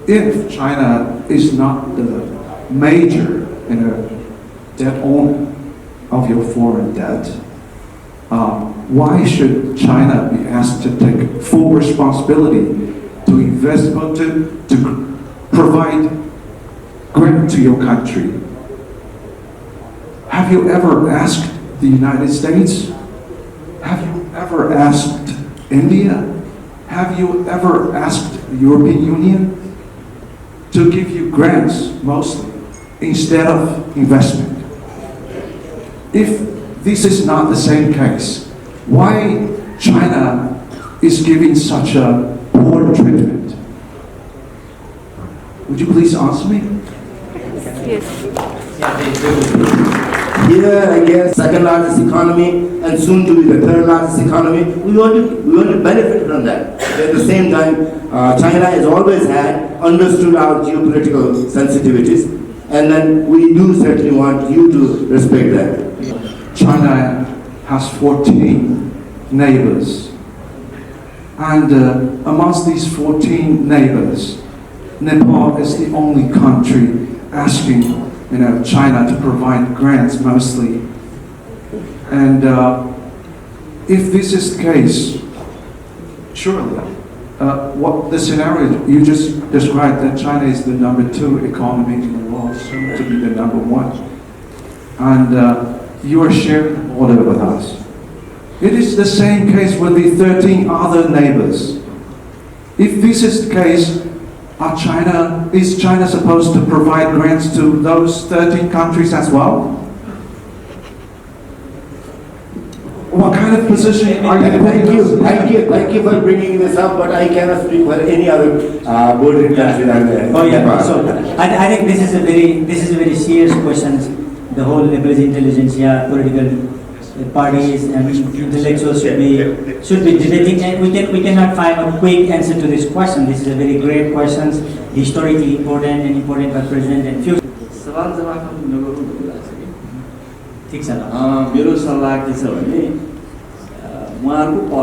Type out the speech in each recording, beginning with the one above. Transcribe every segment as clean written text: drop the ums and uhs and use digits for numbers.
if China is not the major, debt owner of your foreign debt, why should China be asked to take full responsibility to invest, to provide grant to your country? Have you ever asked the United States? Have you ever asked India? Have you ever asked the European Union to give you grants mostly instead of investment? If this is not the same case, why China is giving such a poor treatment? Would you please answer me? Yes. Here, I guess, second largest economy and soon to be the third largest economy. We want to benefit from that. At the same time, China has always understood our geopolitical sensitivities, and then we do certainly want you to respect that. China has 14 neighbors, and amongst these 14 neighbors, Nepal is the only country asking China to provide grants mostly. And if this is the case, surely what the scenario you just described, that China is the number 2 economy in the world, soon to be the number 1, and you are sharing the border with us. It is the same case with the 13 other neighbors. If this is the case, is China supposed to provide grants to those 13 countries as well? What kind of position are you putting? Thank you for bringing this up, but I cannot speak for any other bordering country than So I think this is a very serious question. The whole Nepalese intelligentsia, political parties, and intellectuals should be debating, and we cannot find a quick answer to this question. This is a very great question, historically important and important for present and future. सवाल जवाफ नगरौँ भन्ने लाग्छ कि ठिक छ ल मेरो सल्लाह के छ भने उहाँहरुको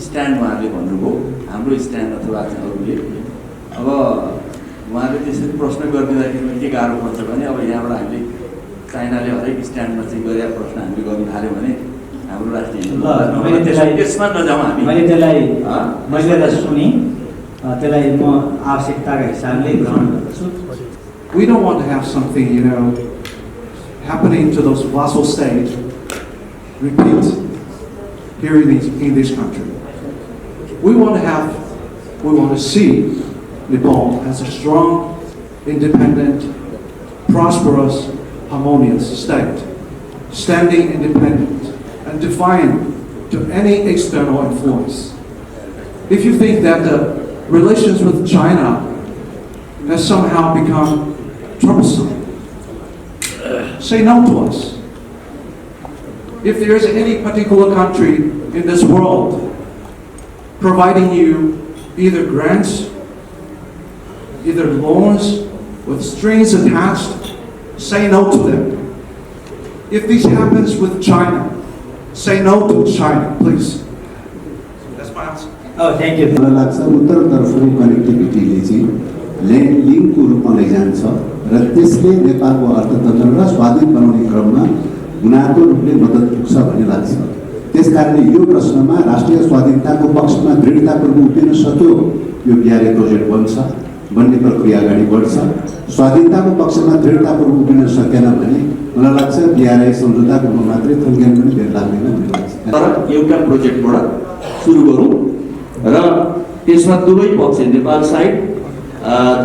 स्ट्यान्ड उहाँले भन्नुभयो हाम्रो स्ट्यान्ड अथवा अरूले अब उहाँले त्यसरी प्रश्न गरिदिँदाखेरि के गाह्रो पर्छ भने अब यहाँबाट हामीले चाइनाले हरेक स्ट्यान्डमा चाहिँ गरेका प्रश्न हामीले गर्न थाल्यौँ भने हाम्रो राष्ट्रिय त्यसमा नजाउँ हामी मैले सुनि त्यसलाई म आवश्यकताका हिसाबले ग्रहण गर्छु. We don't want to have something, happening to those vassal states repeat here in this country. We want to see Nepal as a strong, independent, prosperous, harmonious state, standing independent and defiant to any external influence. If you think that the relations with China has somehow become troublesome, say no to us. If there is any particular country in this world providing you either grants, either loans with strings attached, say no to them. If this happens with China, say no to China, please. That's my answer. Oh, thank you. मलाई लाग्छ उत्तरतर्फको कनेक्टिभिटीले चाहिँ land लिङ्कको रूपमा लैजान्छ र त्यसले नेपालको अर्थतन्त्रलाई स्वाधीन बनाउने क्रममा गुणात्मक रूपले मद्दत पुग्छ भन्ने लाग्छ. त्यसकारणले यो प्रश्नमा राष्ट्रिय स्वाधीनताको पक्षमा दृढतापूर्वक उभिन सक्यो यो BRI प्रोजेक्ट बन्ने प्रक्रिया अगाडि बढ्छ. स्वाधीनताको पक्षमा दृढतापूर्वक उभिन सकेन भने मलाई लाग्छ BRI सम्झौताको रूपमा मात्रै थन्क्याउन पनि धेरै लाग्दैन भन्ने लाग्छ. तर एउटा प्रोजेक्टबाट सुरु गरौँ र त्यसमा दुवै पक्ष नेपाल साइड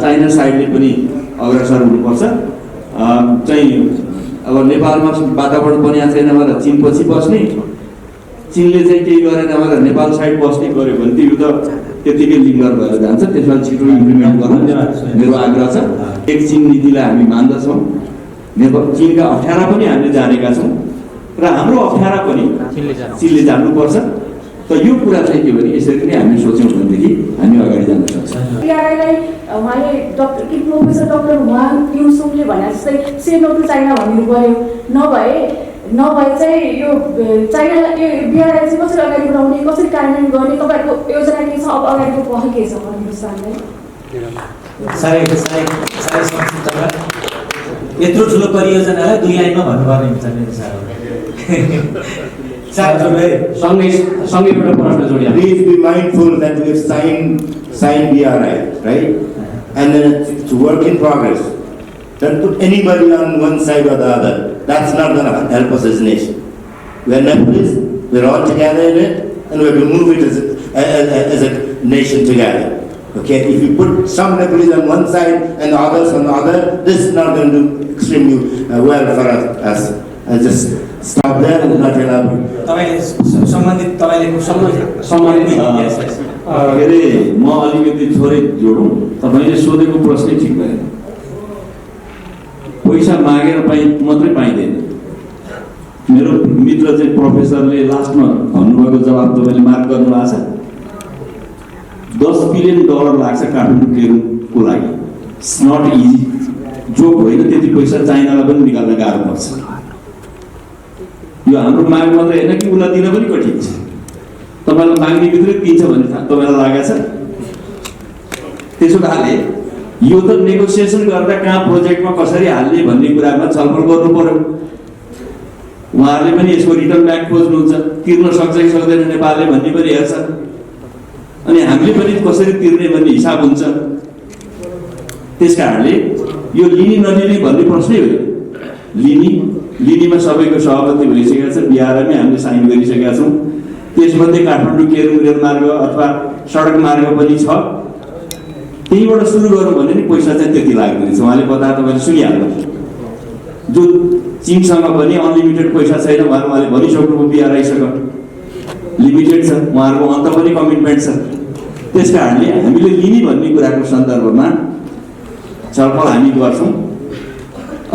चाइना साइडले पनि अग्रसर हुनुपर्छ. चाहिँ अब नेपालमा वातावरण बनिया छैन भनेर चीन पछि बस्ने, चीनले चाहिँ केही गरेन भनेर नेपाल साइड बस्ने गर्यो भने त्यो त त्यतिकै लिङ्गर भएर जान्छ. त्यसमा छिटो इम्प्लिमेन्ट गर्न मेरो आग्रह छ. एक चीन नीतिलाई हामी मान्दछौँ. नेपाल चीनका अप्ठ्यारा पनि हामीले जानेका छौँ र हाम्रो अप्ठ्यारा पनि चीनले जान्नुपर्छ. त यो कुरा चाहिँ के भने यसरी नै हामी सोच्यौँ भनेदेखि हामी अगाडि जान सक्छौँ. BRI-लाई उहाँले प्रोफेसर डाक्टर वाङ युनसोङले भने जस्तै से नो टु चाइना भन्नु पर्यो. नभए चाहिँ यो चाइनालाई यो BRI चाहिँ कसरी अगाडि बढाउने, कसरी कार्यान्वयन गर्ने, तपाईँहरूको योजना के छ, अब अगाडिको पहल के छ भन्नुहोस् हामीलाई. साह्रै संक्षिप्तमा यत्रो ठुलो परियोजनालाई 2 लाइनमा भन्नुपर्ने हुन्छ मेरो साह्रो सँगै एउटा प्रश्न जोडिया Please be mindful that we have signed BRI, right? And then it's work in progress. Don't put anybody on one side or the other. That's not going to help us as a nation. We are Nepalese, we're all together in it, and we have to move it as a nation together. Okay, if you put some Nepalese on one side and the others on the other, this is not going to do extremely well for us. I'll just stop there and not elaborate. के अरे म अलिकति थोरै जोडौँ तपाईँले सोधेको प्रश्नै ठिक भएन पैसा मागेर मात्रै पाइँदैन मेरो मित्र चाहिँ प्रोफेसरले लास्टमा भन्नुभएको जवाब तपाईँले मार्क गर्नुभएको छ $10 बिलियन लाग्छ काठमाडौँ केरुको लागि इट्स नट इजी जोक होइन त्यति पैसा चाइनालाई पनि निकाल्न गाह्रो पर्छ यो हाम्रो माग मात्रै होइन कि उसलाई दिन पनि कठिन छ तपाईँलाई माग्ने बित्तिकै दिन्छ भन्ने तपाईँलाई लागेको छ त्यसो भए यो त नेगोसिएसन गर्दा कहाँ प्रोजेक्टमा कसरी हाल्ने भन्ने कुरामा छलफल गर्नु पर्यो उहाँहरूले पनि यसको रिटर्न ब्याक खोज्नुहुन्छ तिर्न सक्छ कि सक्दैन नेपालले भन्ने पनि हेर्छ अनि हामीले पनि कसरी तिर्ने भन्ने हिसाब हुन्छ त्यस कारणले यो लिने नलिने भन्ने प्रश्नै होइन लिनीमा सबैको सहमति भइसकेको छ बिहारमै हामीले साइन गरिसकेका छौँ त्यसमध्ये काठमाडौँ केरुङ रेलमार्ग अथवा सडक मार्ग पनि छ त्यहीबाट सुरु गरौँ भने नि पैसा चाहिँ त्यति लाग्दैन उहाँले बताए तपाईँले सुनिहाल्नु जो चीनसँग पनि अनलिमिटेड पैसा छैन उहाँले भनिसक्नुभयो बिआरआईसँग लिमिटेड छ उहाँहरूको अन्त पनि कमिटमेन्ट छ त्यस कारणले हामीले लिने भन्ने कुराको सन्दर्भमा छलफल हामी गर्छौँ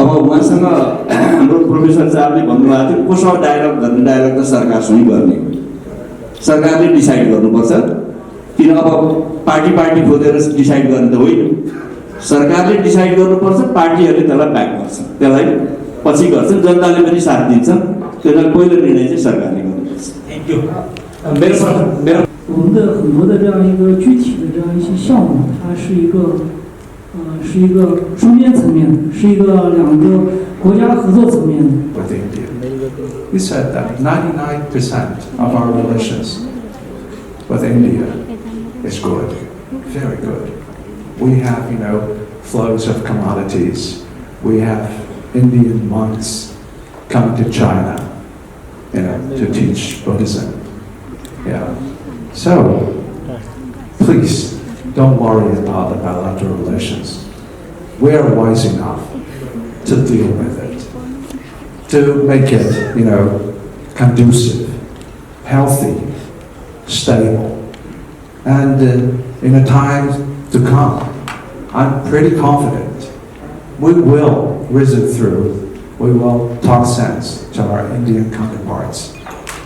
अब उहाँसँग हाम्रो प्रोफेसर साहबले भन्नुभएको थियो कोसँग डायलग गर्ने डायलग त सरकारसँग गर्ने सरकारले डिसाइड गर्नुपर्छ किन अब पार्टी खोजेर डिसाइड गर्ने त होइन सरकारले डिसाइड गर्नुपर्छ पार्टीहरूले त्यसलाई ब्याक गर्छ त्यसलाई पछि गर्छन् जनताले पनि साथ दिन्छ त्यसलाई पहिलो निर्णय चाहिँ सरकारले गर्नुपर्छ thank you 我们的很多的这样一个具体的这样一些项目，它是一个双边层面的，是一个两个国家合作层面的。 With India, we said that 99% of our relations with India is good, very good. We have, flows of commodities. We have Indian monks coming to China, to teach Buddhism. Yeah. So, please don't worry about the bilateral relations. We are wise enough to deal with it, to make it, conducive, healthy, stable. And in a time to come, I'm pretty confident we will reason through, we will talk sense to our Indian counterparts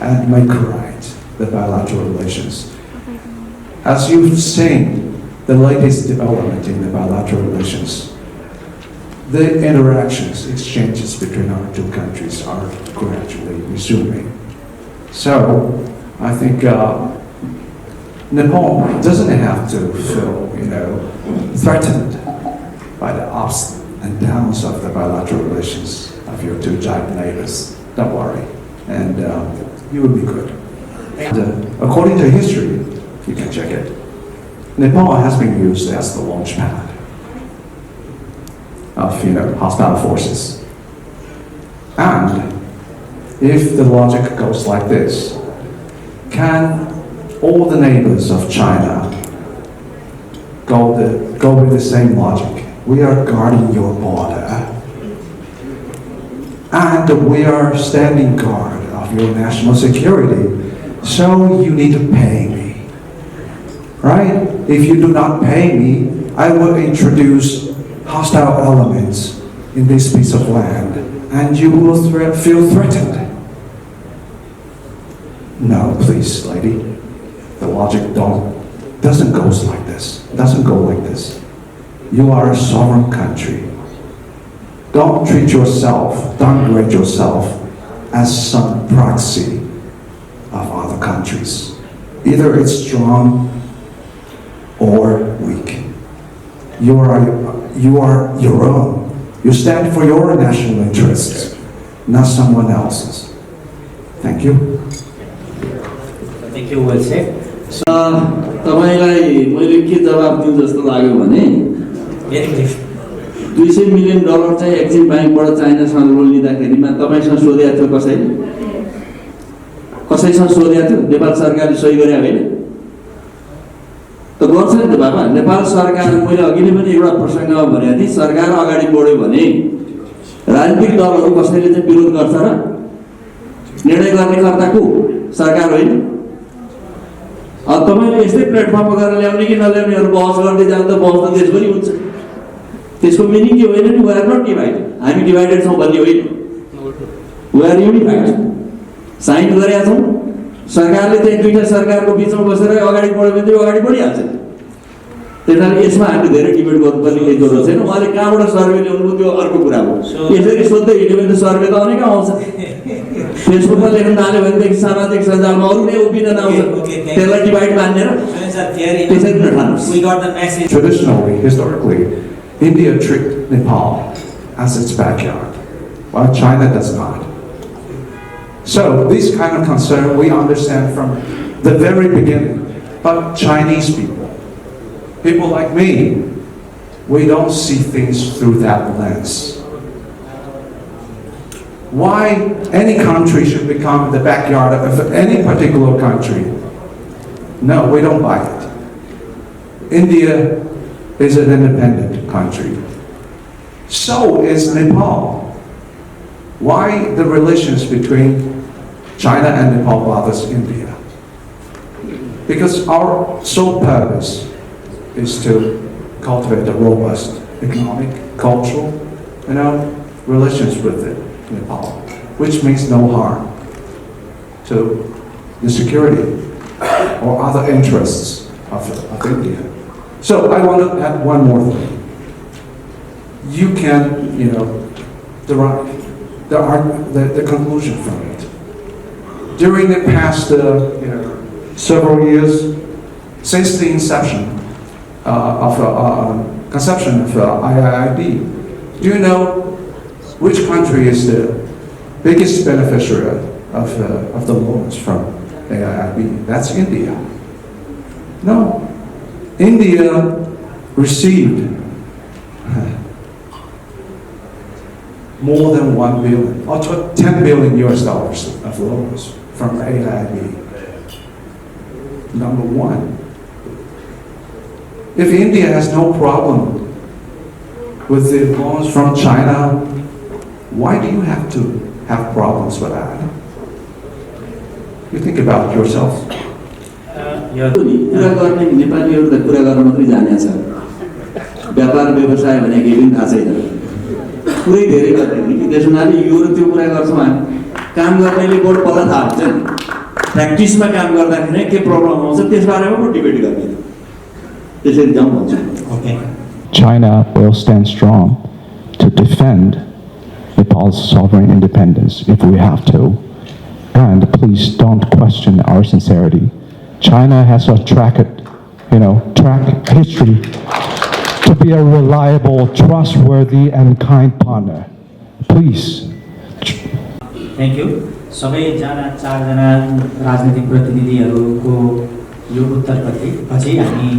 and make right the bilateral relations. As you've seen, the latest development in the bilateral relations, the interactions, exchanges between our two countries are gradually resuming. So, I think Nepal doesn't have to feel, threatened by the ups and downs of the bilateral relations of your two giant neighbors. Don't worry, and you will be good. And, according to history, you can check it, Nepal has been used as the launch pad of hostile forces. And if the logic goes like this, can all the neighbors of China go with the same logic? We are guarding your border, and we are standing guard of your national security. So you need to pay me, right? If you do not pay me, I will introduce hostile elements in this piece of land, and you will feel threatened. No, please, lady. The logic doesn't go like this. Doesn't go like this. You are a sovereign country. Don't treat yourself, downgrade yourself as some proxy of other countries. Either it's strong or weak. you are your own. You stand for your national interests, not someone else's. Thank you. Thank you, well said. तपाईलाई मैले के जवाब दिउँ जस्तो लाग्यो भने $200 million चाहिँ एक्जिम ब्याङ्कबाट चाइनासँग लोन लिँदाखेरिमा तपाईँसँग सोधेको थियो कसैसँग सोधेको थियो नेपाल सरकारले सही गरे होइन त गर्छ नि त बाबा नेपाल सरकार मैले अघि नै पनि एउटा प्रसङ्गमा भनेको थिएँ सरकार अगाडि बढ्यो भने राजनीतिक दलहरू कसैले चाहिँ विरोध गर्छ र निर्णय गर्ने कर्ता को सरकार होइन अब तपाईँले यस्तै प्लेटफर्ममा गएर ल्याउने कि नल्याउनेहरू बहस गर्दै जाँदा बहस त देशभरि हुन्छ त्यसको मिनिङ के होइन नि वी आर नट डिभाइडेड हामी डिभाइडेड छौँ भन्ने होइन वी आर युनिफाइड साइन गरेका छौँ सरकारले चाहिँ दुईटा सरकारको बिचमा बसेर अगाडि बढ्यो भने चाहिँ अगाडि बढिहाल्छ त्यही कारणले यसमा हामीले धेरै डिबेट गर्नुपर्ने केही जरुरत छैन उहाँले कहाँबाट सर्वे ल्याउनु त्यो अर्को कुरा हो यसरी सोध्दै हिँड्यो भने त सर्वे त अनेक आउँछ फेसबुकमा लेख्न थाल्यो भनेदेखि सामाजिक सञ्जालमा अरू नै ओपिनियन आउँछ त्यसलाई डिभाइड मान्नेर त्यसरी नठान्नुहोस् Traditionally, historically, India treats Nepal as its backyard, while China does not. So this kind of concern we understand from the very beginning. But Chinese people like me, we don't see things through that lens. Why any country should become the backyard of any particular country? No, we don't buy it. India is an independent country. So is Nepal. Why the relations between China and Nepal bothers India? Because our sole purpose is to cultivate a robust economic, cultural, relations with Nepal, which means no harm to the security or other interests of India. So I want to add one more thing. You can, derive the conclusion from it. During the past, several years, since the inception conception of IIIB, do you know which country is the biggest beneficiary of the loans from IIIB? That's India. No. India received more than $1 billion or $10 billion of loans from IIIB. Number one. If India has no problem with the loans from China, why do you have to have problems with that? You think about yourself. कुरा गर्ने नेपालीहरू त कुरा गर्न मात्रै जाने छ व्यापार व्यवसाय भने केही पनि थाहा छैन पुरै धेरै गर्ने नि त्यस हुनाले यो र त्यो कुरा गर्छौँ हामी काम गर्नेले बढ पल्ला थाहा हुन्छ नि प्र्याक्टिसमा काम गर्दाखेरि के प्रब्लम आउँछ त्यसबारेमा पो डिबेट गर्ने त्यसरी जाउँ भन्छ okay China will stand strong to defend Nepal's sovereign independence if we have to. And please don't question our sincerity. China has a track history to be a reliable, trustworthy, and kind partner. Please. Thank you. सबैजना चारजना राजनीतिक प्रतिनिधिहरूको यो उत्तरपछि पछि हामी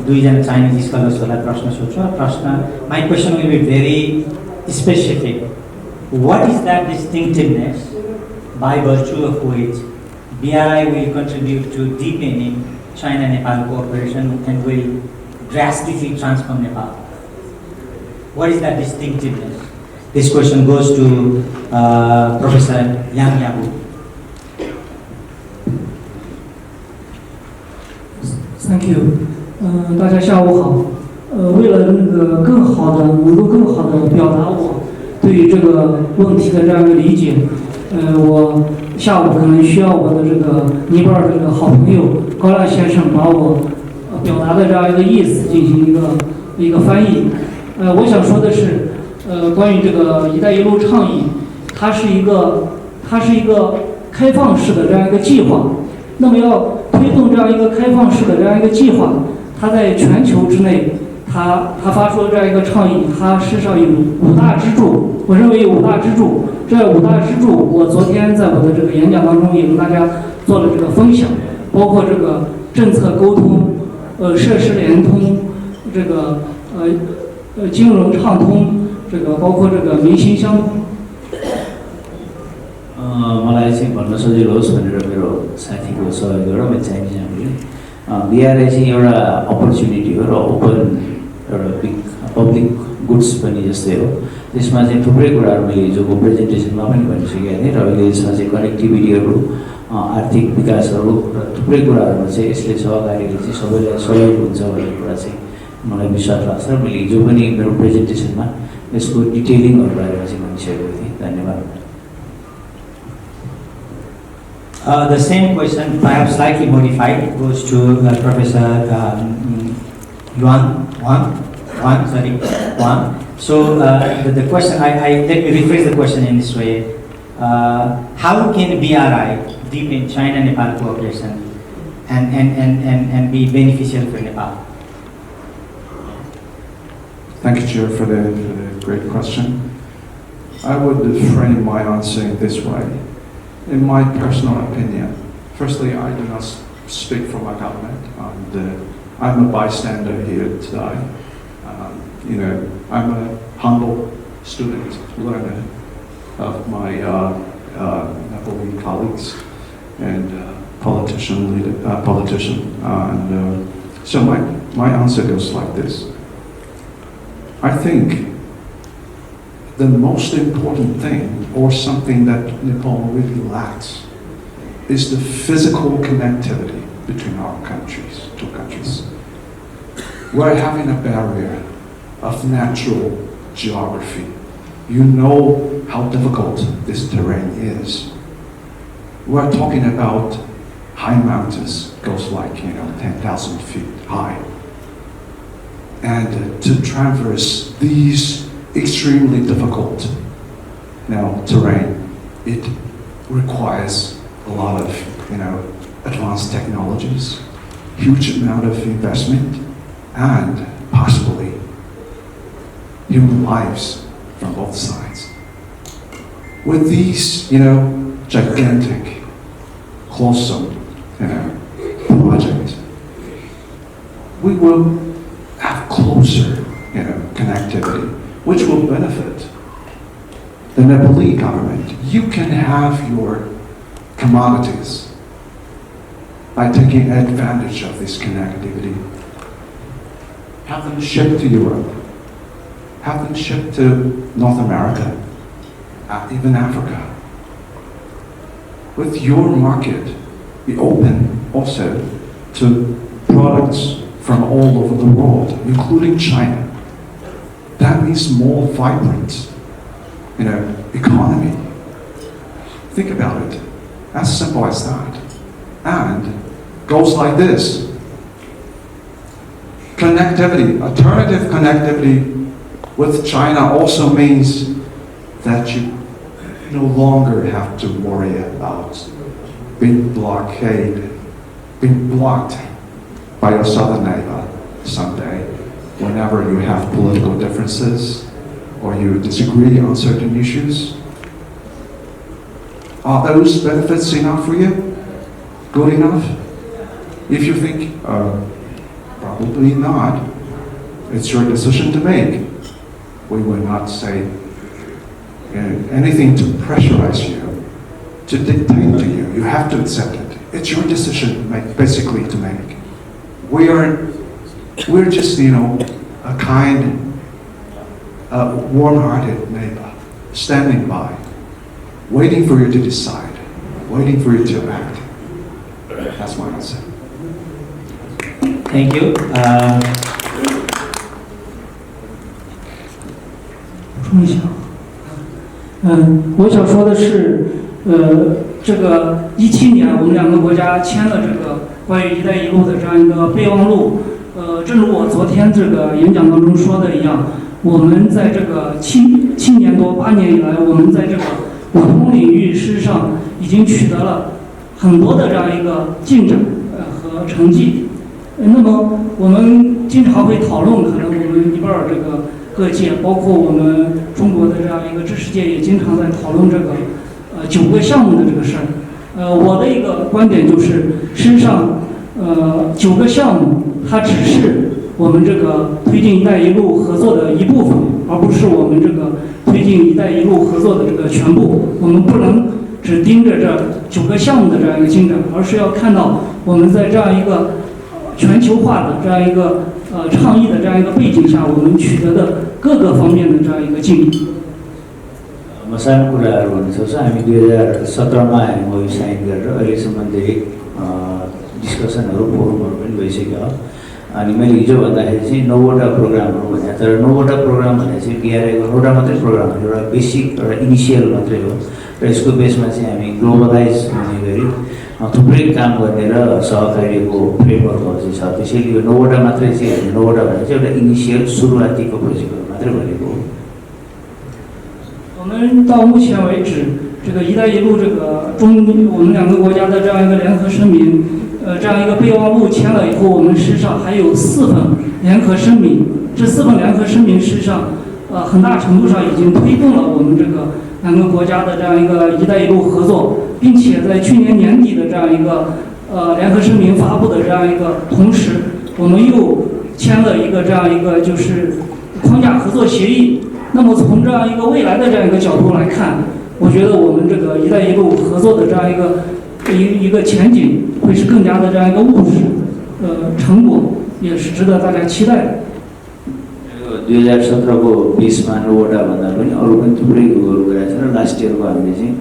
दुईजना Chinese स्कलर्सहरूलाई प्रश्न सोध्छौँ My question will be very specific. What is that distinctiveness by virtue of which BRI will contribute to deepening China-Nepal cooperation and will drastically transform Nepal? What is that distinctiveness? This question goes to Professor Yang Yabu. Thank you. 大家下午好。为了能够更好的表达我对于这个问题的这样一个理解，我下午可能需要我的这个尼泊尔这个好朋友高亮先生把我表达的这样一个意思进行一个翻译。我想说的是，关于这个“一带一路”倡议，它是一个开放式的这样一个计划。那么要推动这样一个开放式的这样一个计划，他在全球之内，他发出了这样一个倡议，他实际上有5大支柱，我认为有5大支柱。这5大支柱，我昨天在我的这个演讲当中也跟大家做了这个分享，包括这个政策沟通，设施联通，这个金融畅通，这个包括这个民心相通。मलाई चाहिँ भन्न सजिलो होस् भनेर मेरो साथीको सहयोग गरेर मैले चाहिने हामीले BRI चाहिँ एउटा अपर्च्युनिटी हो र ओपन एउटा बिग पब्लिक गुड्स पनि जस्तै हो। त्यसमा चाहिँ थुप्रै कुराहरू मैले हिजोको प्रेजेन्टेसनमा पनि भनिसकेको थिएँ र अहिले यसमा चाहिँ कनेक्टिभिटीहरू, आर्थिक विकासहरू र थुप्रै कुराहरूमा चाहिँ यसले सहकारीले चाहिँ सबैलाई सहयोग हुन्छ भन्ने कुरा चाहिँ मलाई विश्वास लाग्छ र मैले हिजो पनि मेरो प्रेजेन्टेसनमा यसको डिटेलिङहरू बारेमा चाहिँ भनिसकेको थिएँ। धन्यवाद। The same question, perhaps slightly modified, goes to Professor Huang. So the question, let me rephrase the question in this way. How can BRI deepen China-Nepal cooperation and be beneficial for Nepal? Thank you, Chair, for the great question. I would frame my answer in this way. In my personal opinion, firstly, I do not speak for my government, and I'm a bystander here today. I'm a humble student, learner of my Nepalese colleagues and politician. So my answer goes like this. I think the most important thing, or something that Nepal really lacks, is the physical connectivity between our countries, two countries. We're having a barrier of natural geography. You know how difficult this terrain is. We're talking about high mountains, goes like 10,000 feet high. And to traverse these extremely difficult terrain, it requires a lot of advanced technologies, huge amount of investment, and possibly human lives from both sides. With these gigantic colossal project, we will have closer connectivity, which will benefit the Nepalese government. You can have your commodities by taking advantage of this connectivity. Have them shipped to Europe, have them shipped to North America, even Africa. With your market, be open also to products from all over the world, including China. That means more vibrant, economy. Think about it. As simple as that. And goes like this. Connectivity, alternative connectivity with China also means that you no longer have to worry about being blocked by your southern neighbor someday, whenever you have political differences or you disagree on certain issues. Are those benefits enough for you? Good enough? If you think, probably not, it's your decision to make. We will not say anything to pressurize you, to dictate to you. You have to accept it. It's your decision to make, basically to make. We're just, a kind, warm-hearted neighbor, standing by, waiting for you to decide, waiting for you to act. That's my answer. Thank you. 补充一下，我想说的是，这个17年我们两个国家签了这个关于“一带一路”的这样一个备忘录。正如我昨天这个演讲当中说的一样，我们在这个7年多8年以来，我们在这个五通领域事实上已经取得了很多的这样一个进展和成绩。那么我们经常会讨论，可能我们尼泊尔这个各界，包括我们中国的这样一个知识界，也经常在讨论这个9个项目的这个事儿。我的一个观点就是，实际上9个项目它只是我们这个推进“一带一路”合作的一部分，而不是我们这个推进“一带一路”合作的这个全部。我们不能只盯着这9个项目的这样一个进展，而是要看到我们在这样一个全球化的这样一个倡议的这样一个背景下，我们取得的各个方面的这样一个进步。सानो कुराहरू भन्नु सक्छ हामी 2017मा MOU sign गरेर अहिलेसम्म धेरै डिस्कसनहरू फोरमहरू पनि भइसक्यो अनि मैले हिजो भन्दाखेरि चाहिँ 9वटा प्रोग्रामहरू भने तर 9वटा प्रोग्राम भने चाहिँ BRIको 9वटा मात्रै प्रोग्राम हो एउटा बेसिक एउटा इनिसियल मात्रै हो र यसको बेसमा चाहिँ हामी ग्लोबलाइज हुने गरी थुप्रै काम गर्ने र सहकार्यको फ्रेमवर्कहरू चाहिँ छ त्यसैले यो 9वटा मात्रै चाहिँ 9वटा भने चाहिँ एउटा इनिसियल सुरुवातीको प्रोजेक्टहरू मात्रै भनेको हो 我们到目前为止，这个“一带一路”这个我们2个国家的这样一个联合声明，这样一个备忘录签了以后，我们实际上还有4份联合声明。这4份联合声明实际上，很大程度上已经推动了我们这个2个国家的这样一个“一带一路”合作，并且在去年年底的这样一个联合声明发布的这样一个同时，我们又签了一个这样一个就是框架合作协议。 那么从这样一个未来的这样一个角度来看，我觉得我们这个“一带一路”合作的这样一个前景会是更加的这样一个务实，成果也是值得大家期待的。 2017को बेसमा 9वटा भन्दा पनि अरू पनि थुप्रै कुरोहरू गरेका छ र लास्ट इयरको हामीले चाहिँ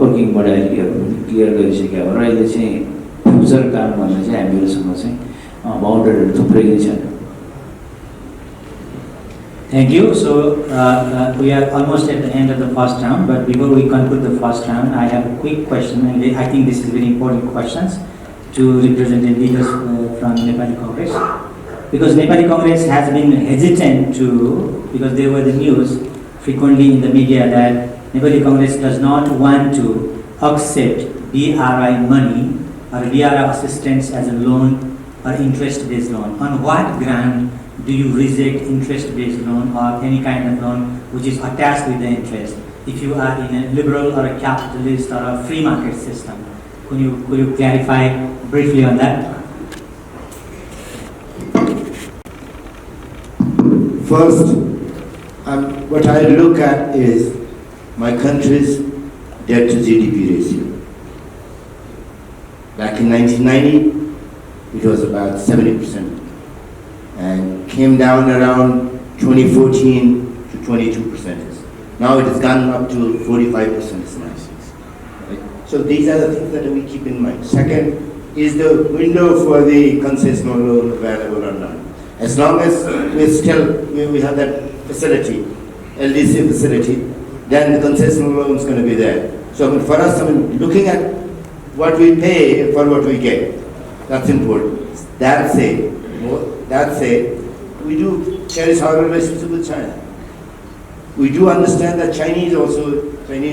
वर्किङ मोडालिटीहरू पनि क्लियर गरिसकेका हो र अहिले चाहिँ फ्युचर काम भन्ने चाहिँ हामीहरूसँग चाहिँ बाउन्डरीहरू थुप्रै नै छन्। Thank you. So we are almost at the end of the first round, but before we conclude the first round, I have a quick question, and I think this is very important questions to representative leaders from Nepali Congress, because Nepali Congress has been hesitant to, because there were the news frequently in the media that Nepali Congress does not want to accept BRI money or BRI assistance as a loan or interest-based loan. On what ground do you reject interest-based loan or any kind of loan which is attached with the interest? If you are in a liberal or a capitalist or a free market system, could you clarify briefly on that? First, what I look at is my country's debt to GDP ratio. Back in 1990, it was about 70%. And came down around 2014 to 22%. Now it has gone up to 45% now. Right? So these are the things that we keep in mind. Second, is the window for the concessional loan available or not? As long as we have that facility, LDC facility, then the concessional loan is going to be there. So for us, looking at what we pay for what we get, that's important. That said, we do cherish our relationship with China. We do understand that Chinese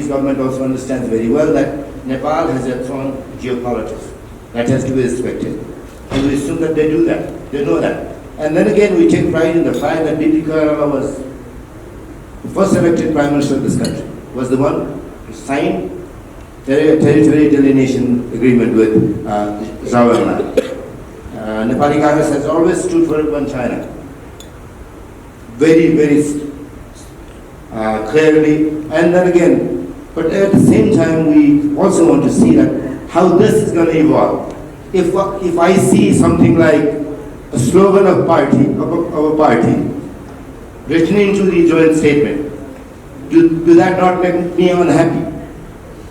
government also understands very well that Nepal has its own geopolitics. That has to be respected. And we assume that they do that. They know that. And then again, we take pride in the fact that B.P. Koirala was the first elected Prime Minister of this country, was the one who signed the territory delineation agreement with Zhao. Nepali Congress has always stood for one China. Very, very clearly. And then again, but at the same time, we also want to see that how this is going to evolve. If I see something like a slogan of a party written into the joint statement, do that not make me unhappy?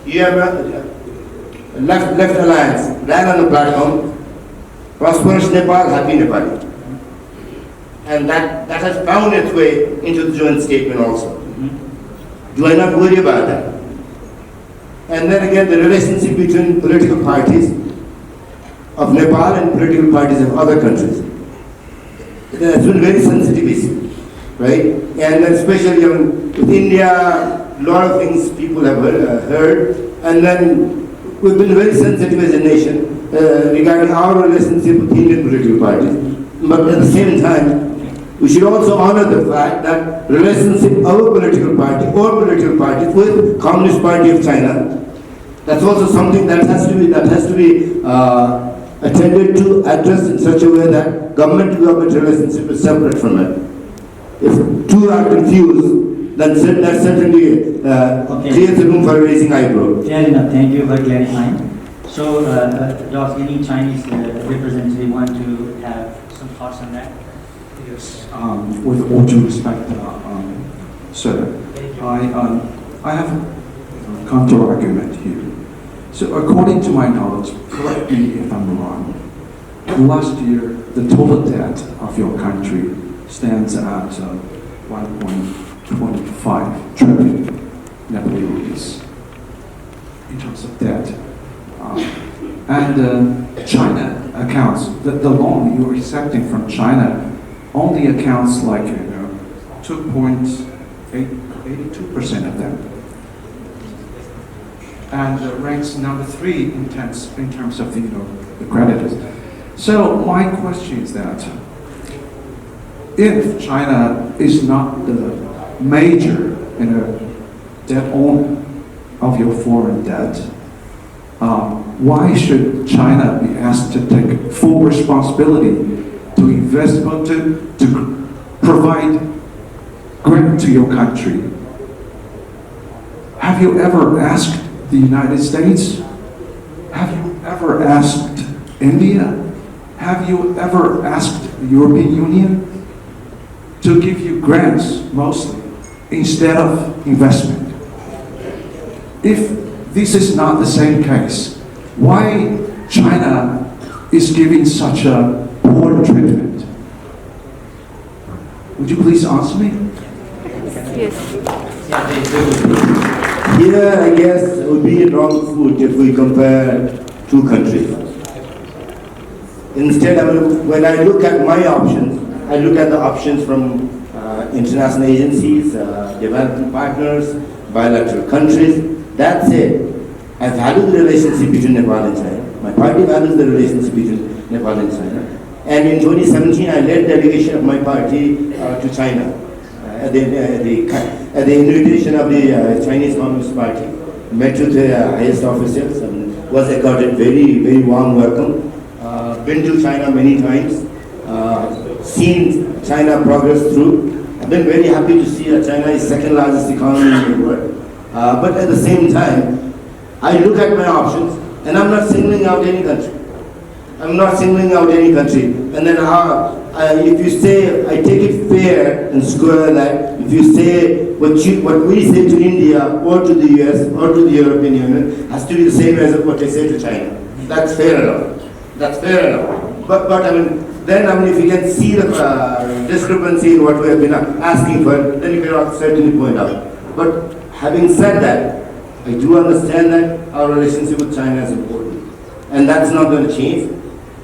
You have a left alliance, ran on the platform, prosperous Nepal, happy Nepal. And that has found its way into the joint statement also. Do I not worry about that? And then again, the relationship between political parties of Nepal and political parties of other countries. It has been very sensitive issue, right? And especially with India, a lot of things people have heard, and then we've been very sensitive as a nation regarding our relationship with Indian political parties. But at the same time, we should also honor the fact that relationship our political party or political parties with Communist Party of China, that's also something that has to be attended to, addressed in such a way that government-to-government relationship is separate from it. If two are confused, then that certainly creates a room for raising eyebrow. Fair enough. Thank you for clarifying. So, does any Chinese representative want to have some thoughts on that? Yes, with all due respect, sir, I have a counter-argument here. So according to my knowledge, correct me if I'm wrong, last year the total debt of your country stands at 1.25 trillion Nepalese in terms of debt. And China accounts, the loan you're accepting from China only accounts like 2.82% of them, and ranks number 3 in terms of the creditors. So my question is that if China is not the major debt owner of your foreign debt, why should China be asked to take full responsibility to invest, to provide grant to your country? Have you ever asked the United States? Have you ever asked India? Have you ever asked the European Union to give you grants mostly instead of investment? If this is not the same case, why China is giving such a poor treatment? Would you please answer me? Yes. Here, I guess, it would be a wrong foot if we compare two countries. Instead, when I look at my options, I look at the options from international agencies, development partners, bilateral countries. That's it. I value the relationship between Nepal and China. My party values the relationship between Nepal and China. And in 2017, I led delegation of my party to China at the invitation of the Chinese Communist Party. Met with the highest officials and was accorded very, very warm welcome. Been to China many times, seen China progress through. I've been very happy to see that China is second largest economy in the world. But at the same time, I look at my options and I'm not singling out any country. I'm not singling out any country. And then if you say, I take it fair and square that, if you say what we say to India or to the US or to the European Union has to be the same as what I say to China. That's fair enough. That's fair enough. But if you can see the discrepancy in what we have been asking for, then you can certainly point out. But having said that, I do understand that our relationship with China is important. And that's not going to change.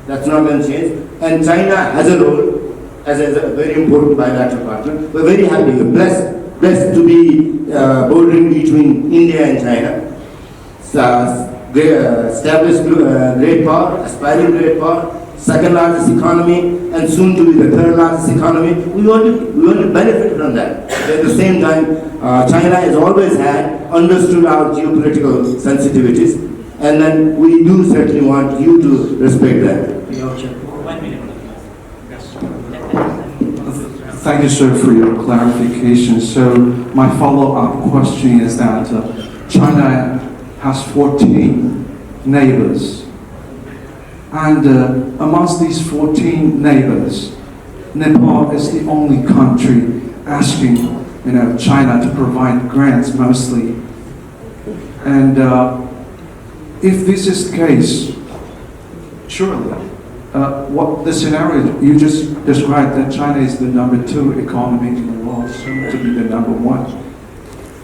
That's not going to change. And China has a role as a very important bilateral partner. We're very happy, we're blessed to be bordering between India and China. Established great power, aspiring great power, second largest economy, and soon to be the third largest economy. We want to benefit from that. At the same time, China has always understood our geopolitical sensitivities, and then we do certainly want you to respect that. 1 minute. Thank you, sir, for your clarification. So my follow-up question is that China has 14 neighbors. And amongst these 14 neighbors, Nepal is the only country asking China to provide grants mostly. And if this is the case, surely what the scenario you just described, that China is the number 2 economy in the world, soon to be the number 1.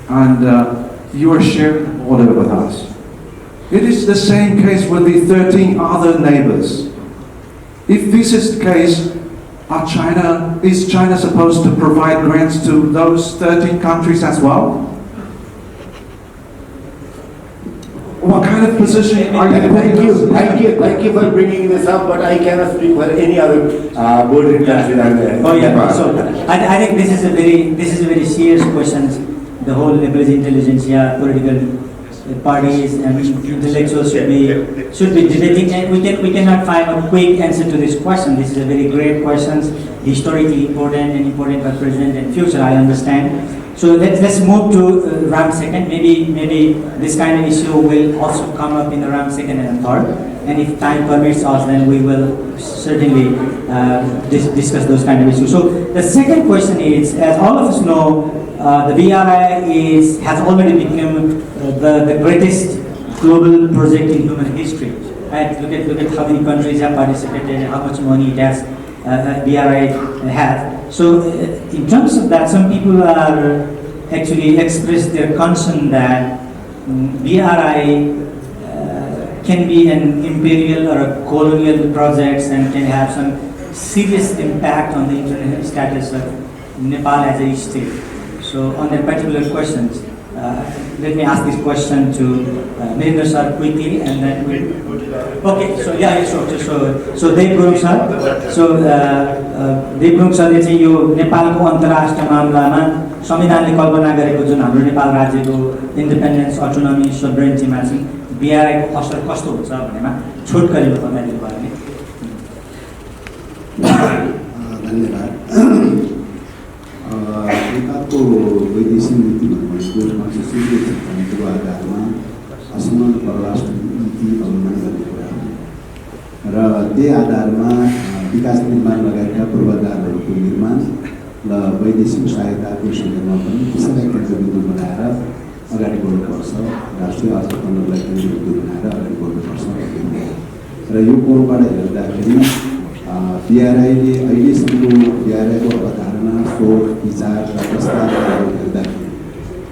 And you are sharing the border with us. It is the same case with the 13 other neighbors. If this is the case, is China supposed to provide grants to those 13 countries as well? what kind of position are you putting? Thank you for bringing this up, but I cannot speak for any other bordering country than Oh yeah. Nepal. So I think this is a very serious question. The whole leverage intelligentsia, political parties and intellectuals should be debating, and we cannot find a quick answer to this question. This is a very great question, historically important and important for present and future. I understand. So let's move to round second. Maybe this kind of issue will also come up in the round second and third. And if time permits us, then we will certainly discuss those kind of issues. So the second question is, as all of us know, the BRI has already become the greatest global project in human history. Right? Look at how many countries have participated and how much money it has. BRI has. So in terms of that, some people are actually expressed their concern that BRI can be an imperial or a colonial project and can have some serious impact on the international status of Nepal as a state. So on that particular questions, let me ask this question to Nirendra sir quickly, and then okay. So yeah, so Dev Gurung sir. So Dev Gurung सरले चाहिँ यो नेपालको अन्तर्राष्ट्रिय मामलामा संविधानले कल्पना गरेको जुन हाम्रो नेपाल राज्यको independence, autonomy, सोभरेन्टीमा चाहिँ BRI को असर कस्तो हुन्छ भन्नेमा छोटकरीमा बताइदिनु भयो भने। धन्यवाद। नेपालको वैदेशिक नीति भनेको आधारमा असमान परराष्ट्र नीति अवलम्बन गर्ने कुरा हो र त्यही आधारमा विकास निर्माण लगायतका पूर्वाधारहरूको निर्माण र वैदेशिक सहायताको सन्दर्भमा पनि त्यसैलाई केन्द्रबिन्दु बनाएर अगाडि बढ्नुपर्छ, राष्ट्रिय अर्थतन्त्रलाई केन्द्रबिन्दु बनाएर अगाडि बढ्नुपर्छ र यो कोणबाट हेर्दाखेरि BRI-ले अहिलेसम्मको BRI-को अवधारणा, सोच, विचार र प्रस्तावहरू हेर्दाखेरि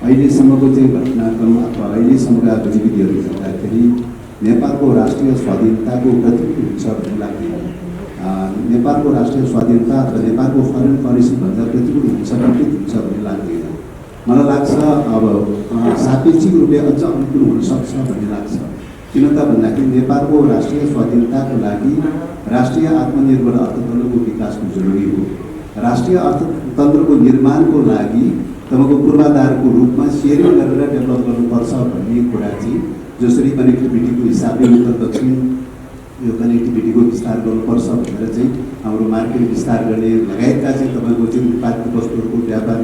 अहिलेसम्मको चाहिँ घटनाक्रम अथवा अहिलेसम्मका गतिविधिहरू हेर्दाखेरि नेपालको राष्ट्रिय स्वाधीनताको प्रतिबिम्ब हुन्छ भन्ने लाग्दैन। नेपालको राष्ट्रिय स्वाधीनता अथवा नेपालको फरेन पोलिसीभन्दा प्रतिकूल हुन्छ, विपरीत हुन्छ भन्ने लाग्दैन। मलाई लाग्छ अब सापेक्षिक रूपले अझ अनुकूल हुनसक्छ भन्ने लाग्छ। किन त भन्दाखेरि नेपालको राष्ट्रिय स्वाधीनताको लागि राष्ट्रिय आत्मनिर्भर अर्थतन्त्रको विकासको जरुरी हो। राष्ट्रिय अर्थतन्त्रको निर्माणको लागि तपाईँको पूर्वाधारको रूपमा सेयरिङ गरेर डेभलप गर्नुपर्छ भन्ने कुरा चाहिँ जसरी कनेक्टिभिटीको हिसाबले उत्तर दक्षिण यो कनेक्टिभिटीको विस्तार गर्नुपर्छ भनेर चाहिँ हाम्रो मार्केट विस्तार गर्ने लगायतका चाहिँ तपाईँको चाहिँ उत्पादित वस्तुहरूको व्यापार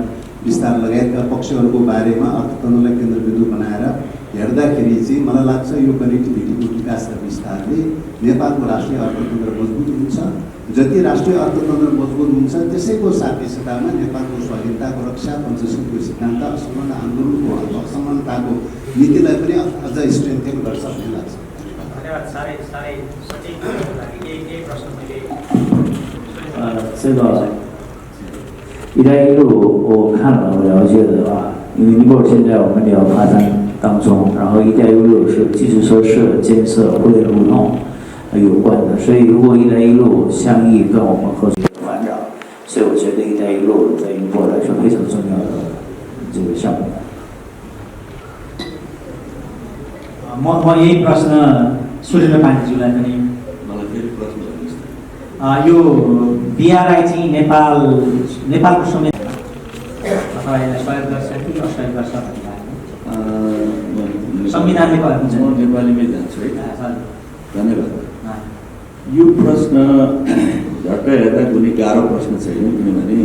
विस्तार लगायतका पक्षहरूको बारेमा अर्थतन्त्रलाई केन्द्रबिन्दु बनाएर हेर्दाखेरि चाहिँ मलाई लाग्छ यो कनेक्टिभिटीको विकास र विस्तारले नेपालको राष्ट्रिय अर्थतन्त्र मजबुत हुन्छ। जति राष्ट्रिय अर्थतन्त्र मजबुत हुन्छ त्यसैको सापेक्षतामा नेपालको स्वाधीनताको रक्षा, पञ्चशीलको सिद्धान्त, असमान आन्दोलनको असमानताको नीतिलाई पनि अझ स्ट्रेन्थेन गर्छ भन्ने लाग्छ। धन्यवाद। साह्रै सठिक लागि यही प्रश्न मैले 这个“一带一路”，我看了我了解的话，因为尼泊尔现在我们也要发展当中，然后“一带一路”是基础设施建设、互联互通有关的，所以如果“一带一路”相应跟我们合作发展，所以我觉得“一带一路”对尼泊尔来说非常重要的这个项目。म यही प्रश्न सुरेन्द्र पाण्डेज्यूलाई पनि यो BRI चाहिँ नेपालको संविधान अथवा यसलाई सहयोग गर्छ कि असहयोग गर्छ भन्ने लाग्छ संविधानले भएको हुन्छ। म नेपालीमै जान्छु है। धन्यवाद। यो प्रश्न झट्ट हेर्दा कुनै गाह्रो प्रश्न छैन, किनभने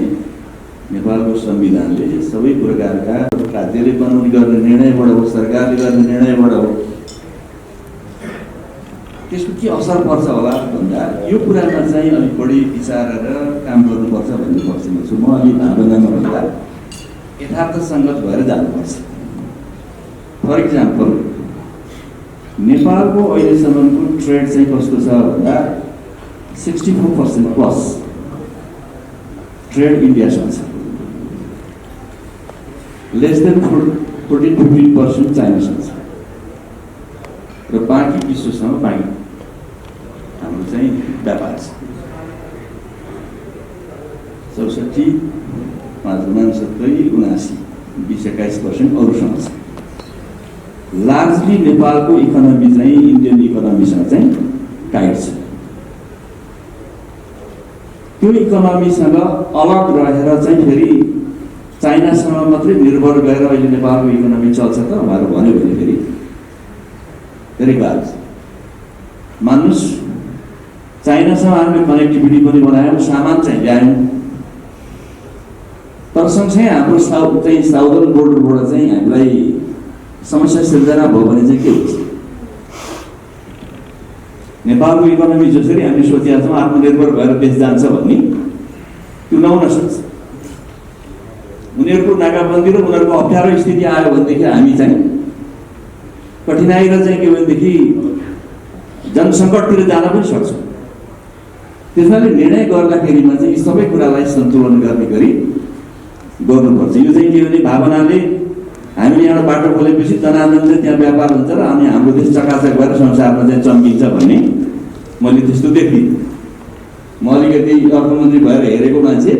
नेपालको संविधानले सबै प्रकारका राज्यले कानुन गर्ने निर्णयबाट हो, सरकारले गर्ने निर्णयबाट हो, त्यसको के असर पर्छ होला भन्दा यो कुरामा चाहिँ अलिक बढी विचार गरेर काम गर्नुपर्छ भन्ने पक्षमा छु म। अलि भावनामा भन्दा यथार्थसङ्गत भएर जानुपर्छ। फर इक्जाम्पल नेपालको अहिलेसम्मको ट्रेड चाहिँ कस्तो छ भन्दा 64% प्लस ट्रेड इन्डियासँग छ, लेस देन 14-15% चाइनासँग छ र बाँकी विश्वसँग बाँकी हाम्रो चाहिँ व्यापार छ। 64, 5, 9, 70, 79, 20-21% अरूसँग छ। लार्जली नेपालको इकोनोमी चाहिँ इन्डियन इकोनोमीसँग चाहिँ टाइट छ। त्यो इकोनोमीसँग अलग रहेर चाहिँ फेरि चाइनासँग मात्रै निर्भर गरेर अहिले नेपालको इकोनोमी चल्छ त उहाँहरू भन्यो भने फेरि धेरै गाह्रो छ। मान्नुहोस् चाइनासँग हामीले कनेक्टिभिटी पनि बनायौँ, सामान चाहिँ ल्यायौँ, तर सँगसँगै हाम्रो साउदर्न बोर्डरबाट चाहिँ हामीलाई समस्या सिर्जना भयो भने चाहिँ के हुन्छ? नेपालको इकोनोमी जसरी हामीले सोचेका छौँ आत्मनिर्भर भएर देश जान्छ भन्ने त्यो नहुन सक्छ। उनीहरूको नाकाबन्दी र उनीहरूको अप्ठ्यारो स्थिति आयो भनेदेखि हामी चाहिँ कठिनाइ र चाहिँ के भनेदेखि जनसङ्कटतिर जान पनि सक्छौँ। त्यसैले निर्णय गर्दाखेरिमा चाहिँ यी सबै कुरालाई सन्तुलन गर्ने गरी गर्नुपर्छ। यो चाहिँ के भने भावनाले हामीले यहाँ बाटो खोलेपछि जनार्दन चाहिँ त्यहाँ व्यापार हुन्छ र अनि हाम्रो देश चकाचक भएर संसारमा चाहिँ चम्किन्छ भन्ने मैले त्यस्तो देखिनँ। म अलिकति अर्थमन्त्री भएर हेरेको मान्छे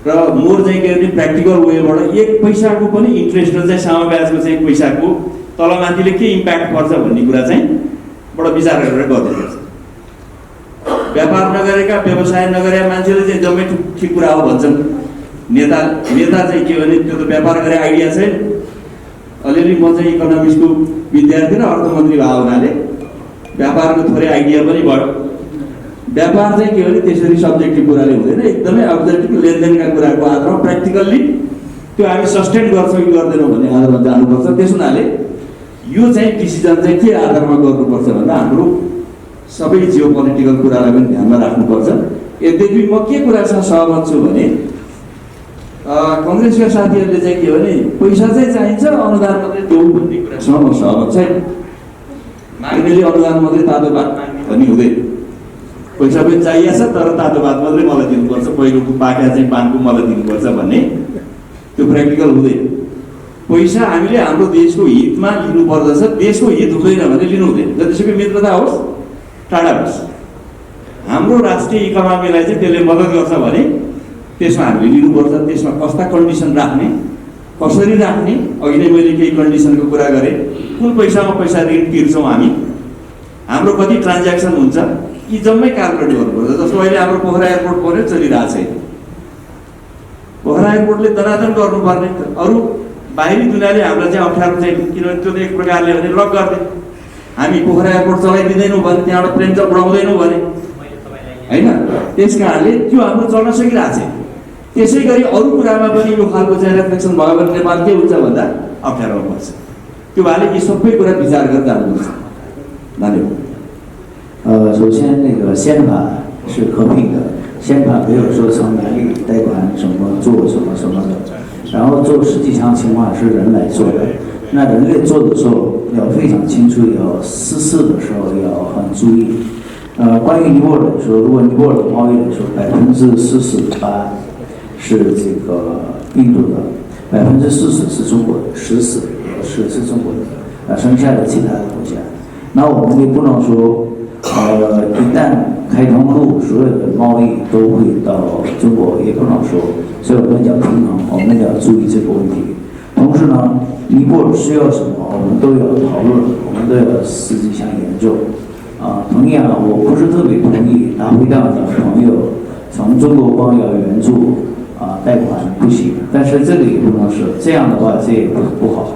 र मोर चाहिँ के भने प्र्याक्टिकल वेबाट एक पैसाको पनि इन्ट्रेस्ट र चाहिँ समावेशको चाहिँ पैसाको तलमाथिले के इम्प्याक्ट पर्छ भन्ने कुरा चाहिँ बडो विचार गरेर गर्नुपर्छ। व्यापार नगरेका व्यवसाय नगरेका मान्छेले चाहिँ जम्मै ठिक कुरा हो भन्छन्। नेता चाहिँ के भने त्यो त व्यापार गरे आइडिया छैन। अलिअलि म चाहिँ इकोनोमिक्सको विद्यार्थी र अर्थमन्त्री भएको हुनाले व्यापारको थोरै आइडिया पनि भयो। व्यापार चाहिँ के भने त्यसरी सब्जेक्टिभ कुराले हुँदैन, एकदमै अब्जेक्टिभ लेनदेनका कुराको आधारमा प्र्याक्टिकल्ली त्यो हामी सस्टेन गर्छौँ कि गर्दैनौँ भन्ने आधारमा जानुपर्छ। त्यस हुनाले यो चाहिँ डिसिजन चाहिँ के आधारमा गर्नुपर्छ भन्दा हाम्रो सबै जियोपोलिटिकल कुरालाई पनि ध्यानमा राख्नुपर्छ। यद्यपि म के कुरासँग सहमत छु भने कङ्ग्रेसका साथीहरूले चाहिँ के भने पैसा चाहिँ चाहिन्छ, अनुदान मात्रै देऊ भन्ने कुरासँग म सहमत छैन। माग्नेले अनुदान मात्रै तातो भात माग्ने भन्ने हुँदैन। पैसा पनि चाहिएको छ तर तातो भात मात्रै मलाई दिनुपर्छ, पहिलोको पाका चाहिँ पानको मलाई दिनुपर्छ भन्ने त्यो प्र्याक्टिकल हुँदैन। पैसा हामीले हाम्रो देशको हितमा लिनुपर्दछ, देशको हित हुँदैन भने लिनु हुँदैन। जतिसुकै मित्रता होस् टाढा होस्, हाम्रो राष्ट्रिय इकोनोमीलाई चाहिँ त्यसले मद्दत गर्छ भने त्यसमा हामीले लिनुपर्छ। त्यसमा कस्ता कन्डिसन राख्ने, कसरी राख्ने, अघि नै मैले केही कन्डिसनको कुरा गरेँ। कुन पैसामा पैसा ऋण तिर्छौँ हामी, हाम्रो कति ट्रान्ज्याक्सन हुन्छ, यी जम्मै क्यालकुलेट गर्नुपर्छ। जस्तो अहिले हाम्रो पोखरा एयरपोर्ट पर्यो चलिरहेको छैन। पोखरा एयरपोर्टले दनादन गर्नुपर्ने, अरू बाहिरी दुनियाँले हामीलाई चाहिँ अप्ठ्यारो चाहिँ किनभने त्यो त एक प्रकारले भने लक गर्दै हामी पोखरा एयरपोर्ट चलाइदिँदैनौँ भने त्यहाँबाट प्लेन चाहिँ उडाउँदैनौँ भने होइन। त्यस कारणले त्यो हाम्रो चल्न सकिरहेको छैन। त्यसै गरी अरू कुरामा पनि यो खालको चाहिँ रेफ्लेक्सन भयो भने नेपाल के हुन्छ भन्दा अप्ठ्यारोमा पर्छ। त्यो भएर यी सबै कुरा विचार गरेर जानुपर्छ। धन्यवाद।首先那个宪法是和平的，宪法没有说从哪里贷款什么做什么什么的，然后做实际上情况是人来做的。那人类做的时候要非常清楚，要实施的时候要很注意。关于尼泊尔来说，如果尼泊尔的贸易来说，48%是这个印度的，40%是中国的，14%是中国的，剩下的其他的国家。那我们也不能说，一旦开通路，所有的贸易都会到中国，也不能说，所以我们要平衡，我们要注意这个问题。同时呢，尼泊尔需要什么，我们都要讨论，我们都要实际上研究。同样，我不是特别同意拿回档的朋友从中国光要援助贷款不行，但是这个也不能说这样的话，这也不好。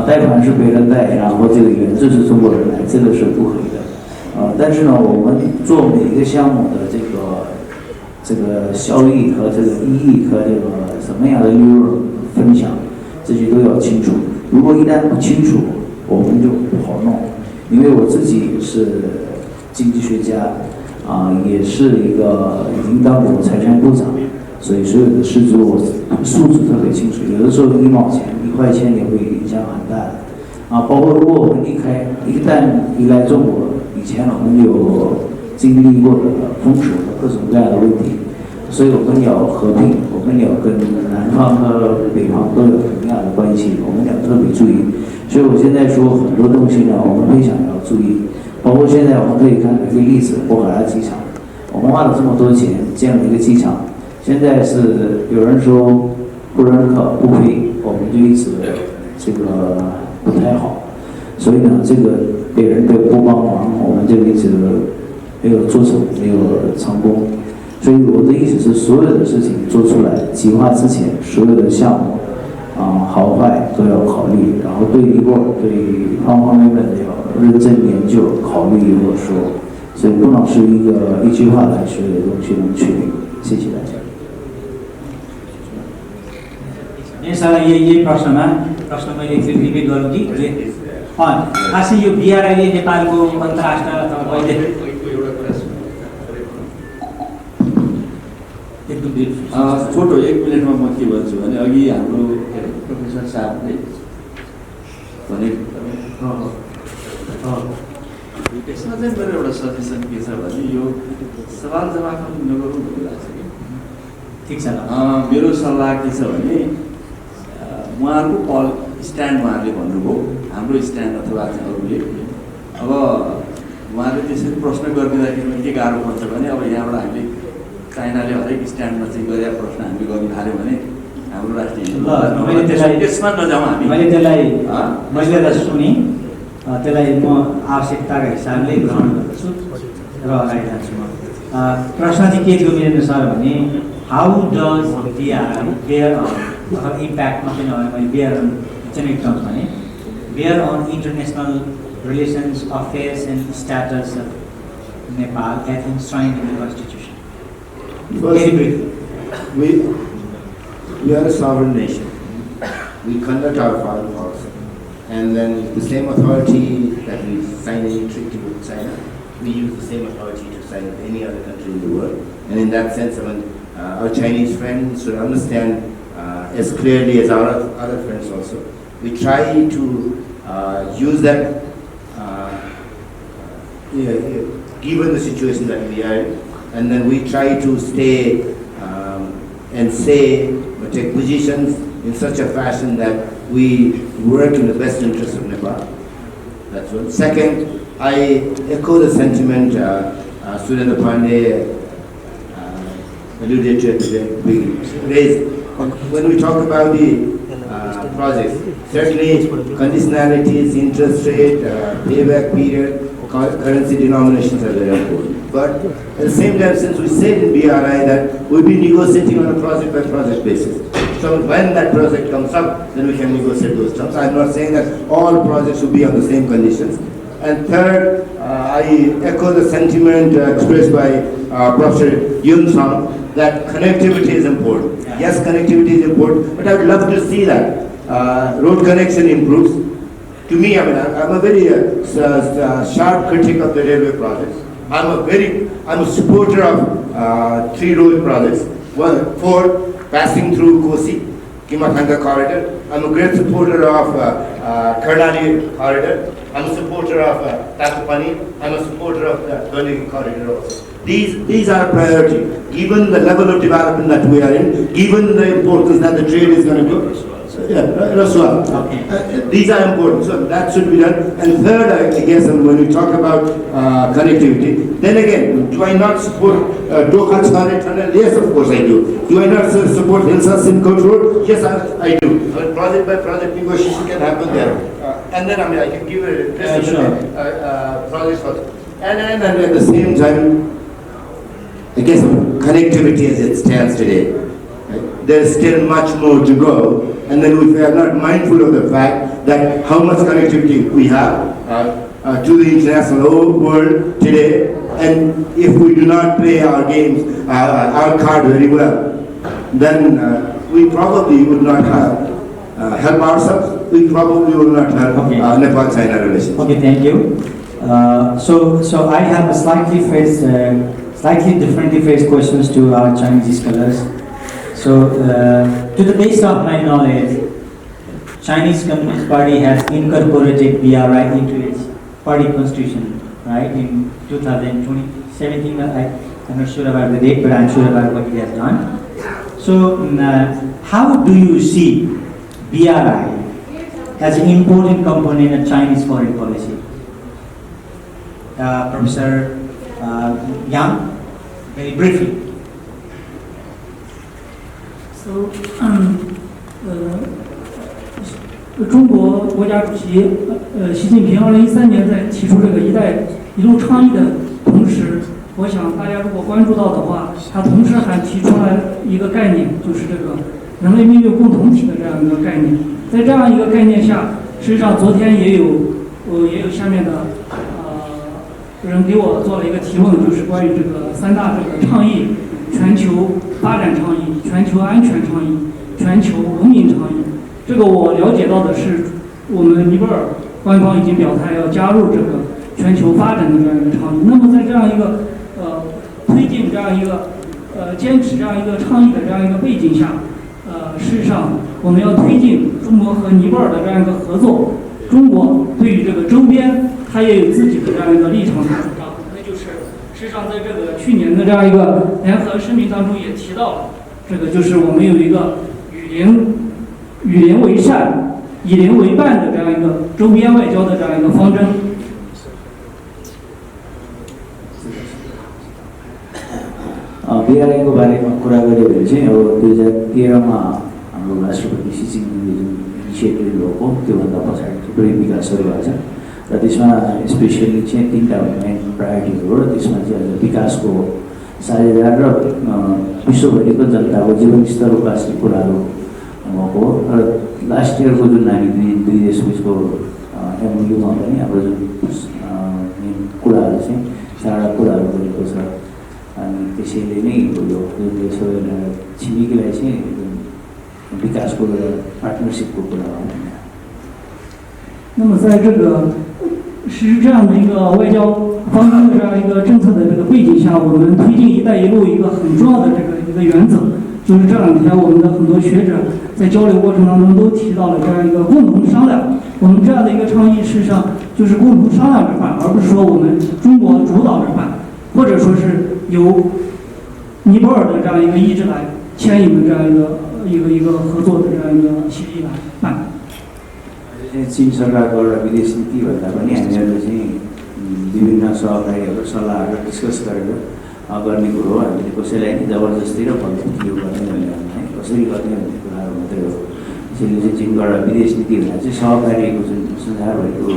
贷款是别人贷，然后这个援助是中国人来，这个是不可以的。但是呢，我们做每一个项目的这个效益和这个意义和这个什么样的利润分享，这些都要清楚。如果一旦不清楚，我们就不好弄。因为我自己也是经济学家，也是一个已经当过财政部长，所以所有的事做数字特别清楚。有的时候1毛钱、1块钱也会影响很大的。包括如果我们一旦离开中国，以前我们有经历过的风水和各种各样的问题，所以我们要和平，我们要跟南方和北方都有同样的关系，我们要特别注意。所以我现在说很多东西呢，我们非常要注意。包括现在我们可以看一个例子，波卡拉机场，我们花了这么多钱建了一个机场，现在是有人说不认可不亏，我们就一直这个不太好。所以呢，这个别人的不帮忙，我们就一直没有做成，没有成功。所以我的意思是，所有的事情做出来，计划之前，所有的项目好坏都要考虑，然后对方方面面的要认真研究、考虑以后说，所以不能是一句话来所有的东西能确定。谢谢大家。यही प्रश्न मैले एकचोटि रिपिट गरौँ कि खासै यो BRI नेपालको अन्तर्राष्ट्रिय अथवा वैदेशिक छोटो 1 मिनटमा म के भन्छु भने अघि हाम्रो प्रोफेसर साहबले भने त्यसमा चाहिँ मेरो एउटा सजेसन के छ भने यो सवाल जवाफ नगरौँ भन्ने लाग्छ कि ठिक छ मेरो सल्लाह के छ भने उहाँहरूको स्ट्यान्ड उहाँहरूले भन्नुभयो हाम्रो स्ट्यान्ड अथवा अरूले अब उहाँले त्यसरी प्रश्न गरिदिँदाखेरि के गाह्रो पर्छ भने अब यहाँबाट हामीले चाइनाले हरेक स्ट्यान्डमा चाहिँ गरेर प्रश्न हामीले गर्नु थाल्यो भने हाम्रो राष्ट्रिय त्यसमा नजाउँ हामी मैले त्यसलाई सुने त्यसलाई म आवश्यकताका हिसाबले ग्रहण गर्छु र अगाडि जान्छु म प्रश्न चाहिँ के थियो मेरो सर भने how does bear on impact मात्रै नभए मैले बेयर अन जेनेरिक टर्म्स भने bear on international relations affairs and status of Nepal at enshrined in the constitution We are a sovereign nation. We conduct our foreign policy. And then the same authority that we sign any treaty with China, we use the same authority to sign with any other country in the world. And in that sense, I mean, our Chinese friends should understand as clearly as our other friends also. We try to use that given the situation that we are in. And then we try to stay and say or take positions in such a fashion that we work in the best interest of Nepal. That's one. Second, I echo the sentiment Sujata alluded to at the beginning. When we talk about the projects, certainly conditionalities, interest rate, payback period, currency denominations are very important. But at the same time, since we said in BRI that we'll be negotiating on a project-by-project basis. So when that project comes up, then we can negotiate those terms. I'm not saying that all projects will be on the same conditions. And third, I echo the sentiment expressed by Professor Yunsong that connectivity is important. Yes, connectivity is important, but I would love to see that road connection improves. To me, I mean, I'm a very sharp critic of the railway projects. I'm a supporter of 3 road projects. 4 passing through Kosi, Kimathanga corridor. I'm a great supporter of Karnali corridor. I'm a supporter of Thapa. I'm a supporter of the Dhoni corridor also. These are priority. Given the level of development that we are in, given the importance that the trade is going to go. These are important, so that should be done. And third, I guess, when we talk about connectivity, then again, do I not support Dokha Chhane Tunnel? Yes, of course I do. Do I not support Hilsa Simcoe Road? Yes, I do. But project by project negotiation can happen there. And then, I mean, I can give a list of projects also. And at the same time, I guess connectivity as it stands today, there is still much more to go. And then if we are not mindful of the fact that how much connectivity we have to the international world today, and if we do not play our games, our card very well, then we probably would not help ourselves. We probably will not help Nepal-China relations. Okay, thank you. So I have a slightly differently phrased questions to our Chinese scholars. So, to the best of my knowledge, Chinese Communist Party has incorporated BRI into its party constitution, right, in 2017. I'm not sure about the date, but I'm sure about what it has done. So, how do you see BRI as an important component of Chinese foreign policy? Professor Yang, very briefly. So, 中国国家主席习近平2013年在提出这个“一带一路”倡议的同时，我想大家如果关注到的话，他同时还提出来一个概念，就是这个人类命运共同体的这样一个概念。在这样一个概念下，实际上昨天也有下面的人给我做了一个提问，就是关于这个3大这个倡议：全球发展倡议、全球安全倡议、全球文明倡议。这个我了解到的是，我们尼泊尔官方已经表态要加入这个全球发展的这样一个倡议。那么在这样一个推进这样一个坚持这样一个倡议的这样一个背景下，事实上我们要推进中国和尼泊尔的这样一个合作。中国对于这个周边，它也有自己的这样一个立场和主张。那就是实际上在这个去年的这样一个联合声明当中也提到了，这个就是我们有一个与邻为善、以邻为伴的这样一个周边外交的这样一个方针。BRI को बारेमा कुरा गऱ्यो भने चाहिँ अब 2013मा हाम्रो राष्ट्रपति सी जिनपिङले जुन initiative लिएको त्योभन्दा पछाडि थुप्रै विकासहरू भएको छ र त्यसमा स्पेसली चाहिँ 3टा मेन प्रायोरिटीहरू हो र त्यसमा चाहिँ आज विकासको साझेदार र विश्वभरिको जनताको जीवनस्तर उकास्ने कुराहरू भएको हो। र लास्ट इयरको जुन हामी दुई देशबिचको एमओयूमा पनि हाम्रो जुन मेन कुराहरू चाहिँ 4वटा कुराहरू गरेको छ। अनि त्यसैले नै यो जुन सबैजना छिमेकीलाई चाहिँ विकासको पार्टनरसिपको कुरा हो।那么在这个是这样的一个外交方针的这样一个政策的这个背景下，我们推进“一带一路”一个很重要的一个原则，就是这2天我们的很多学者在交流过程当中都提到了这样一个共同商量。我们这样的一个倡议，事实上就是共同商量着办，而不是说我们中国主导着办，或者说是由尼泊尔的这样一个意志来牵引的这样一个合作的这样一个协议来办。चीन सरकारको एउटा विदेश नीति भन्दा पनि हामीहरूले चाहिँ विभिन्न सहकारीहरू सल्लाहहरू डिस्कस गरेर गर्ने कुरो हो। हामीले कसैलाई नि जबरजस्ती र बलपूर्वक यो गर्ने भन्ने है कसरी गर्ने भन्ने कुराहरू मात्रै हो। त्यसैले चाहिँ चीनको एउटा विदेश नीति भन्दा चाहिँ सहकारीको जुन संसारभरिको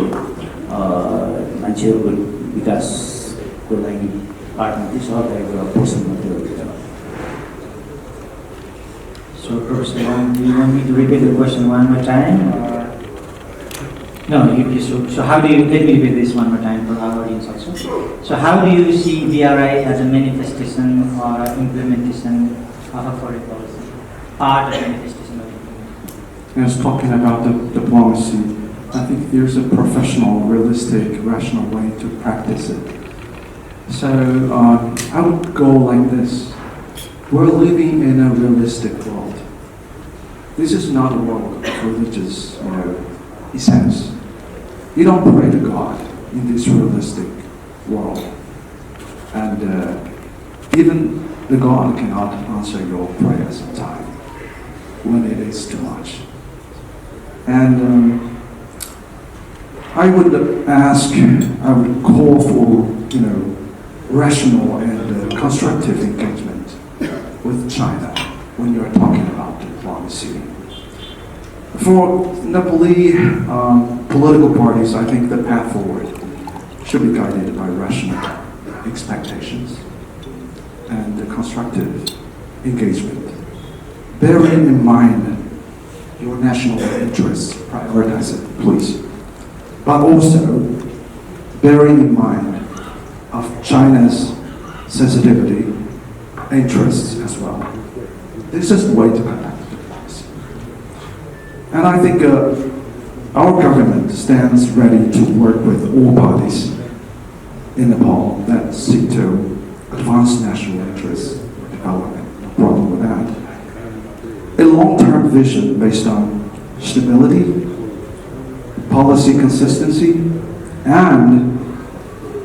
मान्छेहरूको विकासको लागि पार्टमा चाहिँ सहकारीको एउटा पोर्सन मात्रै हो। So, Professor, do you want me to repeat the question one more time? Or? No, so how do you, let me repeat this one more time for our audience also. So how do you see BRI as a manifestation or implementation of a foreign policy? Part of manifestation of implementation? As talking about the diplomacy, I think there's a professional, realistic, rational way to practice it. So I would go like this. We're living in a realistic world. This is not a world of religious, essence. You don't pray to God in this realistic world. And even the God cannot answer your prayers at time when it is too much. And I would call for, rational and constructive engagement with China when you're talking about diplomacy. For Nepali political parties, I think the path forward should be guided by rational expectations and constructive engagement. Bearing in mind your national interests, prioritize it, please. But also, bearing in mind of China's sensitivity, interests as well. This is the way to conduct diplomacy. And I think our government stands ready to work with all parties in Nepal that seek to advance national interests or development. No problem with that. A long-term vision based on stability, policy consistency, and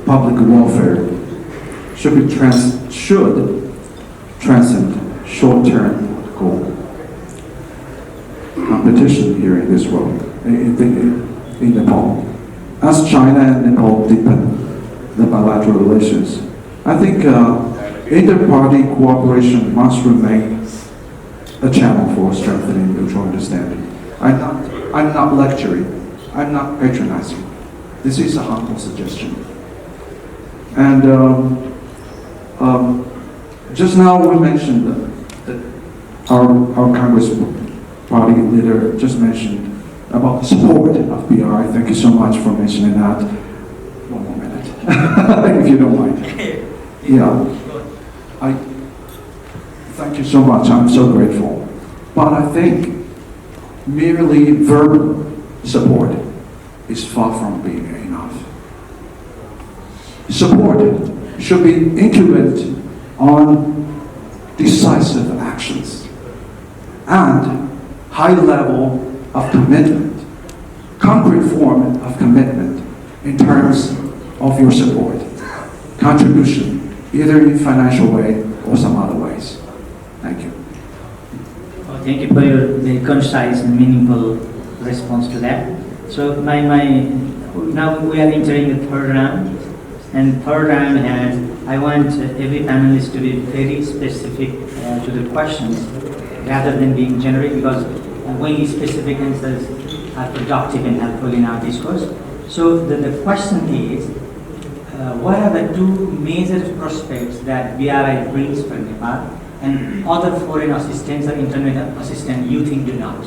public welfare should transcend short-term goal. Competition here in this world, in Nepal. As China and Nepal deepen the bilateral relations, I think inter-party cooperation must remain a channel for strengthening mutual understanding. I'm not lecturing. I'm not patronizing. This is a humble suggestion. And just now we mentioned that our Congress party leader just mentioned about the support of BRI. Thank you so much for mentioning that. One more minute, if you don't mind. Yeah, thank you so much. I'm so grateful. But I think merely verbal support is far from being enough. Support should be incubated on decisive actions and high level of commitment, concrete form of commitment in terms of your support, contribution, either in financial way or some other ways. Thank you. Thank you for your very concise and meaningful response to that. So now we are entering the third round, and third round, and I want every panelist to be very specific to the questions rather than being generic, because only specific answers are productive and helpful in our discourse. So the question is, what are the two major prospects that BRI brings for Nepal and other foreign assistance or international assistance you think do not?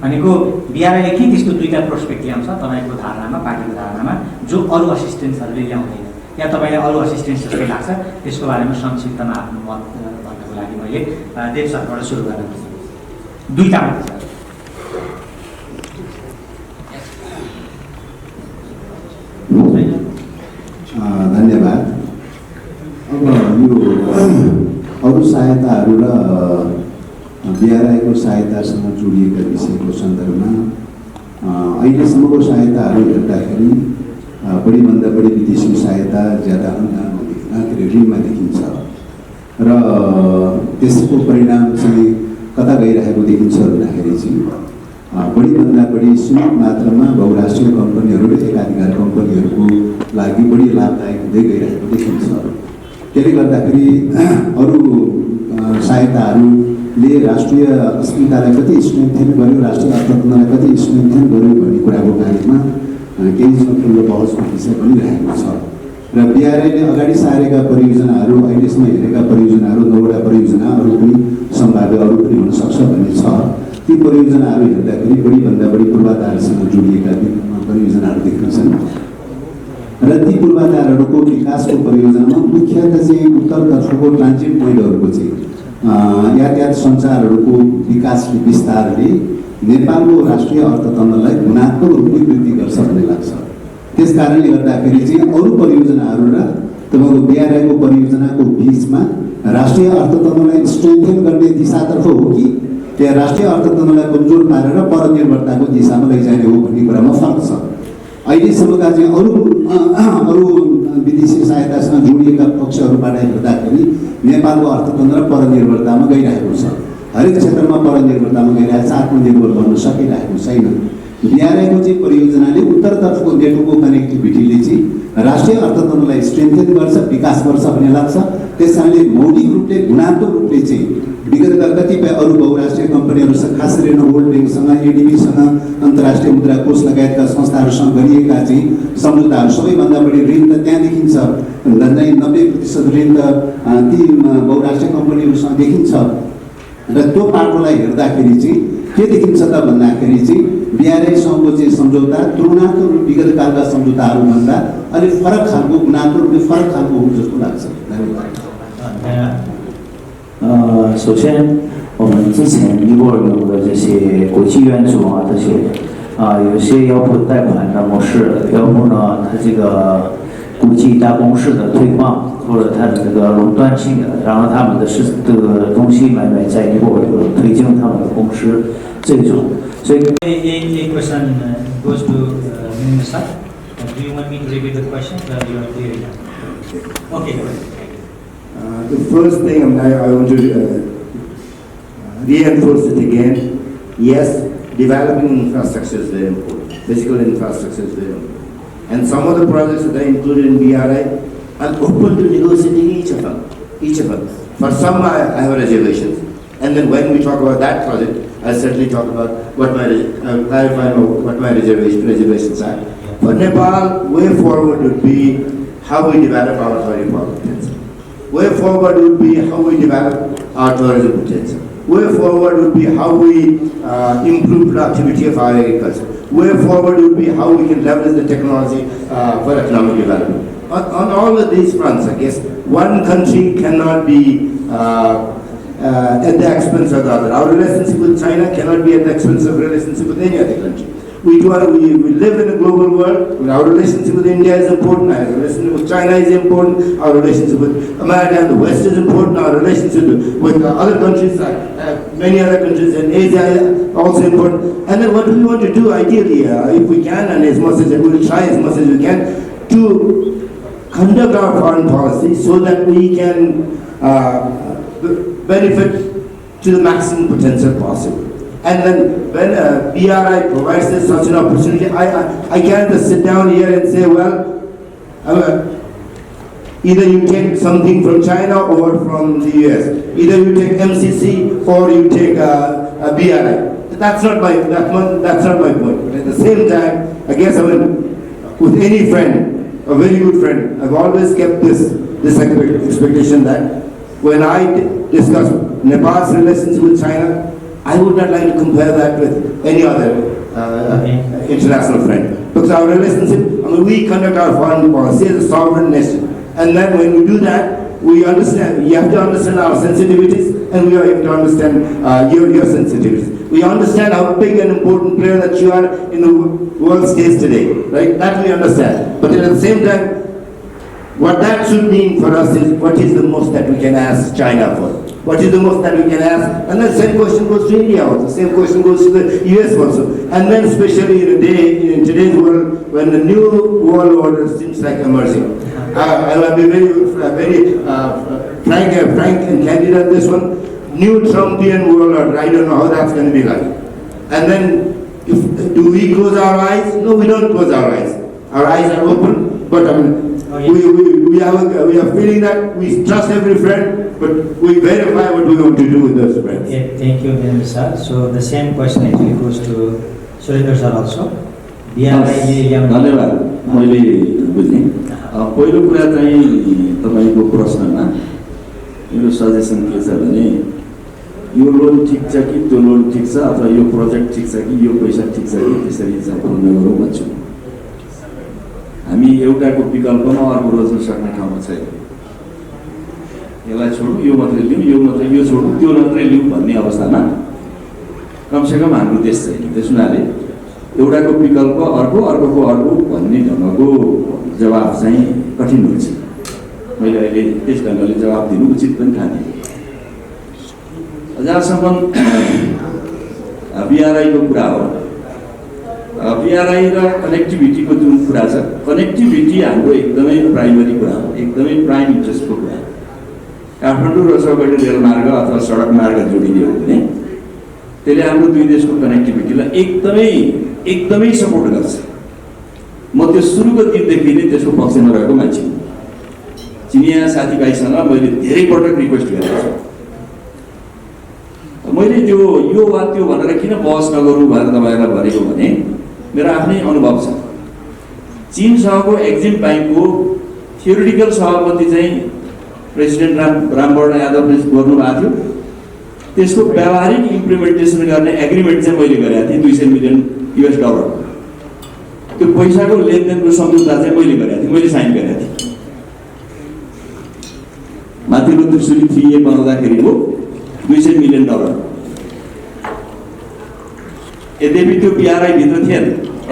भनेको BRI ले के त्यस्तो दुईटा prospect ल्याउँछ तपाईको धारणामा, पार्टीको धारणामा, जो अरु असिस्टेन्सहरुले ल्याउँदैन, या तपाईलाई अरु असिस्टेन्स जस्तो लाग्छ, त्यसको बारेमा संक्षिप्तमा आफ्नो मत भन्नको लागि मैले देव सरबाट सुरु गर्न चाहन्छु। दुईटा मात्र। धन्यवाद। अब यो अरु सहायताहरु र BRI को सहायतासँग जोडिएका विषयको सन्दर्भमा अहिलेसम्मको सहायताहरु हेर्दाखेरि बढीभन्दा बढी विदेशी सहायता ज्यादा ऋणमा देखिन्छ र त्यसको परिणाम चाहिँ कता गइरहेको देखिन्छ भन्दाखेरि चाहिँ बढीभन्दा बढी सीमित मात्रामा बहुराष्ट्रिय कम्पनीहरु र एकाधिकार कम्पनीहरुको लागि बढी लाभदायक हुँदै गइरहेको देखिन्छ। त्यसले गर्दाखेरि अरु सहायताहरुले राष्ट्रिय अस्मितालाई कति स्ट्रेन्थेन गर्यो, राष्ट्रिय अर्थतन्त्रलाई कति स्ट्रेन्थेन गर्यो भन्ने कुराको बारेमा केही ठुलो बहसको विषय पनि रहेको छ र BRI ले अगाडि सारेका परियोजनाहरू, अहिलेसम्म हेरेका परियोजनाहरू, 9वटा परियोजना, अरु पनि सम्भाव्य अरु पनि हुन सक्छ भन्ने छ। ती परियोजनाहरू हेर्दाखेरि बढीभन्दा बढी पूर्वाधारसँग जोडिएका परियोजनाहरू देखिन्छन् र ती पूर्वाधारहरूको विकासको परियोजनामा मुख्यतः चाहिँ उत्तरतर्फको ट्रान्जिट पोइन्टहरूको चाहिँ यातायात सञ्चारहरूको विकासले विस्तारले नेपालको राष्ट्रिय अर्थतन्त्रलाई गुणात्मक रूपले वृद्धि गर्छ भन्ने लाग्छ। त्यसकारणले गर्दाखेरि चाहिँ अरु परियोजनाहरू र तपाईको BRI को परियोजनाको बीचमा राष्ट्रिय अर्थतन्त्रलाई स्ट्रेन्थेन गर्ने दिशातर्फ हो कि या राष्ट्रिय अर्थतन्त्रलाई कमजोर पारेर परनिर्भरताको दिशामा लैजाने हो भन्ने कुरामा फरक छ। अहिलेसम्मका चाहिँ अरु विदेशी सहायतासँग जोडिएका पक्षहरूबाट हेर्दाखेरि नेपालको अर्थतन्त्र परनिर्भरतामा गइरहेको छ, हरेक क्षेत्रमा परनिर्भरतामा गइरहेको छ, आत्मनिर्भर बन्न सकिरहेको छैन। BRI को चाहिँ परियोजनाले उत्तरतर्फको नेटवर्कको कनेक्टिभिटीले चाहिँ राष्ट्रिय अर्थतन्त्रलाई स्ट्रेन्थेन गर्छ, विकास गर्छ भन्ने लाग्छ। त्यसकारणले मौलिक रूपले, गुणात्मक रूपले चाहिँ विगतका कतिपय अरु बहुराष्ट्रिय कम्पनीहरुसँग, खास गरी वर्ल्ड बैंकसँग, ADB-सँग, अन्तर्राष्ट्रिय मुद्रा कोष लगायतका संस्थाहरुसँग गरिएका चाहिँ सम्झौताहरु सबैभन्दा बढी ऋण त त्यहाँ देखिन्छ, झन्डै 90% ऋण त ती बहुराष्ट्रिय कम्पनीहरुसँग देखिन्छ र त्यो पाटोलाई हेर्दाखेरि चाहिँ के देखिन्छ त भन्दाखेरि चाहिँ BRI सँगको चाहिँ सम्झौता तुलनात्मक रूपले विगत कालका सम्झौताहरु भन्दा अलि फरक खालको, गुणात्मक रूपले फरक खालको हो जस्तो लाग्छ। धन्यवाद। 首先，我们之前尼泊尔有的这些国际援助啊，这些有些要不贷款的模式，要不呢，它这个国际大公司的退放，或者它的这个垄断性的，然后他们的这个东西买卖在尼泊尔有推进他们的公司这种，所以。A question goes to Minister. Do you want me to repeat the question? You are clear. Okay. The first thing I want to reinforce it again. Yes, developing infrastructure is very important. Physical infrastructure is very important. And some of the projects that are included in BRI are open to negotiating each of them. For some, I have reservations. And then when we talk about that project, I'll certainly talk about clarify what my reservations are. For Nepal, way forward would be how we develop our tourism potential. Way forward would be how we develop our tourism potential. Way forward would be how we improve productivity of our agriculture. Way forward would be how we can leverage the technology for economic development. On all of these fronts, I guess, one country cannot be at the expense of the other. Our relationship with China cannot be at the expense of relationship with any other country. We live in a global world. Our relationship with India is important. Our relationship with China is important. Our relationship with America and the West is important. Our relationship with other countries, many other countries in Asia, is also important. And then what we want to do, ideally, if we can, and as much as we will try as much as we can, to conduct our foreign policy so that we can benefit to the maximum potential possible. And then when BRI provides us such an opportunity, I can't just sit down here and say, well, either you take something from China or from the US. Either you take MCC or you take a BRI. That's not my point. But at the same time, I guess with any friend, a very good friend, I've always kept this expectation that when I discuss Nepal's relationship with China, I would not like to compare that with any other international friend. Because our relationship, we conduct our foreign policy as a sovereign nation. And then when we do that, we understand, you have to understand our sensitivities, and we have to understand your sensitivities. We understand how big and important player that you are in the world stage today, right? That we understand. But at the same time, what that should mean for us is, what is the most that we can ask China for? What is the most that we can ask? And the same question goes to India also. Same question goes to the US also. And then especially in today's world, when the new world order seems like emerging. I will be very frank and candid on this one. New Trumpian world order, I don't know how that's going to be like. And then, do we close our eyes? No, we don't close our eyes. Our eyes are open, but we have a feeling that we trust every friend, but we verify what we want to do with those friends. Okay, thank you, Vyanand sir. So the same question actually goes to Sujata sir also. धन्यवाद मैले बुझेँ पहिलो कुरा चाहिँ तपाईको प्रश्नमा मेरो suggestion के छ भने यो लोन ठिक छ कि त्यो लोन ठिक छ अथवा यो प्रोजेक्ट ठिक छ कि यो पैसा ठिक छ कि त्यसरी छलफल नगरौँ भन्छु हामी एउटाको विकल्पमा अर्को रोज्न सक्ने ठाउँमा छैन यसलाई छोडौँ यो मात्रै लिउँ यो छोडौँ त्यो मात्रै लिउँ भन्ने अवस्थामा कमसेकम हाम्रो देश छैन त्यस हुनाले एउटाको विकल्प अर्कोको अर्को भन्ने ढङ्गको जवाब चाहिँ कठिन हुन्छ मैले अहिले त्यस ढङ्गले जवाब दिनु उचित पनि ठाने जहाँसम्म BRI को कुरा हो BRI र कनेक्टिभिटीको जुन कुरा छ कनेक्टिभिटी हाम्रो एकदमै प्राइमरी कुरा हो एकदमै प्राइम इन्ट्रेस्टको कुरा हो काठमाडौँ र सगरमाथा रेलमार्ग अथवा सडक मार्ग जोडिदियो भने त्यसले हाम्रो दुई देशको कनेक्टिभिटीलाई एकदमै सपोर्ट गर्छ म त्यो सुरुको दिनदेखि नै त्यसको पक्षमा रहेको मान्छे चिनिया साथीभाइसँग मैले धेरै पटक रिक्वेस्ट गरेको छु मैले यो वा त्यो भनेर किन बहस नगरौँ भनेर तपाईँलाई भनेको भने मेरो आफ्नै अनुभव छ चीनसँगको एक्जिम ब्याङ्कको थियोरिटिकल सभापति चाहिँ प्रेसिडेन्ट रामवर्ण यादवले गर्नुभएको थियो त्यसको व्यावहारिक इम्प्लिमेन्टेसन गर्ने एग्रिमेन्ट चाहिँ मैले गरेको थिएँ $200 मिलियन त्यो पैसाको लेनदेनको सम्झौता चाहिँ मैले गरेको थिएँ मैले साइन गरेको थिएँ माथिल्लो त्रिशुली 3A बनाउँदाखेरिको $200 मिलियन यद्यपि त्यो BRI भित्र थिएन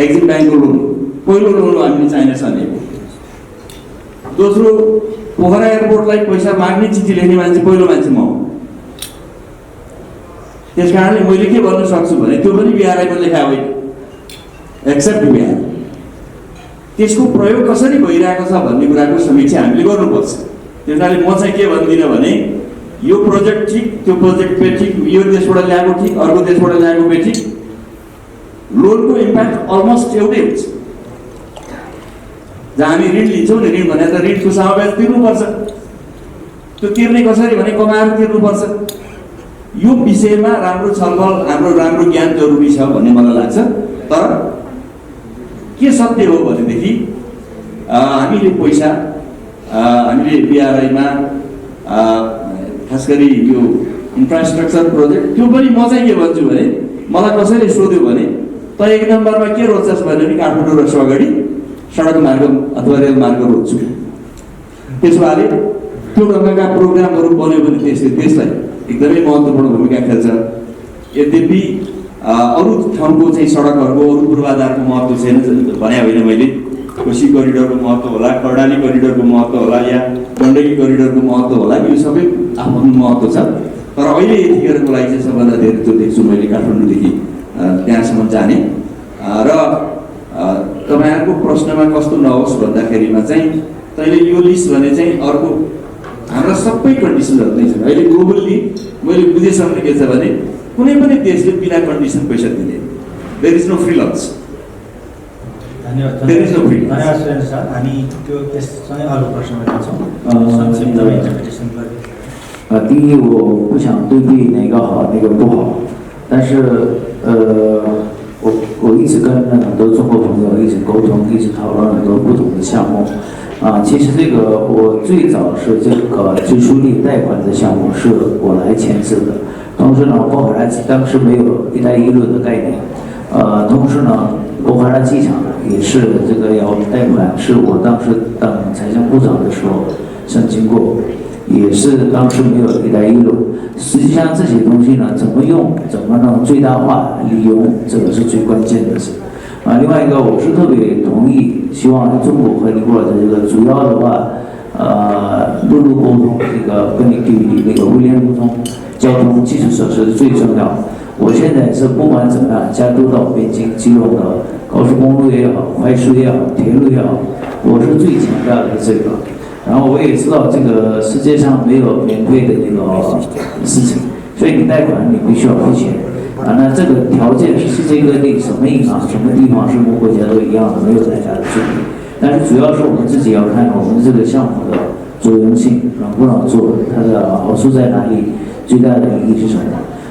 एक्जिम ब्याङ्कको लोन पहिलो लोन हो हामीले चाइनासँग लिएको दोस्रो पोखरा एयरपोर्टलाई पैसा माग्ने चिठी लेख्ने मान्छे पहिलो मान्छे म हो त्यस कारणले मैले के भन्न सक्छु भने त्यो पनि BRI मा लेखा होइन एक्सेप्ट BRI त्यसको प्रयोग कसरी भइरहेको छ भन्ने कुराको समीक्षा हामीले गर्नुपर्छ त्यसैले म चाहिँ के भन्दिनँ भने यो प्रोजेक्ट ठिक त्यो प्रोजेक्ट पे ठिक यो देशबाट ल्याएको ठिक अर्को देशबाट ल्याएको पे ठिक लोनको इम्प्याक्ट अलमोस्ट एउटै हुन्छ जहाँ हामी ऋण लिन्छौँ नि ऋण भने त ऋणको समावेश तिर्नुपर्छ त्यो तिर्ने कसरी भने कमाएर तिर्नुपर्छ यो विषयमा राम्रो छलफल राम्रो ज्ञान जरुरी छ भन्ने मलाई लाग्छ। तर के सत्य हो भनेदेखि हामीले पैसा हामीले BRI-मा खास गरी यो इन्फ्रास्ट्रक्चर प्रोजेक्ट त्यो पनि म चाहिँ के भन्छु भने मलाई कसैले सोध्यो भने त एक नम्बरमा के रोज्छस् भने नि काठमाडौँ र सगढी सडक मार्ग अथवा रेल मार्ग रोज्छु। त्यसो भए त्यो ढङ्गका प्रोग्रामहरू बन्यो भने त्यसले देशलाई एकदमै महत्त्वपूर्ण भूमिका खेल्छ। यद्यपि अरू ठाउँको चाहिँ सडकहरूको अरू पूर्वाधारको महत्त्व छैन भने होइन मैले कोशी करिडोरको महत्त्व होला, कर्णाली करिडोरको महत्त्व होला या गण्डकी करिडोरको महत्त्व होला, यो सबै आफ्नो महत्त्व छ। तर अहिले यतिखेरको लागि चाहिँ सबभन्दा धेरै त्यो देख्छु मैले काठमाडौँदेखि त्यहाँसम्म जाने र तपाईँहरूको प्रश्नमा कस्तो नहोस् भन्दाखेरिमा चाहिँ तैँले यो लिस्ट भने चाहिँ अर्को हाम्रा सबै कन्डिसनहरू नै छन्। अहिले ग्लोबल्ली मैले बुझेसम्म के छ भने कुनै पनि देशले बिना कन्डिसन पैसा दिँदैन। There is no free lunch. धन्यवाद सुरेन्द्र सर। हामी त्यो त्यससँगै अरू प्रश्नमा जान्छौँ। संक्षिप्तमा इन्टरप्रिटेसन गरे।第一，我不想对比哪个好，哪个不好，但是我一直跟很多中国朋友一直沟通，一直讨论很多不同的项目。其实这个我最早是这个支出力贷款的项目是我来签字的，同时呢，波海拉当时没有"一带一路"的概念，同时呢，波海拉机场也是这个要贷款，是我当时当财政部长的时候申请过。也是当时没有"一带一路"，实际上这些东西呢，怎么用，怎么能最大化利用，这个是最关键的事。另外一个，我是特别同意，希望中国和尼泊尔的这个主要的话，陆路沟通，这个跟你那个物联互通，交通基础设施是最重要。我现在是不管怎么样，加都到边境基隆的高速公路也好，快速也好，铁路也好，我是最强调的这个。然后我也知道这个世界上没有免费的那个事情，所以你贷款你必须要付钱。那这个条件是世界各地什么银行、什么地方、什么国家都一样的，没有太大的区别。但是主要是我们自己要看我们这个项目的作用性能不能做，它的好处在哪里，最大的利益是什么。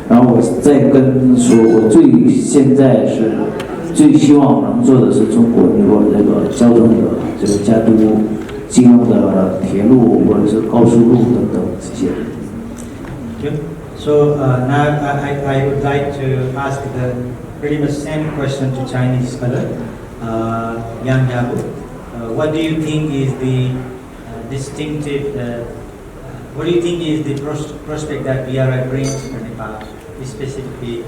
然后我再跟说，我现在是最希望能做的是中国尼泊尔这个交通的这个加都基隆的铁路或者是高速路等等这些。So now I would like to ask the pretty much same question to Chinese scholar Yang Yabu. What do you think is the distinctive? What do you think is the prospect that BRI brings for Nepal, specifically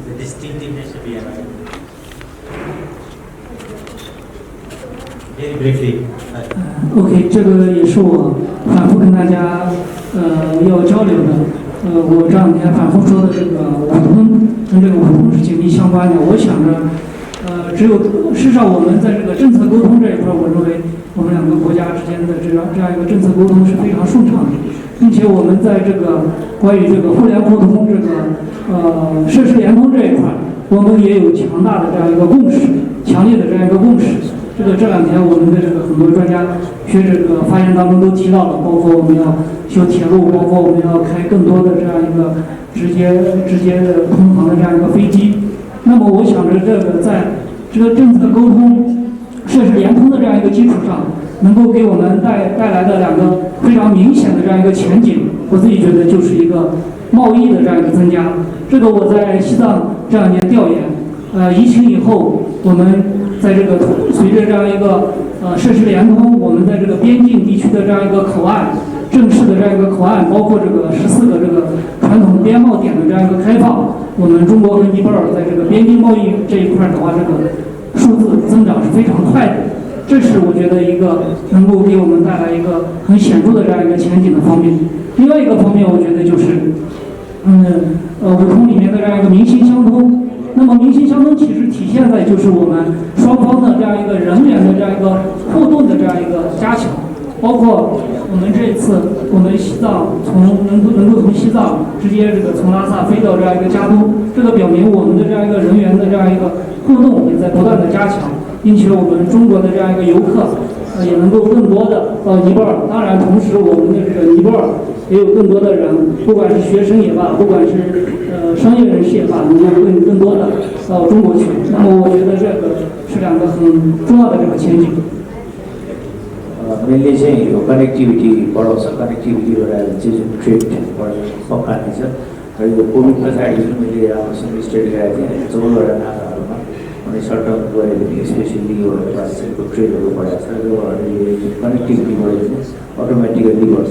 the distinctiveness of BRI? Very briefly. OK， 这个也是我反复跟大家要交流的。我这两天反复说的这个五通，跟这个五通是紧密相关的。我想着，只有事实上我们在这个政策沟通这一块，我认为我们两个国家之间的这样一个政策沟通是非常顺畅的，并且我们在这个关于这个互联互通、这个设施联通这一块，我们也有强大的这样一个共识，强烈的这样一个共识。这两天我们的这个很多专家学者的发言当中都提到了，包括我们要修铁路，包括我们要开更多的这样一个直接的通航的这样一个飞机。那么我想着这个在这个政策沟通、设施联通的这样一个基础上，能够给我们带来的两个非常明显的这样一个前景，我自己觉得就是一个贸易的这样一个增加。这个我在西藏这2年调研，疫情以后我们在这个随着这样一个设施联通，我们在这个边境地区的这样一个口岸，正式的这样一个口岸，包括这个14个这个传统边贸点的这样一个开放，我们中国和尼泊尔在这个边境贸易这一块的话，这个数字增长是非常快的。这是我觉得一个能够给我们带来一个很显著的这样一个前景的方面。另外一个方面，我觉得就是五通里面的这样一个民心相通。那么民心相通其实体现在就是我们双方的这样一个人员的这样一个互动的这样一个加强。包括我们这次我们西藏能够从西藏直接这个从拉萨飞到这样一个加都，这个表明我们的这样一个人员的这样一个互动也在不断的加强，并且我们中国的这样一个游客也能够更多的到尼泊尔。当然，同时我们的这个尼泊尔也有更多的人，不管是学生也罢，不管是商业人士也罢，能够更多的到中国去。那么我觉得这个是两个很重要的这个前景。mainly चाहिँ यो connectivity बढाउँछ, कनेक्टिभिटीबाट चाहिँ जुन trade पक्राने छ र यो covid पछाडि जुन मैले राम्रोसँग study गरेको थिएँ 14वटा नाकाहरूमा अनि सर्ट टर्म गऱ्यो भने स्पेसली यो ट्रान्सपोर्टको ट्रेडहरू बढाएको छ र कनेक्टिभिटी बढ्यो भने अटोमेटिकली बढ्छ।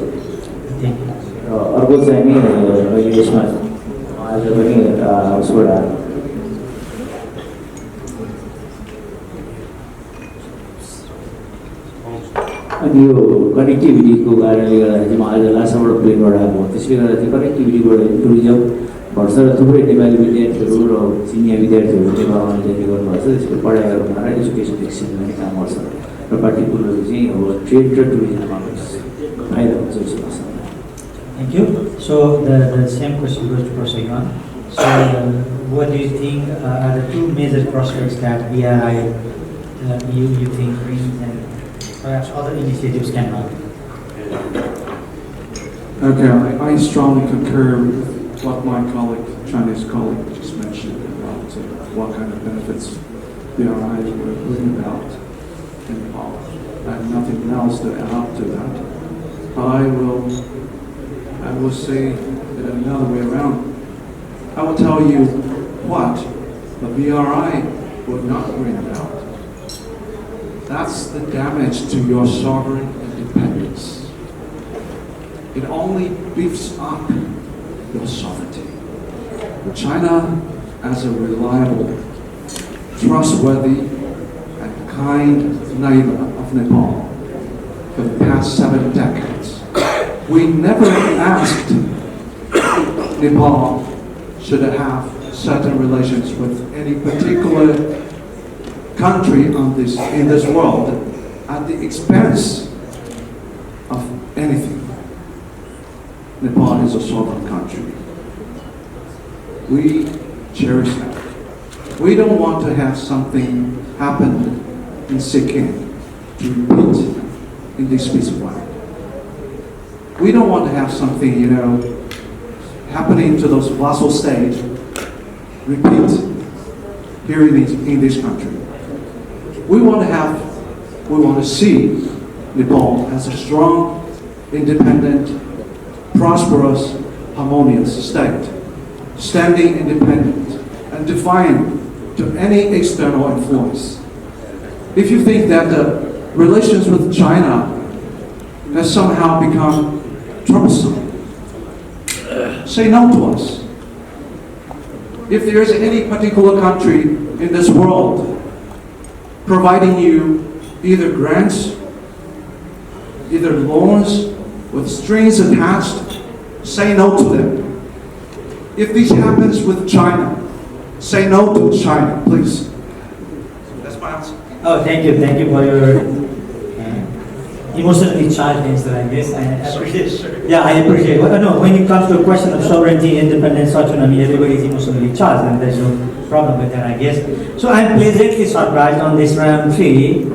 र अर्को चाहिँ नि अहिले यसमा आज पनि उसबाट अनि यो कनेक्टिभिटीको कारणले गर्दाखेरि म आज लासाबाट प्लेनबाट आएको त्यसले गर्दा चाहिँ कनेक्टिभिटीबाट टुरिज्म बढ्छ र थुप्रै नेपाली विद्यार्थीहरू र चिनिया विद्यार्थीहरू नेपालमा जाने गर्नुभएको छ। त्यसको पढाइहरू र एजुकेसन एक्सचेन्ज गर्ने काम गर्छ र पार्टिकुलरली चाहिँ अब ट्रेड र टुरिज्ममा फाइदा हुन्छ जस्तो लाग्छ। Thank you. So the same question goes to Prof. So what do you think are the two major prospects that BRI you think brings and perhaps other initiatives can help? Okay, I strongly concur with what my Chinese colleague just mentioned about what kind of benefits BRI will bring about in Nepal. I have nothing else to add to that. But I will say it another way around. I will tell you what the BRI will not bring about. That's the damage to your sovereign independence. It only beefs up your sovereignty. China, as a reliable, trustworthy, and kind neighbor of Nepal for the past 7 decades, we never asked Nepal should have certain relations with any particular country in this world at the expense of anything. Nepal is a sovereign country. We cherish that. We don't want to have something happen in Sikkim to repeat in this piece of land. We don't want to have something, happening to those vassal states repeat here in this country. We want to see Nepal as a strong, independent, prosperous, harmonious state, standing independent and defiant to any external influence. If you think that the relations with China has somehow become troublesome, say no to us. If there is any particular country in this world providing you either grants, either loans with strings attached, say no to them. If this happens with China, say no to China, please. That's my answer. Oh, thank you for your emotionally charged answer, I guess. I appreciate. Yeah, I appreciate. Well, no, when it comes to a question of sovereignty, independence, autonomy, everybody is emotionally charged, and there's no problem with that, I guess. So I'm pleasantly surprised on this round 3.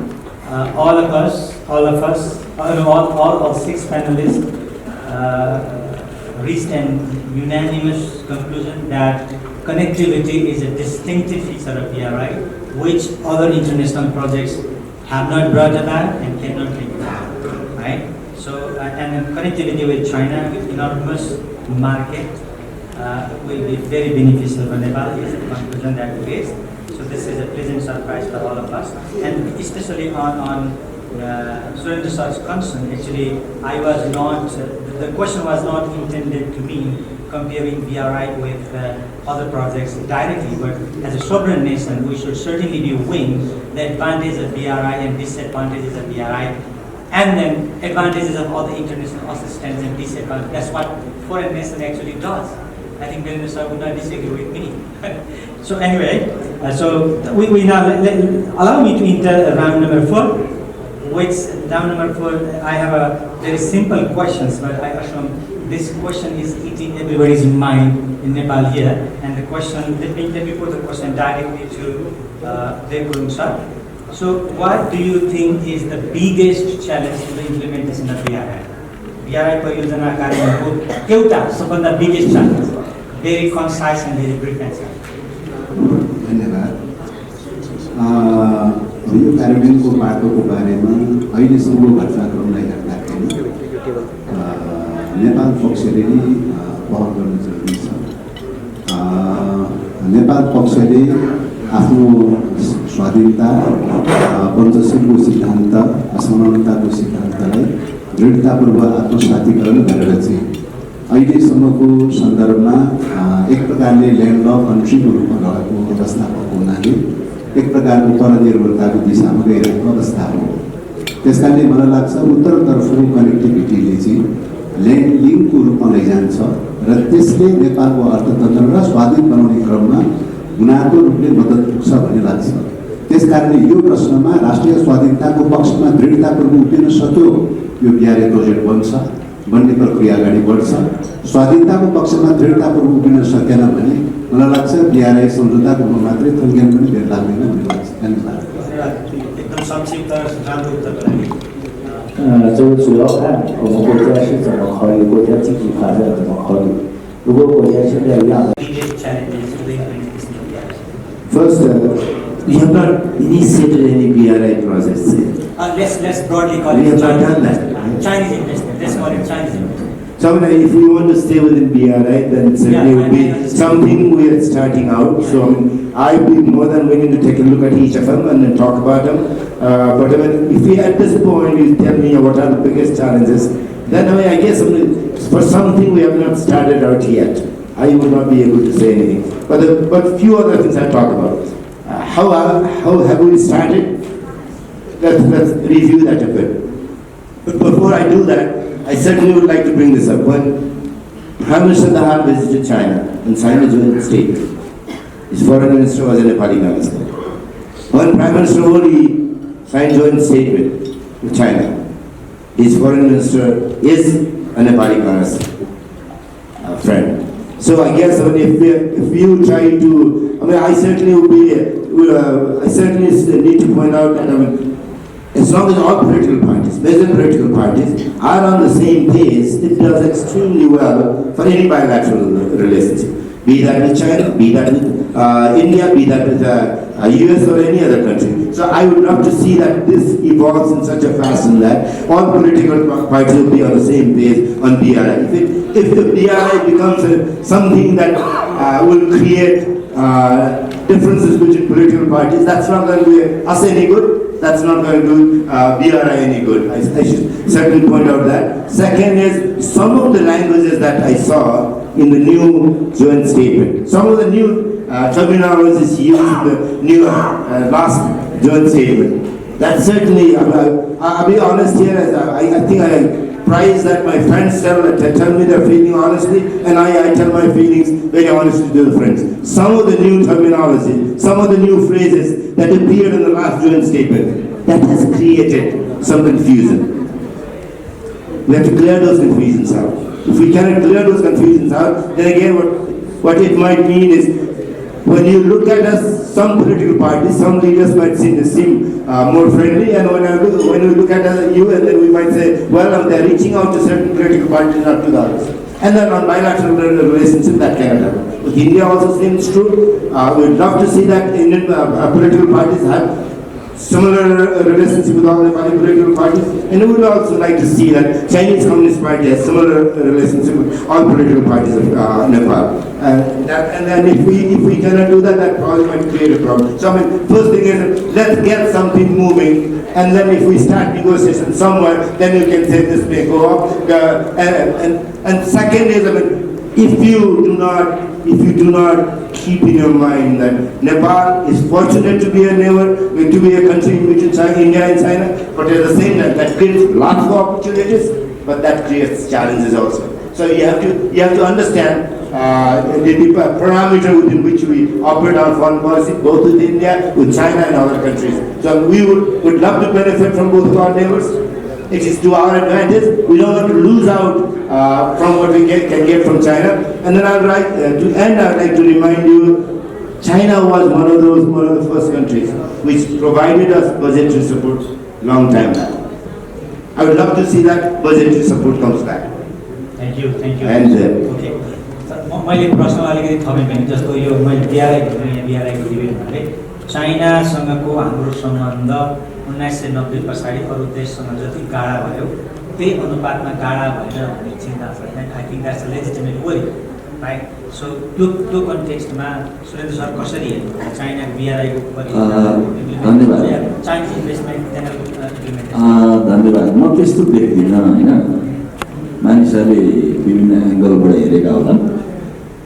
All of us, all 6 panelists reached an unanimous conclusion that connectivity is a distinctive feature of BRI, which other international projects have not brought about and cannot bring about, right? So, and connectivity with China, with enormous market, will be very beneficial for Nepal, is the conclusion that we raised. So this is a pleasant surprise for all of us, and especially on Surendra Sir's concern. Actually, I was not, the question was not intended to me comparing BRI with other projects directly, but as a sovereign nation, we should certainly be weighing the advantages of BRI and disadvantages of BRI, and then advantages of other international assistance and disadvantages. That's what foreign nation actually does. I think Surendra Sir would not disagree with me. So anyway, so we now allow me to enter round number 4. which down number 4, I have a very simple questions, but I assume this question is eating everybody's mind in Nepal here. And the question, let me put the question directly to Dev sir. So what do you think is the biggest challenge to the implementation of BRI? BRI परियोजना कार्यान्वयनको एउटा सबभन्दा biggest challenge, very concise and very brief answer. धन्यवाद। यो कार्यान्वयनको बाटोको बारेमा अहिलेसम्म घटनाक्रमलाई हेर्दाखेरि नेपाल पक्षले पहल गर्न जरुरी छ। नेपाल पक्षले आफ्नो स्वाधीनता, पञ्चशीलको सिद्धान्त, असमानताको सिद्धान्तलाई दृढतापूर्वक आत्मसातीकरण गरेर चाहिँ अहिलेसम्मको सन्दर्भमा एक प्रकारले ल्यान्ड अफ कन्ट्रीको रूपमा रहेको अवस्था भएको हुनाले एक प्रकारको परनिर्भरताको दिशामा गइरहेको अवस्था हो। त्यसकारणले मलाई लाग्छ उत्तरतर्फको कनेक्टिभिटीले चाहिँ ल्यान्ड लिङ्कको रूपमा लैजान्छ र त्यसले नेपालको अर्थतन्त्रलाई स्वाधीन बनाउने क्रममा गुणात्मक रूपले मद्दत पुग्छ भन्ने लाग्छ। त्यसकारणले यो प्रश्नमा राष्ट्रिय स्वाधीनताको पक्षमा दृढतापूर्वक उभिन सक्यो यो BRI प्रोजेक्ट बन्ने प्रक्रिया अगाडि बढ्छ। स्वाधीनताको पक्षमा दृढतापूर्वक उभिन सकेन भने मलाई लाग्छ BRI सम्झौताको रूपमा मात्रै थन्किन पनि बेर लाग्दैन भन्ने लाग्छ। धन्यवाद। एकदम संक्षिप्त राम्रो उत्तर 就主要看我们国家是怎么考虑国家经济发展怎么考虑。如果国家现在一样的 biggest challenges to the implementation of BRI. First, we have not initiated any BRI process. Let's broadly call We it have not done that. Chinese investment. Let's call it Chinese investment. So if we want to stay within BRI, then certainly would be something we are starting out. So I'd be more than willing to take a look at each of them and then talk about them. But if we at this point you tell me what are the biggest challenges, then I guess for something we have not started out yet. I would not be able to say anything. But few other things I'll talk about. How have we started? Let's review that a bit. But before I do that, I certainly would like to bring this up. When Prime Minister Thapa visited China and signed a joint statement, his foreign minister was a Nepali minister. When Prime Minister Modi signed a joint statement with China, his foreign minister is a Nepali minister, a friend. So I guess if you try to, I certainly would be, I certainly need to point out that as long as all political parties, major political parties, are on the same page, it does extremely well for any bilateral relationship. Be that with China, be that with India, be that with US or any other country. So I would love to see that this evolves in such a fashion that all political parties will be on the same page on BRI. If the BRI becomes something that will create differences between political parties, that's not going to do us any good. That's not going to do BRI any good. I should certainly point out that. Second is some of the languages that I saw in the new joint statement. Some of the new terminologies used in the new last joint statement. That certainly, I'll be honest here, I think I prize that my friends tell me their feeling honestly, and I tell my feelings very honestly to the friends. Some of the new terminology, some of the new phrases that appeared in the last joint statement, that has created some confusion. We have to clear those confusions out. If we cannot clear those confusions out, then again what it might mean is, when you look at us, some political parties, some leaders might seem more friendly, and when we look at you, and then we might say, well, they're reaching out to certain political parties, not to the others. And then on bilateral relationship, that cannot happen. With India also seems true. We'd love to see that Indian political parties have similar relationship with all the political parties, and we would also like to see that Chinese Communist Party has similar relationship with all political parties of Nepal. And then if we cannot do that, that probably might create a problem. So first thing is, let's get something moving, and then if we start negotiations somewhere, then you can say this may go up. And second is, if you do not keep in your mind that Nepal is fortunate to be a neighbor, to be a country in between India and China, but at the same time that creates lots of opportunities, but that creates challenges also. So you have to understand the parameter within which we operate our foreign policy, both with India, with China and other countries. So we would love to benefit from both of our neighbors. It is to our advantage. We don't want to lose out from what we can get from China. And then I'd like to remind you, China was one of the first countries which provided us budgetary support long time now. I would love to see that budgetary support comes back. Thank you. And Okay. मैले प्रश्न अलिकति थपेँ भने जस्तो यो मैले बिआरआईको debate भने चाइनासँगको हाम्रो सम्बन्ध 1990 पछाडि अरू देशसँग जति गाढा भयो त्यही अनुपातमा गाढा भएन भन्ने चिन्ता छैन. I think that's a legitimate worry, right? So त्यो कन्टेक्स्टमा सुरेन्द्र सर कसरी हेर्नु चाइनाको बिआरआईको धन्यवाद. चाइनिज इन्भेस्टमेन्ट धन्यवाद. म त्यस्तो देख्दिनँ होइन. मानिसहरूले विभिन्न एङ्गलबाट हेरेका होलान्.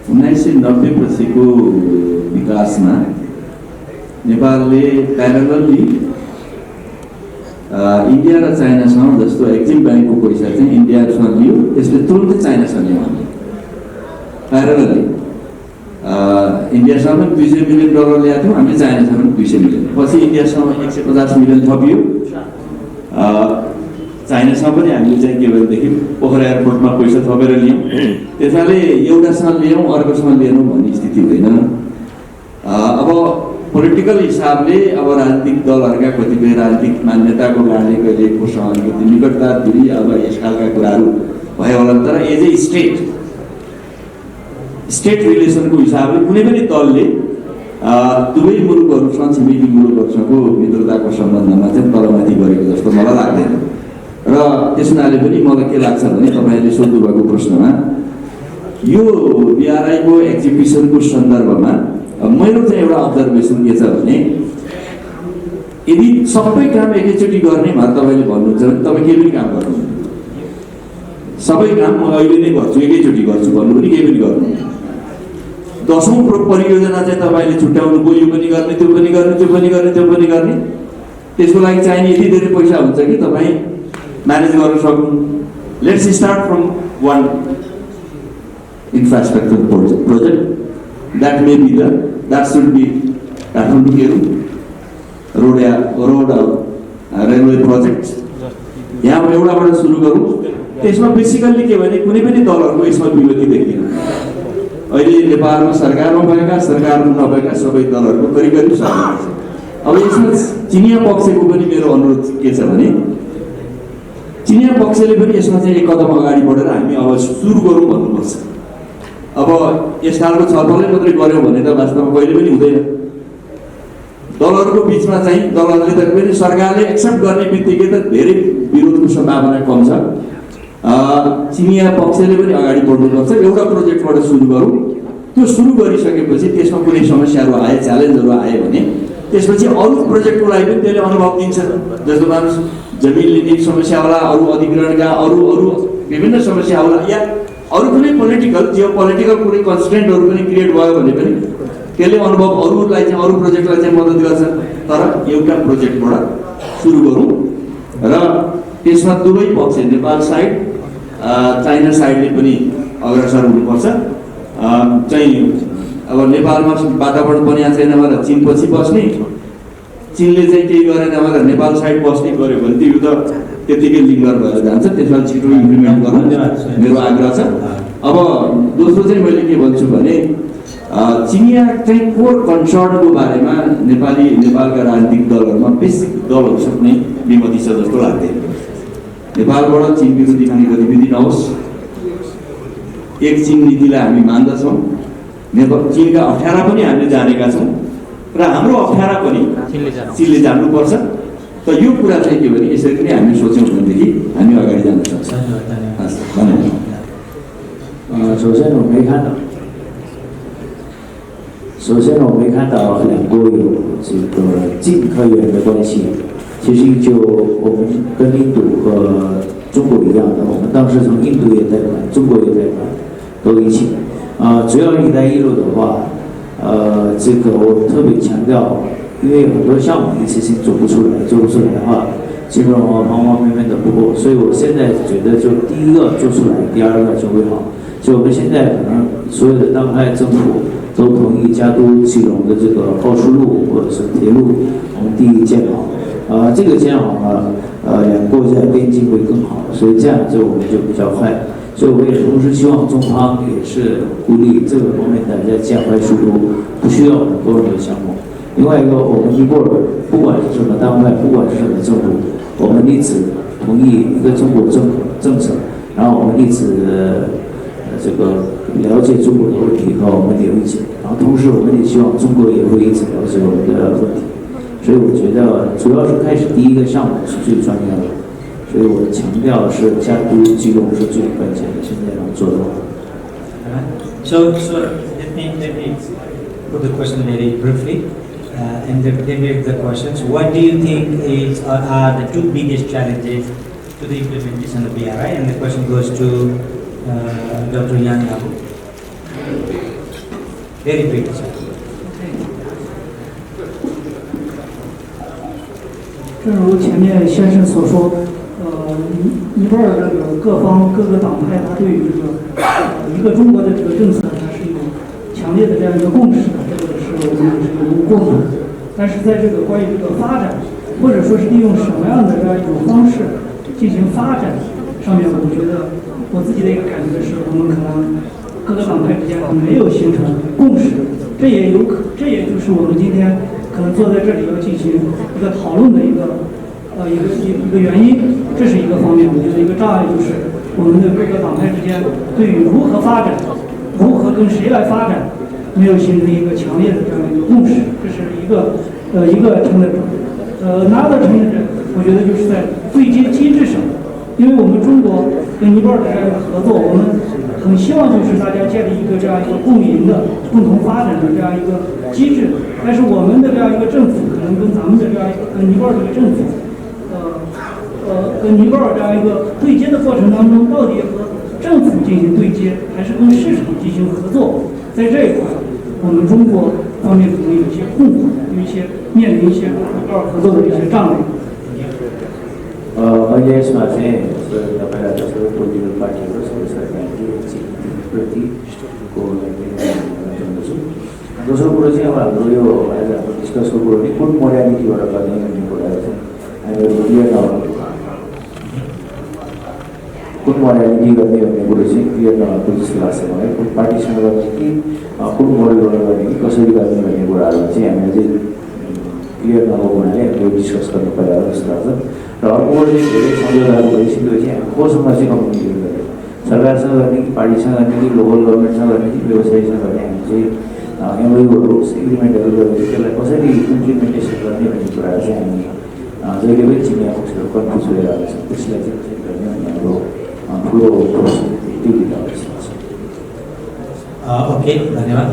1990 पछिको विकासमा नेपालले प्यारलली इन्डिया र चाइनासँग जस्तो एक्जिम ब्याङ्कको पैसा चाहिँ इन्डियासँग लियो, त्यसले तुरुन्तै चाइनासँग लियो. हामी प्यारलली इन्डियासँग पनि $200 मिलियन ल्याएको थियौँ, हामीले चाइनासँग पनि $200 मिलियन. पछि इन्डियासँग $150 मिलियन थपियो. चाइनासँग पनि हामीले चाहिँ के भनेदेखि पोखरा एयरपोर्टमा पैसा थपेर लियौँ. त्यसैले एउटासँग लियौँ अर्कोसँग लिएनौँ भन्ने स्थिति हुँदैन. अब पोलिटिकल हिसाबले अब राजनीतिक दलहरूका कतिपय राजनीतिक मान्यताको कारणले कहिले कोसँग अलिकति निकटता दूरी अब यस खालका कुराहरू भयो होला. तर एज ए स्टेट रिलेसनको हिसाबले कुनै पनि दलले दुवै मुलुकहरूसँग छिमेकी मुलुकहरूसँगको मित्रताको सम्बन्धमा चाहिँ तलमाथि गरेको जस्तो मलाई लाग्दैन. र त्यस हुनाले पनि मलाई के लाग्छ भने तपाईँहरूले सोध्नु भएको प्रश्नमा यो बिआरआईको एक्जिबिसनको सन्दर्भमा मेरो चाहिँ एउटा अब्जर्भेसन के छ भने यदि सबै काम एकैचोटि गर्ने भए तपाईँले भन्नुहुन्छ भने तपाईँ केही पनि काम गर्नु, सबै काम म अहिले नै गर्छु एकैचोटि गर्छु भन्नु पनि केही पनि गर्नु. 10औं परियोजना चाहिँ तपाईँले छुट्याउनु भयो, यो पनि गर्ने त्यो पनि गर्ने त्यो पनि गर्ने त्यो पनि गर्ने. त्यसको लागि चाहिने यति धेरै पैसा हुन्छ कि तपाईँ म्यानेज गर्न सक्नु. Let's start from one infrastructure project that may be that should be road railway projects. यहाँ एउटाबाट सुरु गरौँ. त्यसमा बेसिकल्ली के भने कुनै पनि दलहरूको यसमा विरोधी देखिँदैन. अहिले नेपालमा सरकारमा भएका सरकारमा नभएका सबै दलहरूको करिब करिब सहमत छ. अब यसमा चिनिया पक्षको पनि मेरो अनुरोध के छ भने चिनिया पक्षले पनि यसमा चाहिँ एक कदम अगाडि बढेर हामी अब सुरु गरौँ भन्नुपर्छ. अब यस खालको छलफलै मात्रै गऱ्यौँ भने त वास्तवमा कहिले पनि हुँदैन. दलहरूको बिचमा चाहिँ दलहरूले त पनि सरकारले एक्सेप्ट गर्ने बित्तिकै त धेरै विरोधको सम्भावना कम छ. चिनिया पक्षले पनि अगाडि बढ्नुपर्छ. एउटा प्रोजेक्टबाट सुरु गरौँ. त्यो सुरु गरिसकेपछि त्यसमा कुनै समस्याहरू आए, च्यालेन्जहरू आए भने त्यसपछि अरू प्रोजेक्टको लागि पनि त्यसले अनुभव दिन्छ. जस्तो मानुस जमिन लिने समस्या होला, अरू अधिग्रहणका अरू विभिन्न समस्या होला, या अरू कुनै जियोपोलिटिकल कुनै कन्स्टेन्टहरू पनि क्रिएट भयो भने पनि त्यसले अनुभव अरूलाई चाहिँ अरू प्रोजेक्टलाई चाहिँ मद्दत गर्छ. तर एउटा प्रोजेक्टबाट सुरु गरौँ र त्यसमा दुवै पक्ष नेपाल साइड चाइना साइडले पनि अग्रसर हुनुपर्छ. चाहिँ अब नेपालमा वातावरण बनिया छैन भनेर चीन पछि बस्ने, चीनले चाहिँ केही गरेन भनेर नेपाल साइड बस्ने गर्यो भने त्यो त त्यतिकै लिङ्गर भएर जान्छ. त्यसलाई छिटो इम्प्लिमेन्ट गर्नु मेरो आग्रह छ. अब दोस्रो चाहिँ मैले के भन्छु भने चिनिया चाहिँ कोर कन्सर्नको बारेमा नेपालका राजनीतिक दलहरूमा बेसिक दलहरूसँग नै विमति छ जस्तो लाग्दैन. नेपालबाट चीन विरोधी कुनै गतिविधि नहोस्, एक चीन नीतिलाई हामी मान्दछौँ. चीनका अप्ठ्यारा पनि हामीले जानेका छौँ र हाम्रो अप्ठ्यारा पनि चीनले जान्नुपर्छ. त यो कुरा चाहिँ के भने यसरी नै हामी सोच्यौँ भनेदेखि हामी अगाडि जान सक्छौँ. धन्यवाद. 首先我没看到两国有这个近科研的关系。其实就我们跟印度和中国一样的，我们当时从印度也贷款，中国也贷款，都一起。主要一带一路的话，这个我特别强调，因为很多项目一次性做不出来的话，金融方方面面的不够，所以我现在觉得就第一个做出来，第二个就会好。所以我们现在可能所有的当派政府都同意嘉都基隆的这个高速路或者是铁路，我们第一建好。这个建好呢，两个国家边境会更好，所以这样就我们就比较快。所以我也同时希望中方也是鼓励这个方面大家加快速度，不需要很多的项目。另外一个，我们尼泊尔不管是什么党派，不管是什么政府，我们一直同意一个中国政策，然后我们一直这个了解中国的问题和我们的理解，然后同时我们也希望中国也会一直了解我们的问题。所以我觉得主要是开始第一个项目是最重要的，所以我强调是嘉都基隆是最关键的，现在能做到。So let me put the question very briefly, and then the questions. What do you think are the two biggest challenges to the implementation of BRI? And the question goes to Dr. Yang Yabu. Very briefly, sir. 正如前面先生所说，尼泊尔这个各方各个党派，他对于这个一个中国的这个政策，它是有强烈的这样一个共识的，这个是我们这个无共同。但是在这个关于这个发展，或者说是利用什么样的这样一种方式进行发展上面，我觉得我自己的一个感觉是，我们可能各个党派之间没有形成共识，这也就是我们今天可能坐在这里要进行一个讨论的一个原因，这是一个方面。我觉得一个障碍就是我们的各个党派之间对于如何发展、如何跟谁来发展，没有形成一个强烈的这样一个共识，这是一个承认者。another承认者，我觉得就是在对接机制上，因为我们中国跟尼泊尔的这样一个合作，我们很希望就是大家建立一个这样一个共赢的、共同发展的这样一个机制。但是我们的这样一个政府，可能跟咱们的这样一个跟尼泊尔这个政府，跟尼泊尔这样一个对接的过程当中，到底和政府进行对接，还是跟市场进行合作？在这一块，我们中国方面可能有一些困惑，面临一些尼泊尔合作的一些障碍。yes, my friend. So, political party प्रति दोस्रो कुरो चाहिँ अब हाम्रो यो आज हाम्रो डिस्कसको कुरो नि कुन मोडालिटीबाट गर्ने भन्ने कुराहरू चाहिँ हामीहरू क्लियर नभएको कुन मोडालिटी गर्ने भन्ने कुरो चाहिँ क्लियर नभएको जस्तो लाग्छ मलाई। कुन पार्टीसँग गर्ने कि कुन मोडलबाट गर्ने कि कसरी गर्ने भन्ने कुराहरू चाहिँ हामीले चाहिँ क्लियर नभएको हुनाले हामीले डिस्कस गर्नु पर्यो जस्तो लाग्छ। र अर्को चाहिँ धेरै सम्झौताहरू भइसकेपछि हामी कोसँग चाहिँ कम्युनिकेट गर्ने, सरकारसँग गर्ने कि पार्टीसँग गर्ने कि लोकल गभर्मेन्टसँग गर्ने कि व्यवसायीसँग गर्ने, हामी चाहिँ एमओयूहरू एग्रिमेन्टहरू गरेर त्यसलाई कसरी इम्प्लिमेन्टेसन गर्ने भन्ने कुराहरू चाहिँ हामी जहिले पनि चिनिया पक्षहरू कन्फ्युज भइरहेको छ, त्यसलाई चाहिँ चेक गर्ने भन्ने हाम्रो ठुलो प्रश्न त्यो दिँदा जस्तो लाग्छ। Okay, धन्यवाद।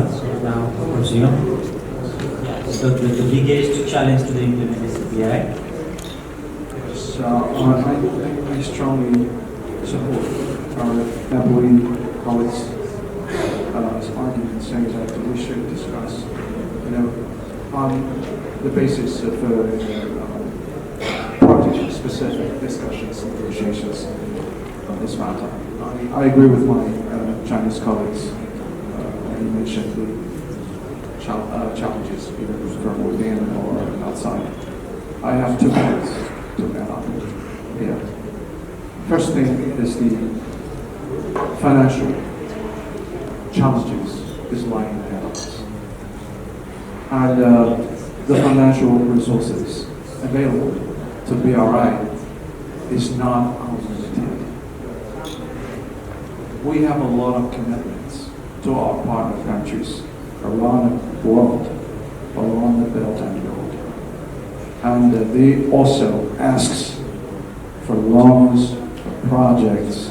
So the biggest challenge to the implementation of BRI? So I strongly support our Napoli colleagues' argument saying that we should discuss, on the basis of project-specific discussions and negotiations on this matter. I agree with my Chinese colleagues when you mentioned the challenges either from within or outside. I have 2 points to add on here. First thing is the financial challenges is lying ahead of us. And the financial resources available to BRI is not unlimited. We have a lot of commitments to our partner countries around the world, around the Belt and Road. And they also ask for loans, for projects,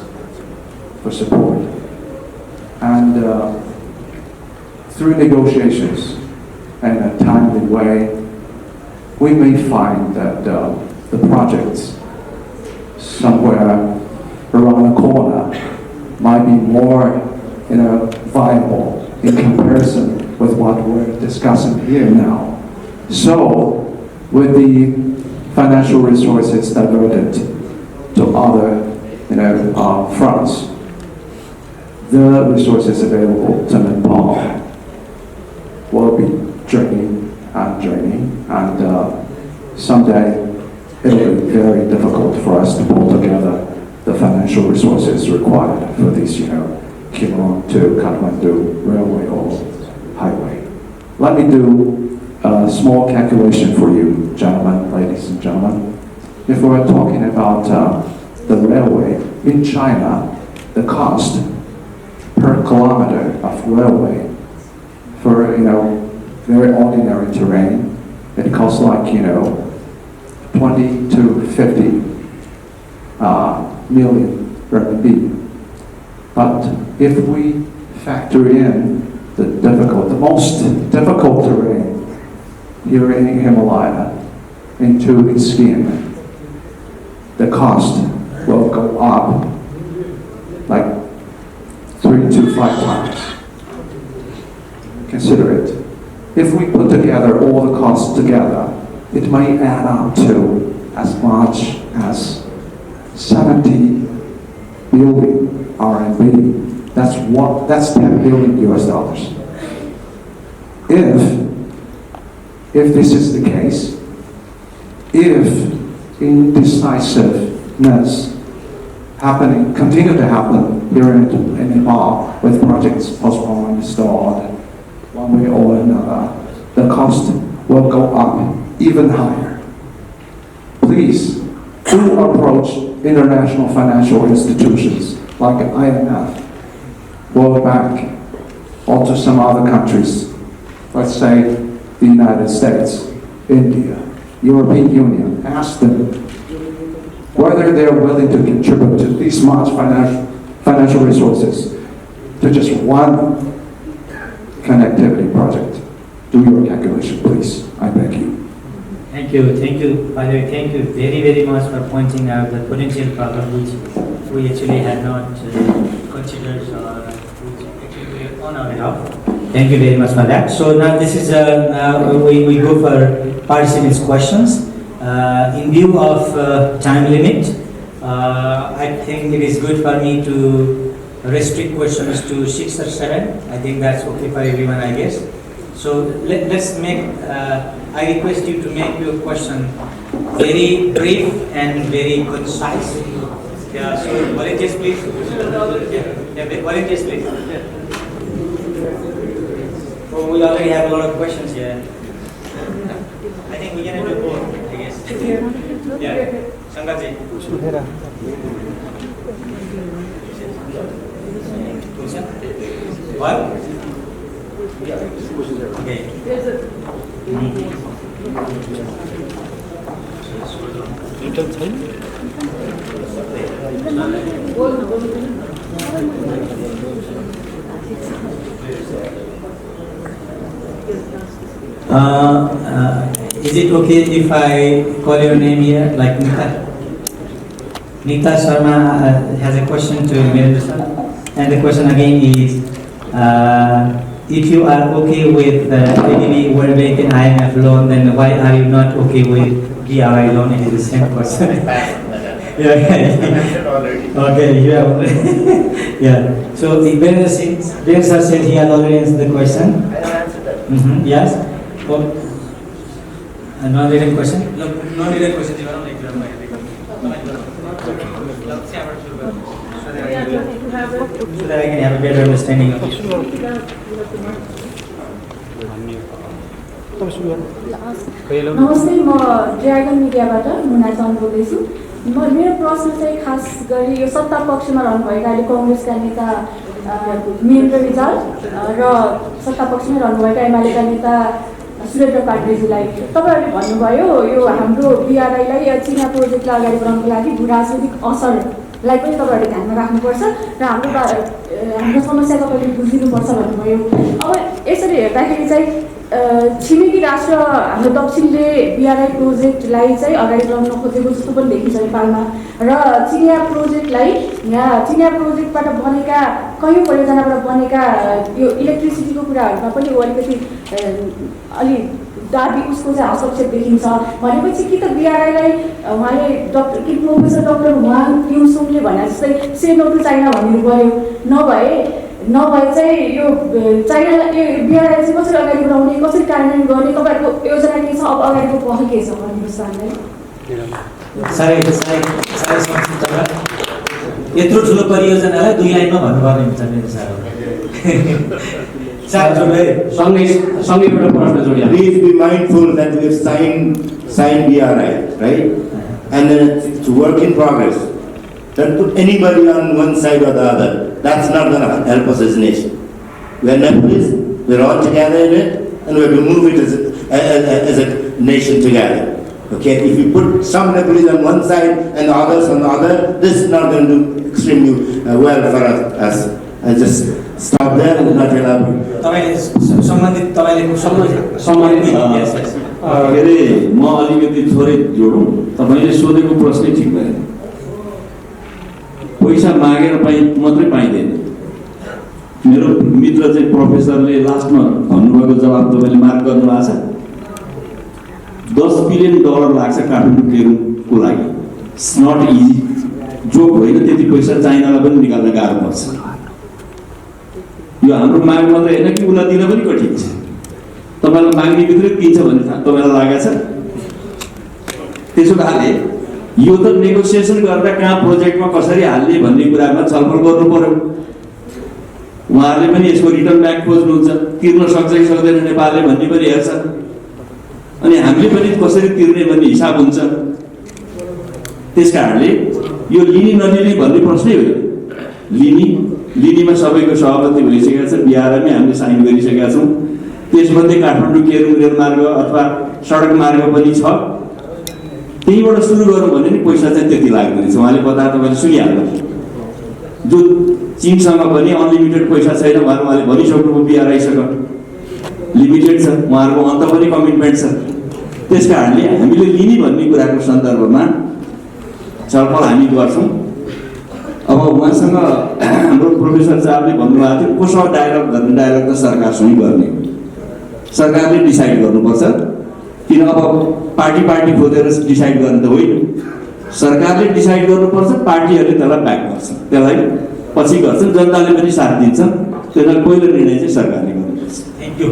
for support. And through negotiations in a timely way, we may find that the projects somewhere around the corner might be more viable in comparison with what we're discussing here now. So, with the financial resources diverted to other fronts, the resources available to Nepal will be draining and someday it'll be very difficult for us to pull together the financial resources required for this, Kilong to Kathmandu railway or highway. Let me do a small calculation for you, gentlemen, ladies and gentlemen. If we're talking about the railway in China, the cost per kilometer of railway for very ordinary terrain, it costs like 20 to 50 million RMB. But if we factor in the most difficult terrain here in Himalaya into the scheme, the cost will go up like 3 to 5 times. Consider it. If we put together all the costs together, it may add up to as much as 70 billion RMB. That's 10 billion US dollars. If this is the case, if indecisiveness continue to happen here in Nepal with projects postponed, stalled, one way or another, the cost will go up even higher. Please do approach international financial institutions like IMF, World Bank, or to some other countries, let's say the United States, India, European Union. Ask them whether they're willing to contribute to these much financial resources to just one connectivity project. Do your calculation, please. I beg you. Thank you. By the way, thank you very, very much for pointing out the potential problem which we actually had not considered or which actually on our behalf. Thank you very much for that. So now this is we go for participants' questions. In view of time limit, I think it is good for me to restrict questions to 6 or 7. I think that's okay for everyone, I guess. So let's make. I request you to make your question very brief and very concise. Yeah. So volunteers, please. Yeah, volunteers, please. So we already have a lot of questions here. I think we can do both, I guess. Yeah. Sangaji. What? Okay. Is it okay if I call your name here, like Nita? Nita Sharma has a question to Mirza, and the question again is, if you are okay with ADB World Bank and IMF loan, then why are you not okay with BRI loan? It is the same question. Okay, you have already. Yeah. So the Mirza said he had already answered the question. I answered that. Yes. Oh. A non-related question? No, non-related question. You are like so that I can have a better understanding of it. नमस्ते, म dragon मिडियाबाट मुना चन्द बोल्दैछु। मेरो प्रश्न चाहिँ खास गरी यो सत्ता पक्षमा रहनुभएका अहिले कङ्ग्रेसका नेता महेन्द्र रिजाल र सत्ता पक्षमा रहनुभएका एमालेका नेता सुरेन्द्र पाण्डेजीलाई तपाईँहरूले भन्नुभयो यो हाम्रो BRI-लाई चिना प्रोजेक्टलाई अगाडि बढाउनको लागि भूराजनीतिक असरलाई पनि तपाईँहरूले ध्यानमा राख्नुपर्छ र हाम्रो समस्या तपाईँले बुझिदिनुपर्छ भन्नुभयो। अब यसरी हेर्दाखेरि चाहिँ छिमेकी राष्ट्र हाम्रो दक्षिणले BRI प्रोजेक्टलाई चाहिँ अगाडि बढाउन खोजेको जस्तो पनि देखिन्छ नेपालमा र चिनिया प्रोजेक्टलाई चिनिया प्रोजेक्टबाट बनेका कयौँ परियोजनाबाट बनेका यो इलेक्ट्रिसिटीको कुराहरूमा पनि अलिकति अलि दाबी उसको चाहिँ हस्तक्षेप देखिन्छ भनेपछि कि त BRI-लाई उहाँले प्रोफेसर डाक्टर वाङ युनसोङले भने जस्तै से नो टु चाइना भन्नु पर्यो, नभए नभए चाहिँ यो चाइनालाई यो BRI चाहिँ कसरी अगाडि बढाउने कसरी कार्यान्वयन गर्ने तपाईँहरूको योजना के छ अब अगाडिको पहल के छ भन्नुहोस् हामीलाई साह्रै संक्षिप्त यत्रो ठुलो परियोजनालाई 2 लाइनमा भन्नुपर्ने हुन्छ मेरो सँगै एउटा प्रश्न जोडिया Please be mindful that we have signed BRI, right? And then it's work in progress. Don't put anybody on one side or the other. That's not going to help us as a nation. We are Nepalese, we're all together in it, and we have to move it as a nation together. Okay, if you put some Nepalese on one side and the others on the other, this is not going to do extremely well for us. I just stop there and not elaborate. के अरे म अलिकति थोरै जोडौँ तपाईँले सोधेको प्रश्नै ठिक भएन पैसा मागेर मात्रै पाइँदैन मेरो मित्र चाहिँ प्रोफेसरले लास्टमा भन्नुभएको जवाब तपाईँले मार्क गर्नुभएको छ $10 बिलियन लाग्छ काठमाडौँ केरुको लागि इट्स नट इजी जोक होइन त्यति पैसा चाइनालाई पनि निकाल्न गाह्रो पर्छ यो हाम्रो माग मात्रै होइन कि उसलाई दिन पनि कठिन छ तपाईँलाई माग्ने बित्रै दिन्छ भन्ने तपाईँलाई लागेको छ त्यसो भए यो त नेगोसिएसन गरेर कहाँ प्रोजेक्टमा कसरी हाल्ने भन्ने कुरामा छलफल गर्नु पर्यो उहाँहरूले पनि यसको रिटर्न ब्याक खोज्नुहुन्छ तिर्न सक्छ कि सक्दैन नेपालले भन्ने पनि हेर्छ अनि हामीले पनि कसरी तिर्ने भन्ने हिसाब हुन्छ त्यसकारणले यो लिने नलिने भन्ने प्रश्नै हो लिनीमा सबैको सहमति भइसकेको छ BRI हामीले साइन गरिसकेका छौँ त्यसमध्ये काठमाडौँ केरुङ रेलमार्ग अथवा सडक मार्ग पनि छ त्यहीबाट सुरु गरौँ भने नि पैसा चाहिँ त्यति लाग्दैन उहाँले बताए तपाईँले सुनिहाल्नु जो चीनसँग पनि अनलिमिटेड पैसा छैन उहाँले भनिसक्नुभयो BRIसँग लिमिटेड छ उहाँहरूको अन्त पनि कमिटमेन्ट छ त्यसकारणले हामीले लिने भन्ने कुराको सन्दर्भमा छलफल हामी गर्छौँ अब उहाँसँग हाम्रो प्रोफेसर साहबले भन्नुभएको थियो कोसँग डायलग गर्ने डायलग त सरकारसँग गर्ने सरकारले डिसाइड गर्नुपर्छ किन अब पार्टी खोजेर डिसाइड गर्ने त होइन सरकारले डिसाइड गर्नुपर्छ पार्टीहरूले त्यसलाई ब्याक गर्छ त्यसलाई पछि गर्छन् जनताले पनि साथ दिन्छ त्यसलाई पहिलो निर्णय चाहिँ सरकारले गर्नुपर्छ थ्याङ्क यू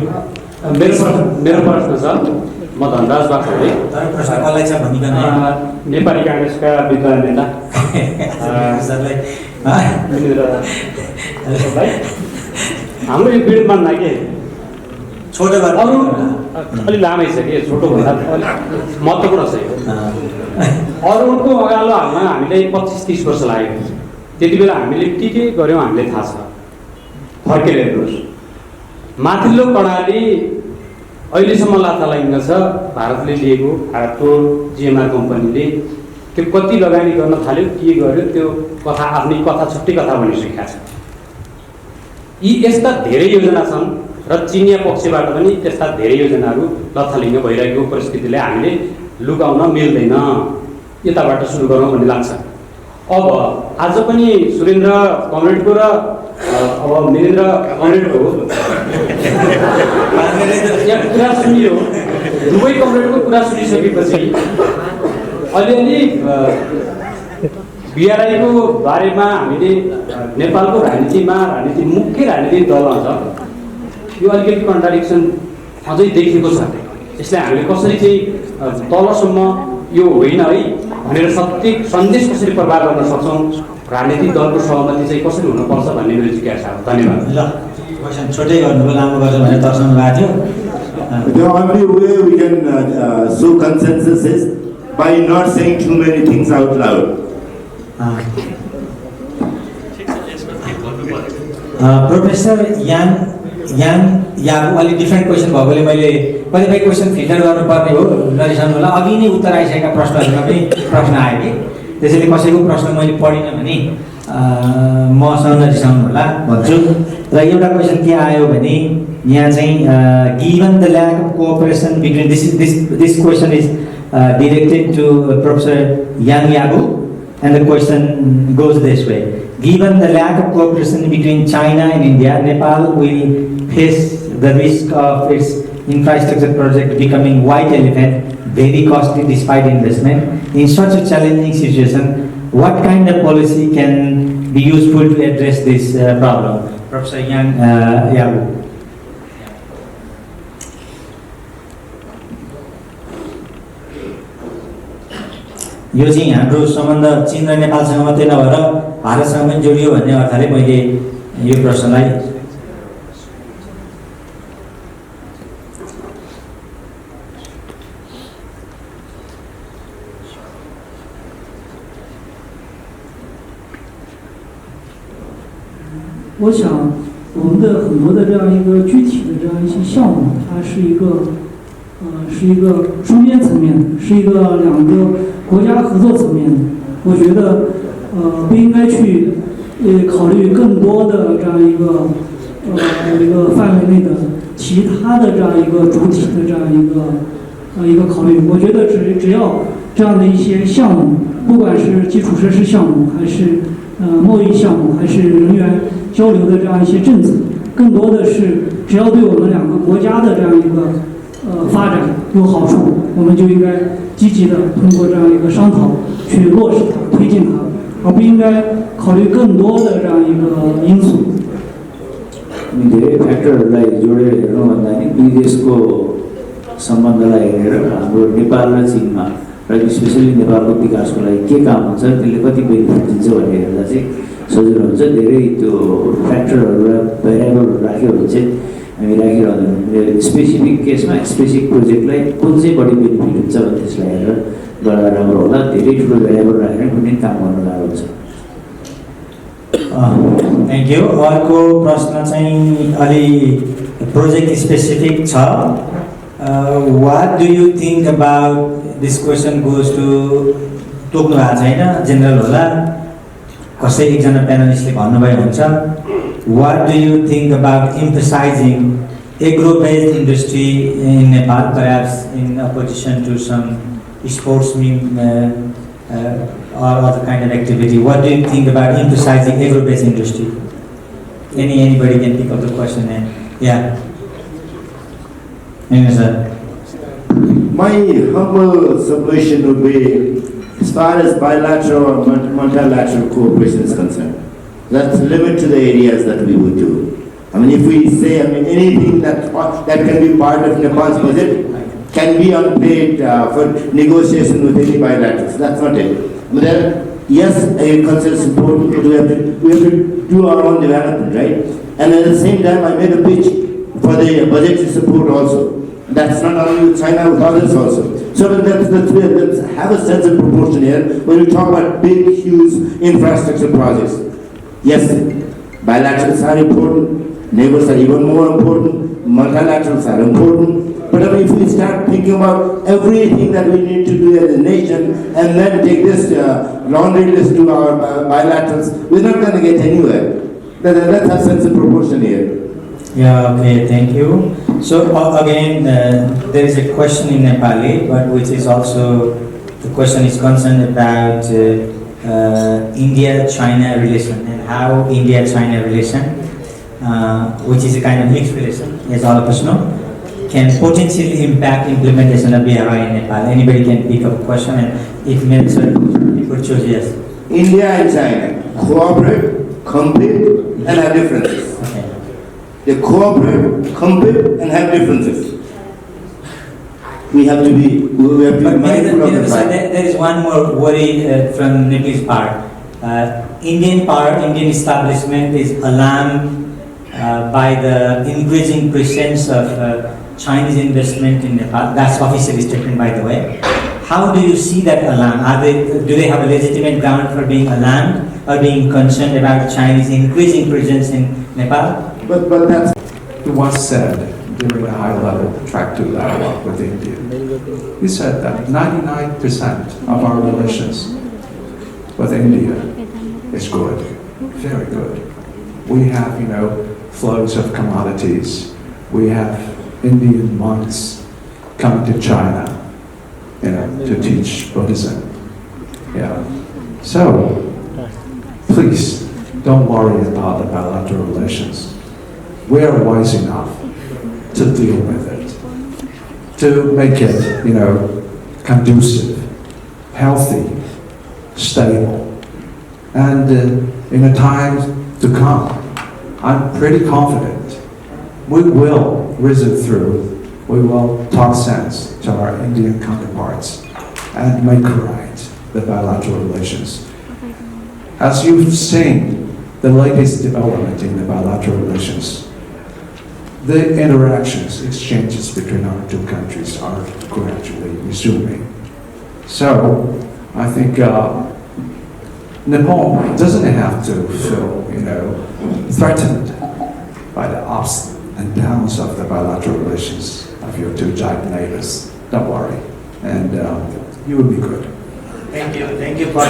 मेरो प्रश्न छ म धनराज बाख्रे नेपाली काङ्ग्रेसका विद्वान नेता हाम्रो यो विडम्बना के छोटो अरू अलि लामै छ कि छोटो भन्दा अलिक महत्त्वपूर्ण छ अरूको अगालो हाल्न हामीलाई 25-30 वर्ष लाग्यो त्यति बेला हामीले के गर्यौँ हामीले थाहा छ फर्केर हेर्नुहोस् माथिल्लो प्रणाली अहिलेसम्म लाथालाइङ्ग छ भारतले लिएको भारतको GMR कम्पनीले त्यो कति लगानी गर्न थाल्यो के गर्यो त्यो कथा आफ्नै कथा छुट्टै कथा भनिसकेका छ यी यस्ता धेरै योजना छन् र चिनिया पक्षबाट पनि त्यस्ता धेरै योजनाहरू लथालिङ्ग भइरहेको परिस्थितिलाई हामीले लुकाउन मिल्दैन यताबाट सुरु गरौँ भन्ने लाग्छ अब आज पनि सुरेन्द्र कमरेडको र अब महेन्द्र कमरेडको कुरा सुनियो दुवै कमरेडको कुरा सुनिसकेपछि अलिअलि BRI को बारेमा हामीले नेपालको राजनीति मुख्य राजनीतिक दलमा छ यो अलिकति कन्ट्राडिक्सन अझै देखिएको छ यसलाई हामीले कसरी चाहिँ तलसम्म यो होइन है भनेर सत्य सन्देश कसरी प्रभाव गर्न सक्छौँ राजनीतिक दलको सहमति चाहिँ कसरी हुनुपर्छ भन्ने मेरो जिज्ञासा हो धन्यवाद ल क्वेसन छोटै गर्नुभयो लामो गर्नु भनेर तर्साउनु भएको थियो The only way we can show consensus is by not saying too many things out loud. Professor याको अलिक डिफ्रेन्ट क्वेसन भएकोले मैले कतिपय क्वेसन फिल्टर गर्नुपर्ने हो नरिसाउनु होला अघि नै उत्तर आइसकेका प्रश्नहरूमा पनि प्रश्न आयो कि त्यसैले कसैको प्रश्न मैले पढिनँ भने मसँग नरिसाउनु होला भन्छु र एउटा क्वेसन के आयो भने यहाँ चाहिँ given the lack of cooperation between this question is directed to Professor Yang Yabu, and the question goes this way. Given the lack of cooperation between China and India, Nepal will face the risk of its infrastructure project becoming white elephant, very costly despite investment. In such a challenging situation, what kind of policy can be useful to address this problem? Professor Yang Yabu. यो चाहिँ हाम्रो सम्बन्ध चीन र नेपालसँग मात्रै नभएर भारतसँग पनि जोडियो भन्ने अर्थले मैले यो प्रश्नलाई我想我们的很多的这样一个具体的这样一些项目，它是一个双边层面的，是一个两个国家合作层面的。我觉得不应该去考虑更多的这样一个范围内的其他的这样一个主体的这样一个考虑。我觉得只要这样的一些项目，不管是基础设施项目，还是贸易项目，还是人员交流的这样一些政策，更多的是只要对我们两个国家的这样一个发展有好处，我们就应该积极的通过这样一个商讨去落实它、推进它，而不应该考虑更多的这样一个因素。धेरै फ्याक्टरहरूलाई जोडेर हेर्नु भन्दा नि विदेशको सम्बन्धलाई हेरेर हाम्रो नेपाल र चीनमा र स्पेसली नेपालको विकासको लागि के काम हुन्छ, त्यसले कति बेनिफिट दिन्छ भनेर हेर्दा चाहिँ सजिलो हुन्छ। धेरै त्यो फ्याक्टरहरू र भेरिएबलहरू राख्यो भने चाहिँ हामी राखिरहँदैनौँ। स्पेसिफिक केसमा स्पेसिफिक प्रोजेक्टलाई कुन चाहिँ बढी बेनिफिट हुन्छ भने त्यसलाई हेरेर गर्दा राम्रो होला। धेरै ठुलो भेरिएबल राखेर कुनै काम गर्न गाह्रो हुन्छ। Thank you. अर्को प्रश्न चाहिँ अलि प्रोजेक्ट स्पेसिफिक छ। What do you think about this question goes to तोक्नु भएको छैन, जेनरल होला, कसै एकजना प्यानलिस्टले भन्नुभयो हुन्छ। What do you think about emphasizing agro-based industry in Nepal, perhaps in opposition to some sportsman or other kind of activity? What do you think about emphasizing agro-based industry? Anybody can pick up the question and yeah. Yes, sir. My humble submission would be, as far as bilateral or multilateral cooperation is concerned, let's limit to the areas that we would do. I mean, if we say, anything that can be part of Nepal's budget can be unpaid for negotiation with any bilaterals. That's not it. Yes, agriculture is important, but we have to do our own development, right? And at the same time, I made a pitch for the budgetary support also. That's not only with China, with others also. So let's have a sense of proportion here when we talk about big, huge infrastructure projects. Yes, bilaterals are important, neighbors are even more important, multilaterals are important. But if we start thinking about everything that we need to do as a nation and then take this laundry list to our bilaterals, we're not going to get anywhere. Let's have sense of proportion here. Yeah, okay, thank you. So again, there is a question in Nepali, but which is also, the question is concerned about India-China relation and how India-China relation, which is a kind of mixed relation, as all of us know, can potentially impact implementation of BRI in Nepal. Anybody can pick up a question, and if necessary, you could choose yes. India and China cooperate, compete, and have differences. Okay. They cooperate, compete, and have differences. We have to be mindful of the fact. There is one more worry from Nepal's part. Indian establishment is alarmed by the increasing presence of Chinese investment in Nepal. That's officially statement, by the way. How do you see that alarm? Do they have a legitimate ground for being alarmed or being concerned about Chinese increasing presence in Nepal? But that's was said during a high-level track 2 dialogue with India. He said that 99% of our relations with India is good, very good. We have, flows of commodities. We have Indian monks coming to China, to teach Buddhism. Yeah. So, please don't worry about the bilateral relations. We are wise enough to deal with it, to make it, conducive, healthy, stable, and in a time to come, I'm pretty confident we will reason through, we will talk sense to our Indian counterparts and make right the bilateral relations. As you've seen, the latest development in the bilateral relations, the interactions, exchanges between our two countries are gradually resuming. So, I think Nepal doesn't have to feel, threatened by the ups and downs of the bilateral relations of your two giant neighbors. Don't worry, and you will be good. Thank you for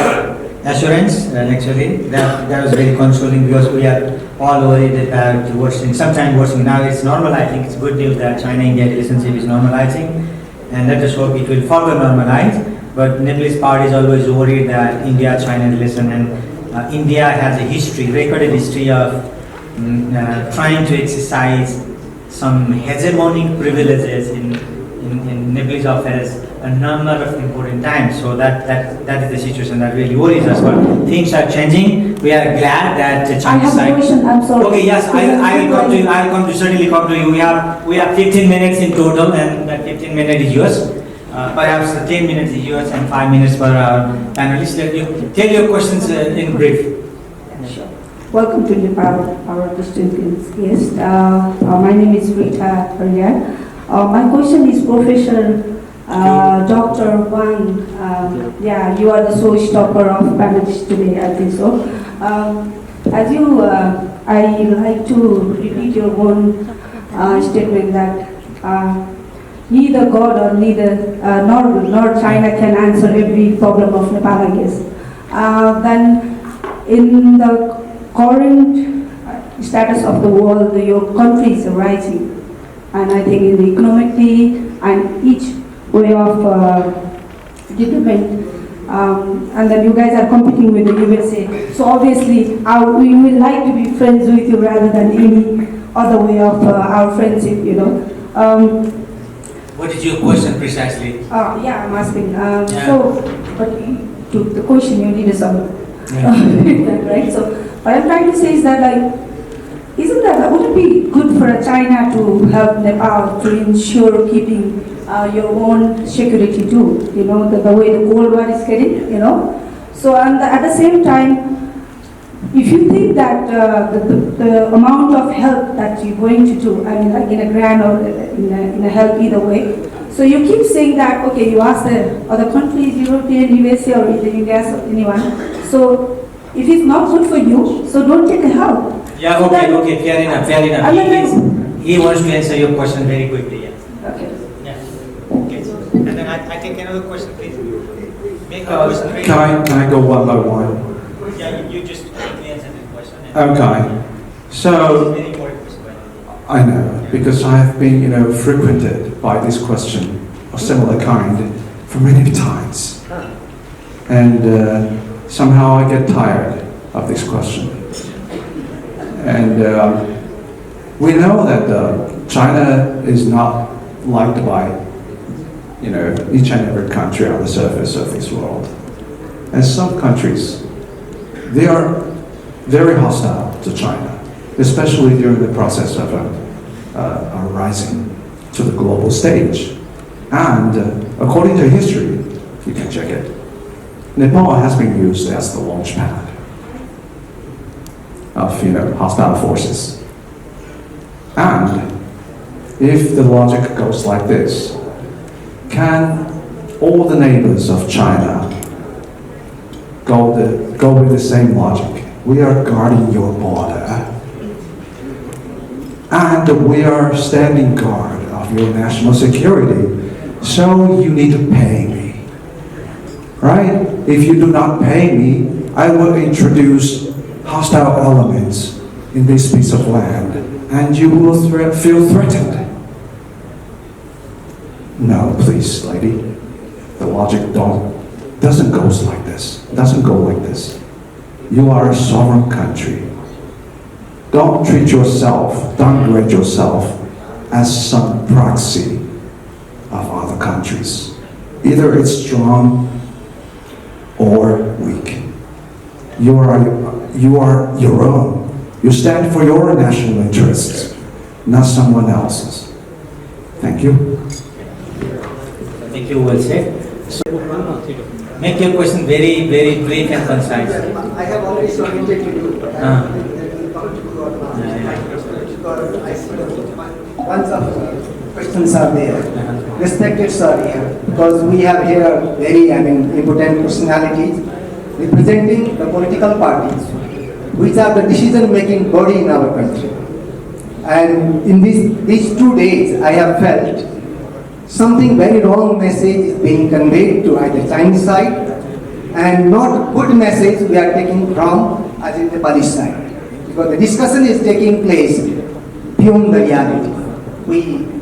assurance. Actually, that was very consoling because we are all worried about worsening. Sometimes worsening. Now it's normal. I think it's good news that China-India relationship is normalizing, and let us hope it will further normalize. But Nepalese party is always worried that India-China relation, and India has a history, recorded history of trying to exercise some hegemonic privileges in Nepalese affairs a number of important times. So that is the situation that really worries us. But things are changing. We are glad that the Chinese side. I have a question. I'm sorry. Okay, yes, I will come to you. I will certainly come to you. We have 15 minutes in total, and that 15 minutes is yours. Perhaps 10 minutes is yours and 5 minutes for our panelists. Let you tell your questions in brief. Sure. Welcome to Nepal, our distinguished guest. My name is Rita Aryan. My question is Professor Dr. Wang. You are the showstopper of panelists today, I think so. I like to repeat your own statement that neither God or nor China can answer every problem of Nepal, I guess. Then in the current status of the world, your countries are rising. And I think in the economically and each way of development, and then you guys are competing with the USA. So obviously, we would like to be friends with you rather than any other way of our friendship, What is your question precisely? I'm asking. But to the question you need some, right? So what I'm trying to say is that, would it be good for China to help Nepal to ensure keeping your own security too? The way the Cold War is getting, So at the same time, if you think that the amount of help that you're going to do, I mean, like in a grant or in a help either way, so you keep saying that, okay, you ask the other countries, European, USA, or either you guess or anyone. So if it's not good for you, so don't take the help. Yeah, so okay, fair enough. He wants to answer your question very quickly. Yeah. Okay. Yeah. Okay. And then I take another question, please. Make the question very Can I go one by one? Yeah, you just quickly answer the question. Okay. So, I know, because I have been, frequented by this question of similar kind for many times. And somehow I get tired of this question. And we know that China is not liked by, each and every country on the surface of this world. And some countries, they are very hostile to China, especially during the process of our rising to the global stage. And according to history, you can check it, Nepal has been used as the launch pad of hostile forces. And if the logic goes like this, can all the neighbors of China go with the same logic? We are guarding your border, and we are standing guard of your national security, so you need to pay me, right? If you do not pay me, I will introduce hostile elements in this piece of land, and you will feel threatened. No, please, lady. The logic doesn't go like this. Doesn't go like this. You are a sovereign country. Don't treat yourself, downgrade yourself as some proxy of other countries. Either it's strong or weak. You are your own. You stand for your national interests, not someone else's. Thank you. Thank you, well said. So, make your question very, very brief and concise. I have already submitted to you. Bunch of questions are there. Respected sir here, because we have here very, important personalities representing the political parties, which are the decision-making body in our country. And in these 2 days, I have felt something very wrong message is being conveyed to either Chinese side, and not good message we are taking from as in the Nepali side. Because the discussion is taking place beyond the reality.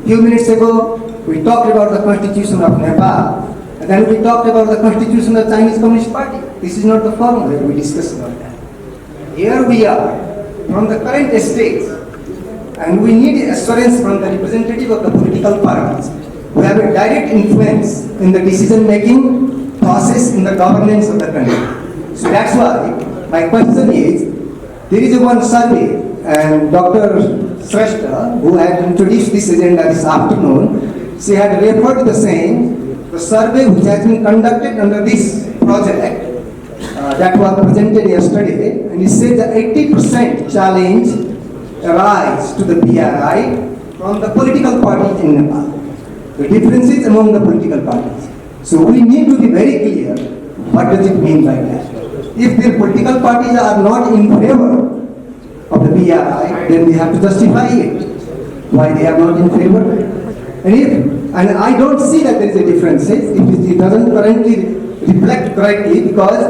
Few minutes ago, we talked about the constitution of Nepal, and then we talked about the constitution of Chinese Communist Party. This is not the forum where we discuss about that. Here we are, from the current state, and we need assurance from the representative of the political parties who have a direct influence in the decision-making process in the governance of the country. So that's why my question is, there is one survey, and Dr. Shrestha, who had introduced this agenda this afternoon, she had referred to the survey which has been conducted under this project that was presented yesterday, and it says that 80% challenge arise to the BRI from the political parties in Nepal. The differences among the political parties. So we need to be very clear, what does it mean by that? If the political parties are not in favor of the BRI, then we have to justify it, why they are not in favor. And I don't see that there is a difference. It doesn't currently reflect correctly, because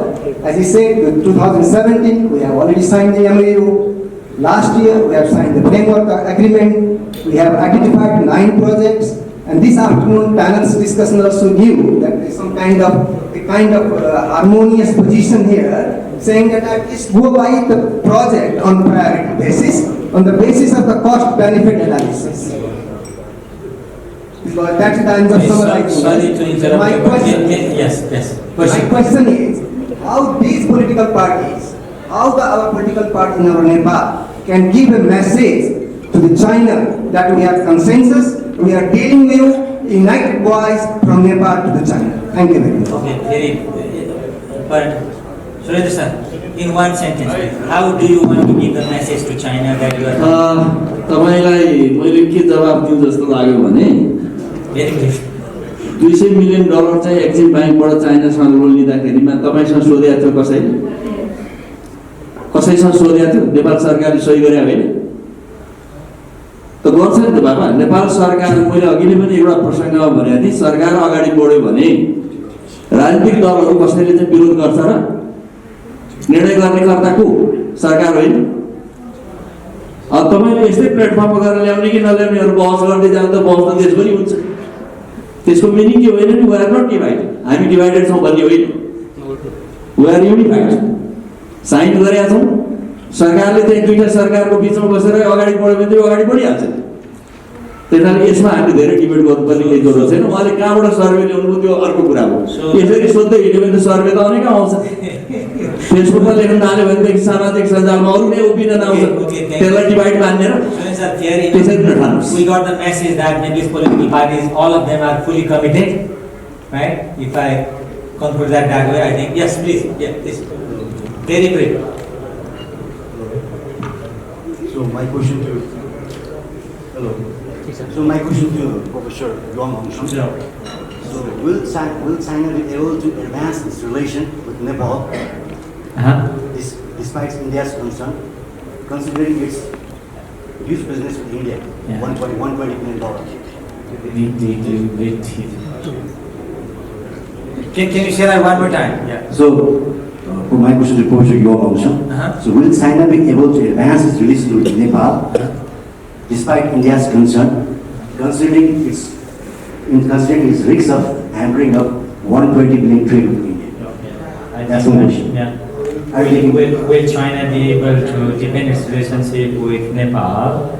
as I said, in 2017 we have already signed the MOU. Last year we have signed the framework agreement. We have identified 9 projects. And this afternoon, panel's discussion also knew that there is some kind of harmonious position here, saying that at least go by the project on priority basis, on the basis of the cost-benefit analysis. Because that's the kind of summarizing. Sorry to interrupt. My question, yes. my question is, how these political parties, our political party in our Nepal can give a message to the China that we have consensus. We are dealing with united voice from Nepal to the China. Thank you very much. Okay, but Sujata sir, in one sentence, how do you want to give the message to China that you are? तपाईलाई मैले के जवाब दिउँ जस्तो लाग्यो भने Very brief. $200 million चाहिँ एक्जिम ब्याङ्कबाट चाइनासँग लोन लिँदाखेरिमा तपाईसँग सोधेको थियो कसैसँग सोधेको थियो नेपाल सरकारले सही गरे होइन त गर्छ नि त बाबा नेपाल सरकार मैले अघि नै पनि एउटा प्रसङ्गमा भनेको थिएँ सरकार अगाडि बढ्यो भने राजनीतिक दलहरू कसैले चाहिँ विरोध गर्छ र निर्णय गर्ने कर्ता को सरकार होइन अब तपाईले यस्तै प्लेटफर्ममा गएर ल्याउने कि नल्याउनेहरू बहस गर्दै जाँदा बहस त देशभरि हुन्छ त्यसको मिनिङ के होइन नि वी आर नट डिभाइडेड हामी डिभाइडेड छौँ भन्ने होइन वी आर युनिफाइड साइन गरेका छौँ सरकारले चाहिँ दुईटा सरकारको बिचमा बसेर अगाडि बढ्यो भने त्यो अगाडि बढिहाल्छ त्यसैले यसमा हामीले धेरै डिबेट गर्नुपर्ने केही जरुरत छैन उहाँले कहाँबाट सर्वे ल्याउनु त्यो अर्को कुरा हो यसरी सोध्दै हिँड्यो भने त सर्वे त अनेक आउँछ फेसबुकमा लेख्न थाल्यो भनेदेखि सामाजिक सञ्जालमा अरू नै ओपिनियन आउँछ त्यसलाई डिभाइड मान्ने र We got the message that maybe political parties, all of them are fully committed, right? If I conclude that way, I think yes, please, very brief. So my question to Professor Huang Yunsong. So will China be able to advance its relation with Nepal, despite India's concern, considering its huge business with India, $120 billion? Can you say that one more time? Yeah. So my question to Professor Huang Yunsong. So will China be able to advance its relations with Nepal, despite India's concern, considering its risks of hampering up $120 billion trade with India? That's my question. Will China be able to deepen its relationship with Nepal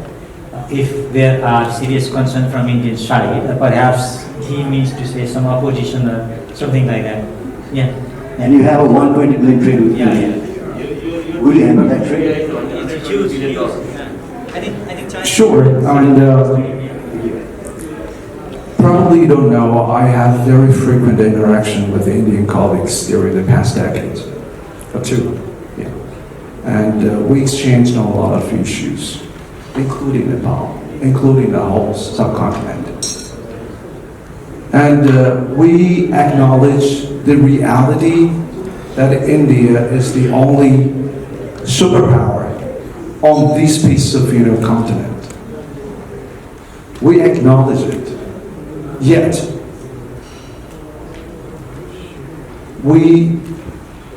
if there are serious concerns from Indian side? Perhaps he means to say some opposition or something like that. Yeah. And you have a $120 billion trade with India. will you handle that trade? Sure, and probably you don't know, I have very frequent interaction with Indian colleagues during the past decade or two. Yeah. And we exchanged on a lot of issues, including Nepal, including the whole subcontinent. And we acknowledge the reality that India is the only superpower on this piece of continent. We acknowledge it. Yet, we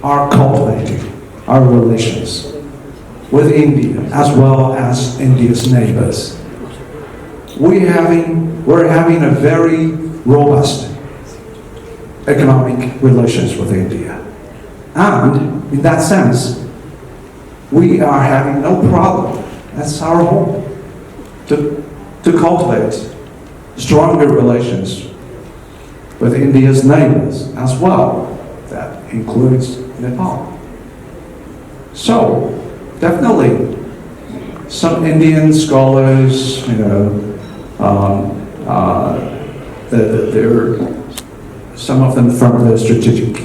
are cultivating our relations with India as well as India's neighbors. We're having a very robust economic relations with India. And in that sense, we are having no problem, that's our home, to cultivate stronger relations with India's neighbors as well. That includes Nepal. So, definitely, some Indian scholars, some of them from the strategic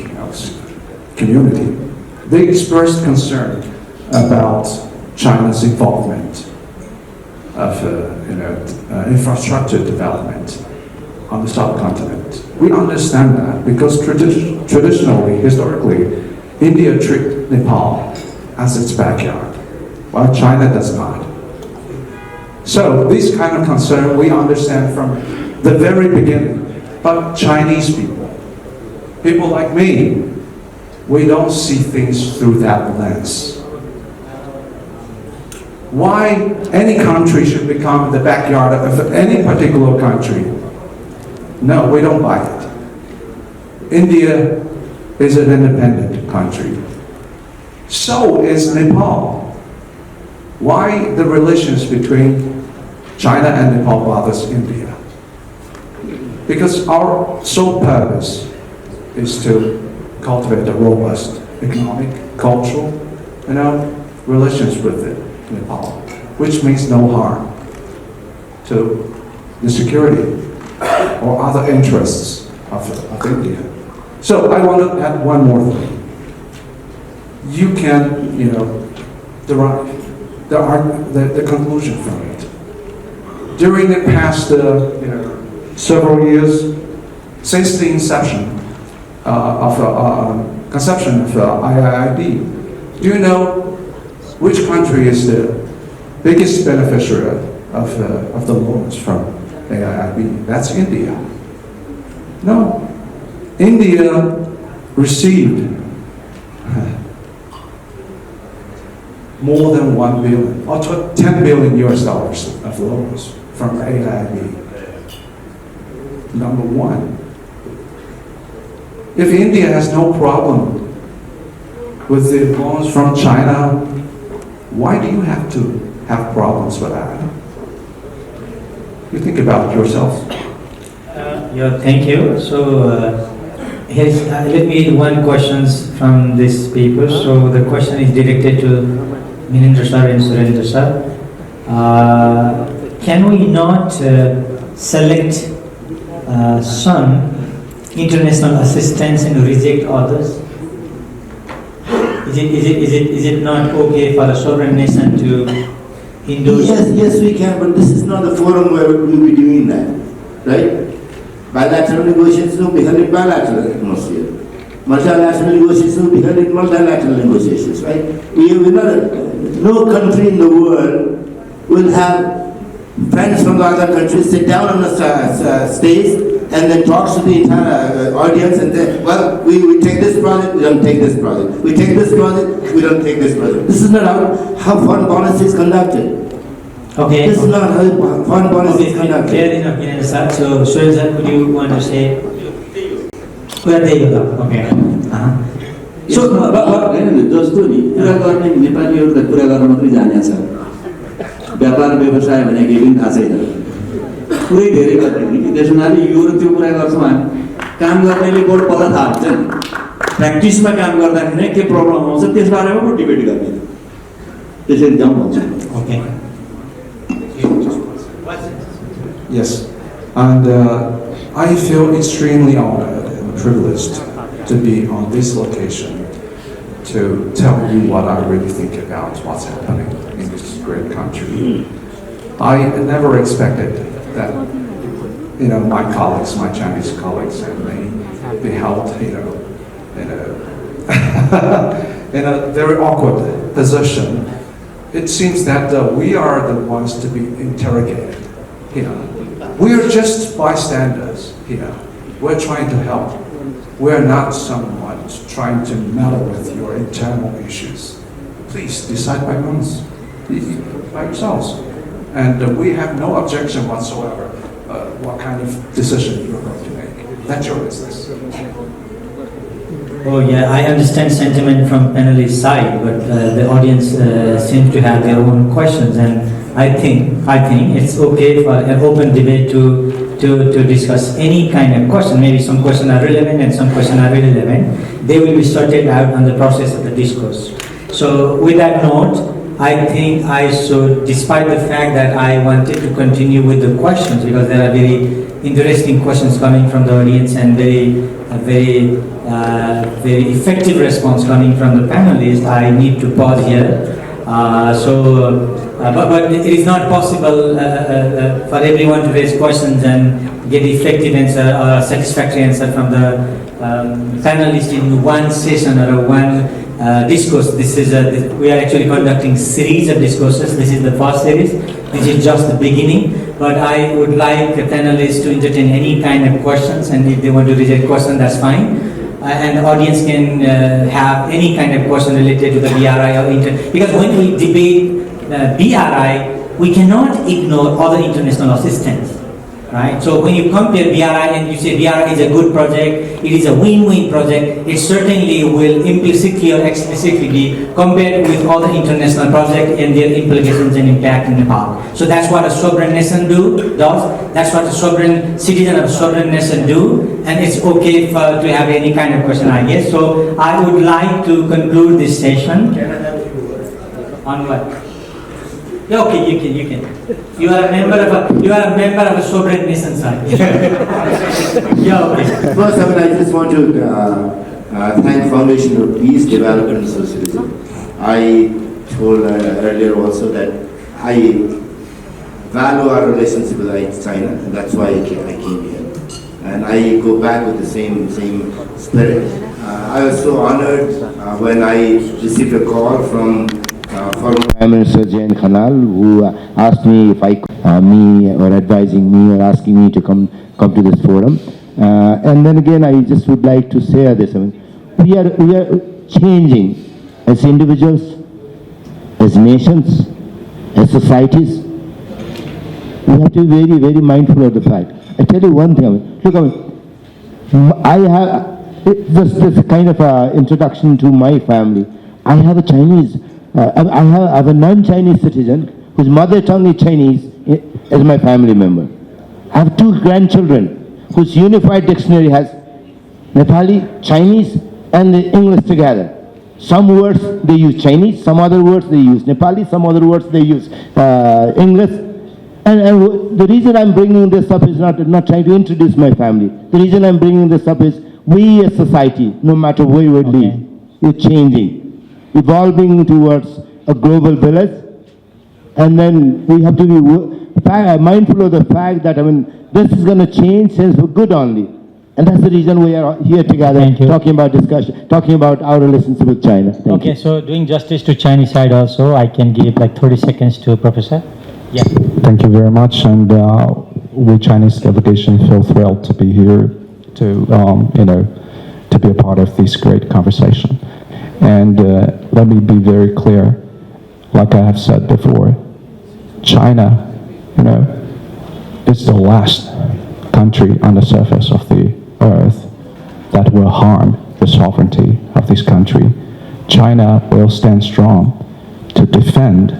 community, they expressed concern about China's involvement of infrastructure development on the subcontinent. We understand that because traditionally, historically, India treats Nepal as its backyard, while China does not. So this kind of concern we understand from the very beginning. But Chinese people like me, we don't see things through that lens. Why any country should become the backyard of any particular country? No, we don't buy it. India is an independent country. So is Nepal. Why the relations between China and Nepal bothers India? Because our sole purpose is to cultivate a robust economic, cultural, relations with Nepal, which means no harm to the security or other interests of India. So I want to add one more thing. You can, derive the conclusion from it. During the past, several years, since the inception conception of IIIB, do you know which country is the biggest beneficiary of the loans from IIIB? That's India. No. India received more than 1 billion or 10 billion US dollars of loans from IIIB. Number one. If India has no problem with the loans from China, why do you have to have problems with that? You think about yourself. Thank you. So, let me read one question from these people. So, the question is directed to Minendra sir and Surendra sir. Can we not select some international assistance and reject others? Is it not okay for a sovereign nation to endorse? Yes, we can, but this is not the forum where we will be doing that, right? Bilateral negotiations will be held in bilateral atmosphere. Multilateral negotiations will be held in multilateral negotiations, right? No country in the world will have friends from the other countries sit down on the stage and then talk to the entire audience and say, well, we take this project, we don't take this project. We take this project, we don't take this project. This is not how foreign policy is conducted. Okay. This is not how foreign policy is conducted. Fair enough, Minendra sir. So, Surendra, would you want to say? Okay. So, जस्तो नि कुरा गर्ने नेपालीहरु त कुरा गर्न मात्रै जाने छ व्यापार व्यवसाय भने केही पनि थाहा छैन पुरै धेरै गर्ने कि त्यसैले यो र त्यो कुरा गर्छौं हामी काम गर्नेले बढी पल्ला थाहा हुन्छ नि प्र्याक्टिसमा काम गर्दाखेरि के प्रब्लम आउँछ त्यसबारेमा पनि डिबेट गर्ने त्यसरी जाउँ भन्छु। Okay. Yes, and I feel extremely honored and privileged to be on this location to tell you what I really think about what's happening in this great country. I never expected that, my colleagues, my Chinese colleagues, and me be held, in a very awkward position. It seems that we are the ones to be interrogated. We are just bystanders here. We're trying to help. We're not someone trying to meddle with your internal issues. Please decide by yourselves. And we have no objection whatsoever what kind of decision you're going to make. That's your business. Oh yeah, I understand sentiment from panelists' side, but the audience seems to have their own questions, and I think it's okay for an open debate to discuss any kind of question. Maybe some questions are relevant and some questions are irrelevant. They will be sorted out on the process of the discourse. So with that note, I think I should, despite the fact that I wanted to continue with the questions because there are very interesting questions coming from the audience and very effective response coming from the panelists, I need to pause here. But it is not possible for everyone to raise questions and get effective answer or satisfactory answer from the panelists in one session or one discourse. We are actually conducting series of discourses. This is the first series. This is just the beginning. But I would like the panelists to entertain any kind of questions, and if they want to raise a question, that's fine. And the audience can have any kind of question related to the BRI or because when we debate BRI, we cannot ignore other international assistance, right? So when you compare BRI and you say BRI is a good project, it is a win-win project, it certainly will implicitly or explicitly be compared with other international projects and their implications and impact in Nepal. So that's what a sovereign nation does. That's what a sovereign citizen of a sovereign nation do. And it's okay to have any kind of question, I guess. So I would like to conclude this session. On what? Yeah, okay, you can. You are a member of a sovereign nation, sir. Yeah, okay. First, I just want to thank Foundation of Peace Development Association. I told earlier also that I value our relationship with China, and that's why I came here. And I go back with the same spirit. I was so honored when I received a call from former Prime Minister Jain Khanal, who asked me if I could, advising me or asking me to come to this forum. And then again, I just would like to say this. We are changing as individuals, as nations, as societies. We have to be very, very mindful of the fact. I tell you one thing. Look, I have this kind of introduction to my family. I have a Chinese. I have a non-Chinese citizen whose mother tongue is Chinese as my family member. I have 2 grandchildren whose unified dictionary has Nepali, Chinese, and English together. Some words they use Chinese, some other words they use Nepali, some other words they use English. And the reason I'm bringing this up is not trying to introduce my family. The reason I'm bringing this up is we as society, no matter where we live, we're changing, evolving towards a global village. And then we have to be mindful of the fact that, this is going to change since for good only. And that's the reason we are here together talking about discussion, talking about our relationship with China. Thank you. So doing justice to Chinese side also, I can give like 30 seconds to Professor. Yeah. Thank you very much, and we Chinese delegation feel thrilled to be here to to be a part of this great conversation. And let me be very clear, like I have said before, China, is the last country on the surface of the earth that will harm the sovereignty of this country. China will stand strong to defend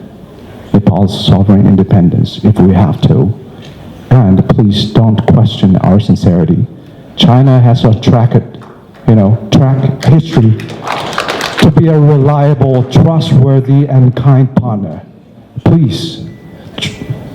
Nepal's sovereign independence if we have to. And please don't question our sincerity. China has a track history to be a reliable, trustworthy, and kind partner. Please